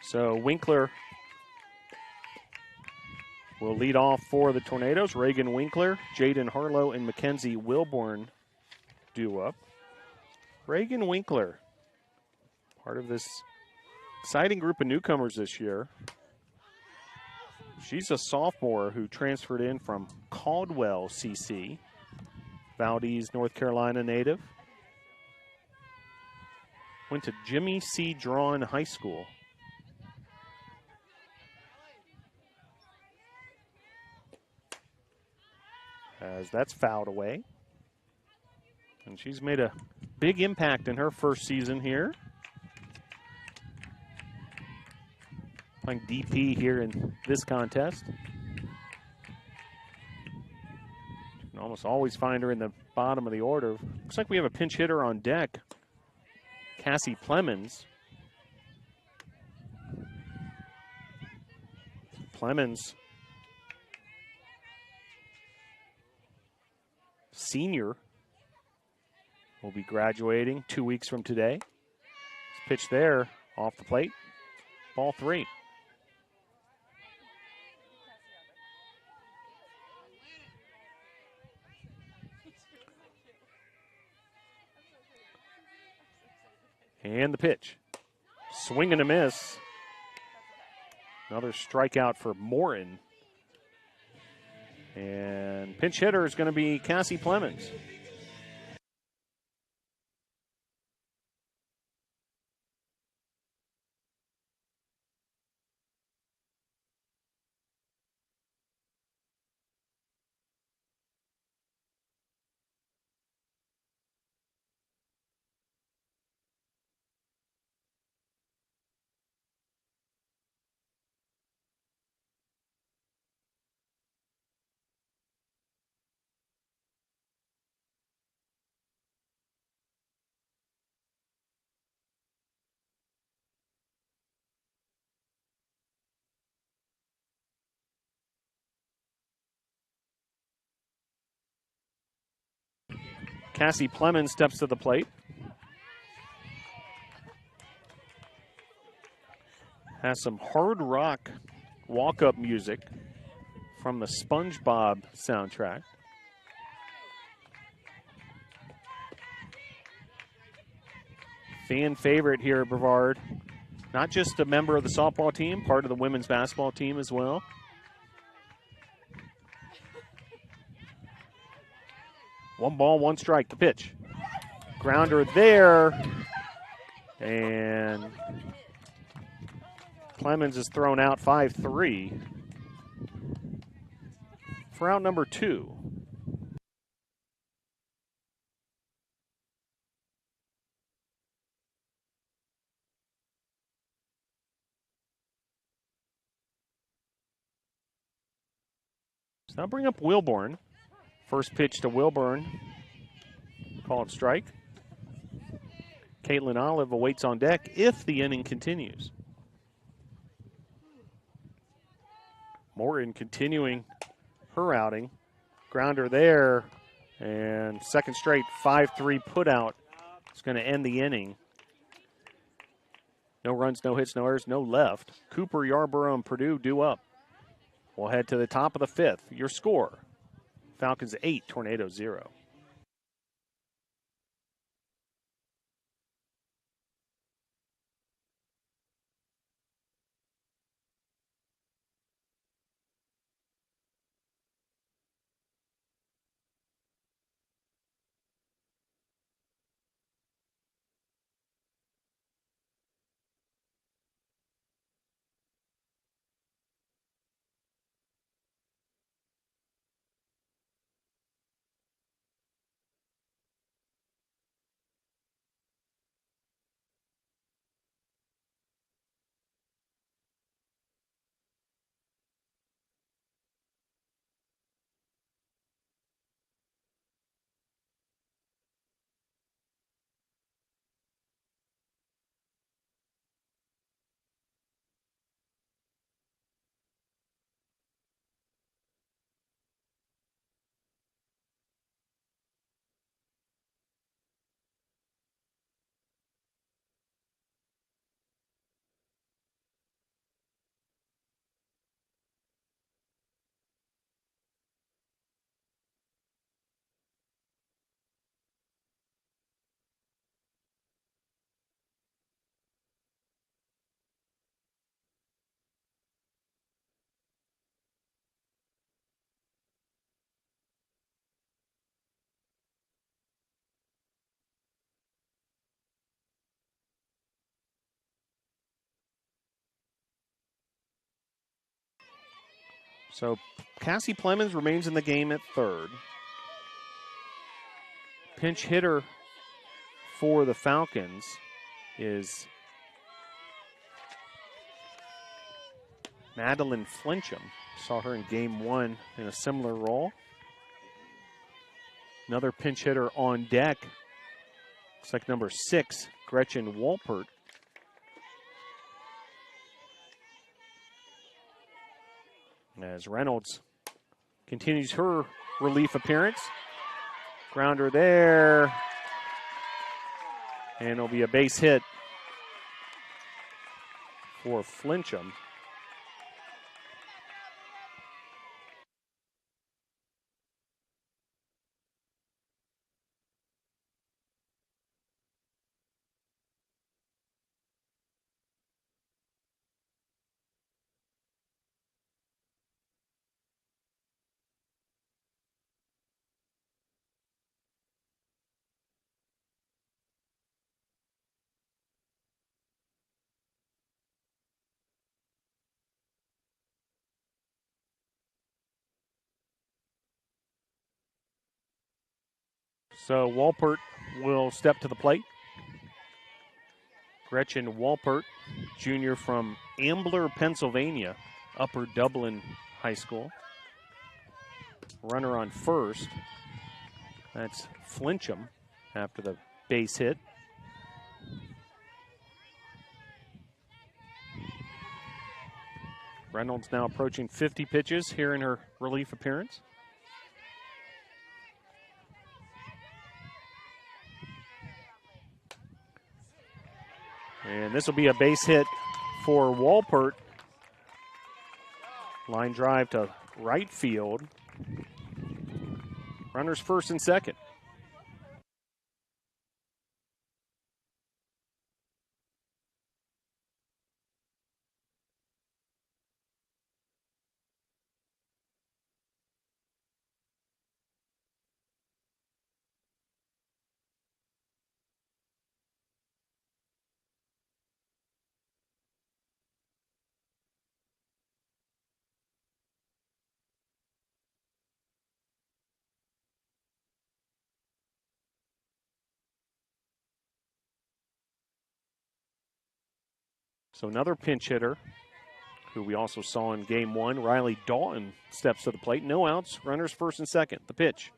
So Winkler will lead off for the Tornadoes. Reagan Winkler, Jaden Harlow, and Mackenzie Wilborn due up. Reagan Winkler, part of this exciting group of newcomers this year. She's a sophomore who transferred in from Caldwell CC, Valdez, North Carolina native. Went to Jimmy C. Drawn High School. As that's fouled away. And she's made a big impact in her first season here. Playing DP here in this contest. You can almost always find her in the bottom of the order. Looks like we have a pinch hitter on deck. Cassie Plemons. Plemons, senior, will be graduating 2 weeks from today. Pitch there, off the plate, ball 3. And the pitch. Swing and a miss. Another strikeout for Morin. And pinch hitter is going to be Cassie Plemons. Cassie Plemons steps to the plate. Has some hard rock walk-up music from the SpongeBob soundtrack. Fan favorite here at Brevard. Not just a member of the softball team, part of the women's basketball team as well. One ball, one strike, the pitch. Grounder there. And Plemons is thrown out 5-3 for out number 2. So now bring up Wilborn. First pitch to Wilburn, called strike. Caitlin Olive awaits on deck if the inning continues. Morton continuing her outing. Grounder there, and second straight 5-3 putout. It's going to end the inning. No runs, no hits, no errors, no left. Cooper, Yarborough, and Purdue due up. We'll head to the top of the fifth. Your score, Falcons 8, Tornadoes 0. So Cassie Plemons remains in the game at third. Pinch hitter for the Falcons is Madeline Flincham. Saw her in game one in a similar role. Another pinch hitter on deck. Looks like number 6, Gretchen Walpert. As Reynolds continues her relief appearance. Grounder there. And it'll be a base hit for Flincham. So Walpert will step to the plate. Gretchen Walpert, junior from Ambler, Pennsylvania, Upper Dublin High School. Runner on first. That's Flincham after the base hit. Reynolds now approaching 50 pitches here in her relief appearance. And this will be a base hit for Walpert. Line drive to right field. Runners first and second. So another pinch hitter, who we also saw in game one, Riley Dalton, steps to the plate. No outs, runners first and second. The pitch.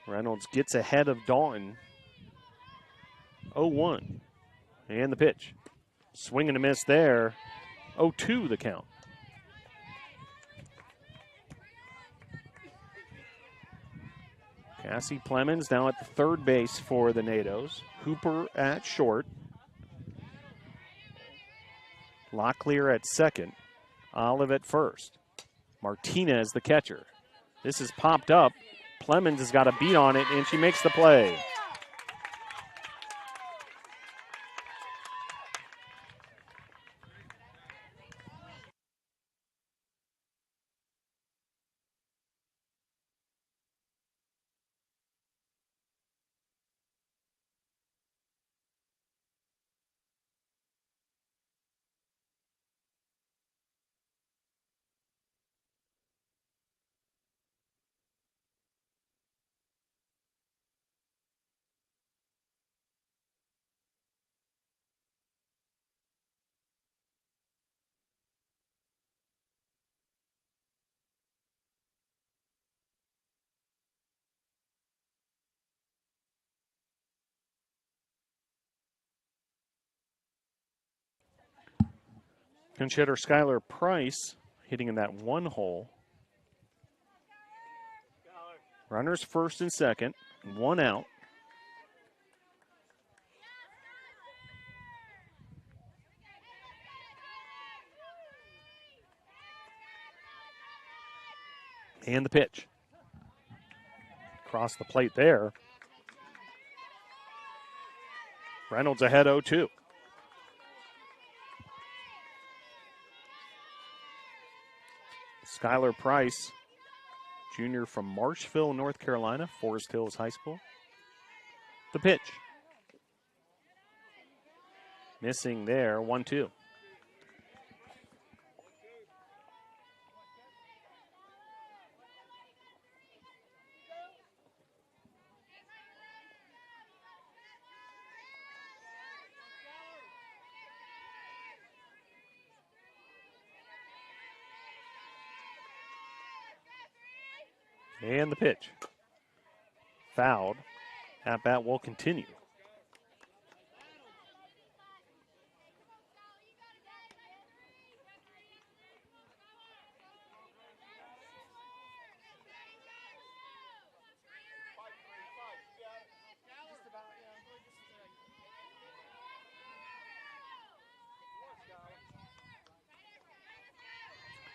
Reynolds gets ahead of Dalton. 0-1. And the pitch. Swing and a miss there. 0-2 the count. Cassie Plemons now at the third base for the NATOs. Hooper at short. Locklear at second. Olive at first. Martinez the catcher. This is popped up. Plemons has got a beat on it, and she makes the play. Pinch hitter Skylar Price hitting in that one hole. Runners first and second, 1 out. And the pitch. Across the plate there. Reynolds ahead 0-2. Skylar Price, junior from Marshville, North Carolina, Forest Hills High School. The pitch. Missing there, 1-2. And the pitch. Fouled. At bat will continue.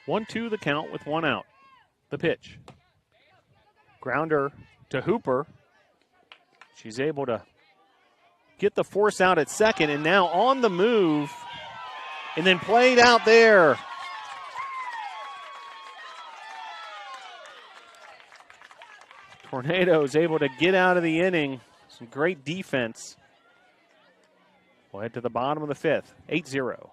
One, two, the count with 1 out. The pitch. Grounder to Hooper. She's able to get the force out at second, and now on the move, and then played out there. Tornadoes able to get out of the inning. Some great defense. We'll head to the bottom of the 5th, 8-0.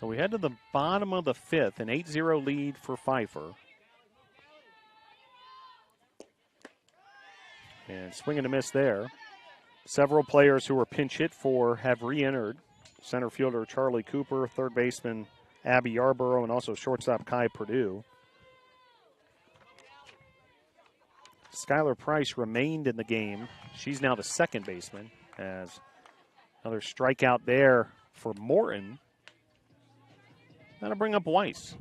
So we head to the bottom of the fifth, an 8-0 lead for Pfeiffer. And swing and a miss there. Several players who were pinch hit for have re-entered. Center fielder Charlie Cooper, third baseman Abby Yarborough, and also shortstop Kai Purdue. Skylar Price remained in the game. She's now the second baseman, as another strikeout there for Morton. That'll bring up Weiss.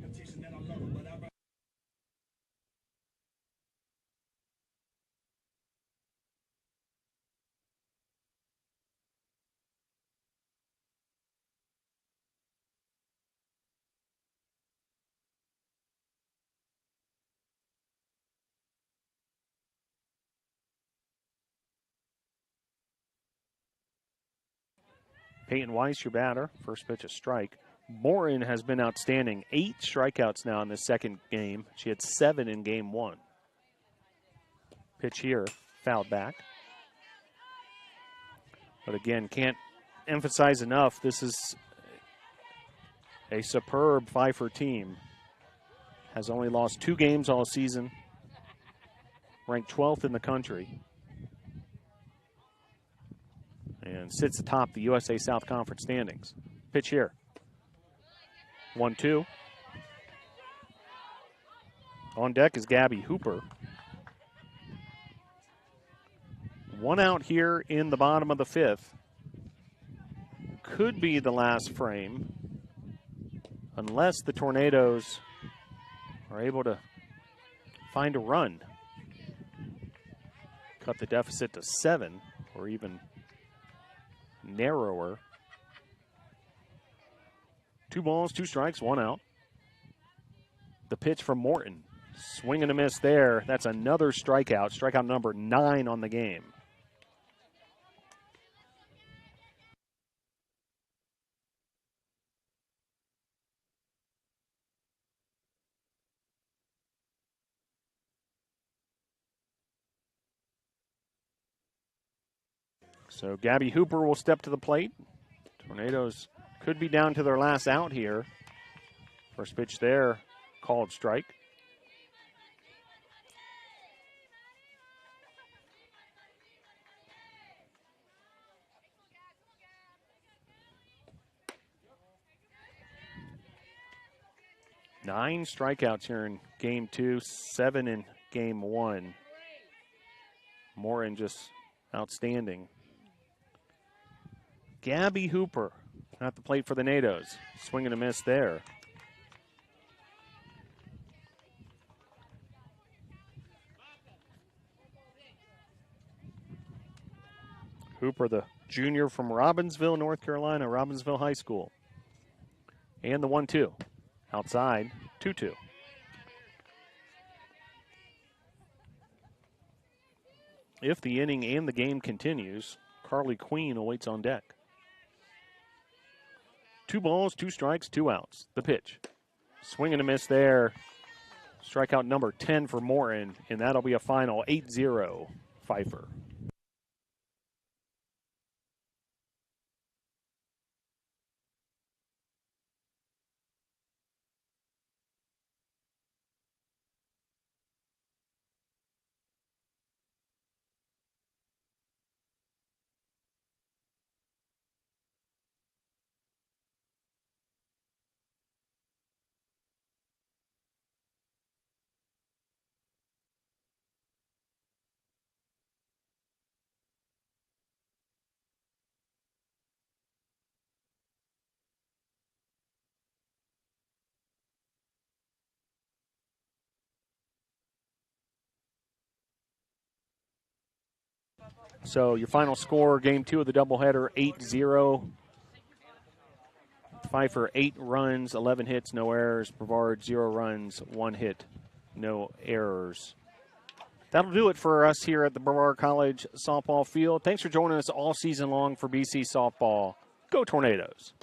Peyton Weiss, your batter. First pitch, a strike. Morin has been outstanding. 8 strikeouts now in the second game. She had 7 in game 1. Pitch here, fouled back. But again, can't emphasize enough, this is a superb Pfeiffer team. Has only lost 2 games all season. Ranked 12th in the country. And sits atop the USA South Conference standings. Pitch here. 1-2. On deck is Gabby Hooper. 1 out here in the bottom of the fifth. Could be the last frame, unless the Tornadoes are able to find a run. Cut the deficit to 7, or even narrower. 2 balls, 2 strikes, 1 out. The pitch from Morton. Swing and a miss there. That's another strikeout. Strikeout number 9 on the game. So Gabby Hooper will step to the plate. Tornadoes could be down to their last out here. First pitch there, called strike. Nine strikeouts here in game 2, 7 in game 1. Morin just outstanding. Gabby Hooper at the plate for the Nados. Swing and a miss there. Hooper, the junior from Robbinsville, North Carolina, Robbinsville High School. And the 1-2. Outside, 2-2. If the inning and the game continues, Carly Queen awaits on deck. 2 balls, 2 strikes, 2 outs. The pitch. Swing and a miss there. Strikeout number 10 for Morton, and that'll be a final 8-0 Pfeiffer. So your final score, game 2 of the doubleheader, 8-0. Pfeiffer, 8 runs, 11 hits, no errors. Brevard, 0 runs, 1 hit, no errors. That'll do it for us here at the Brevard College softball field. Thanks for joining us all season long for BC softball. Go Tornadoes.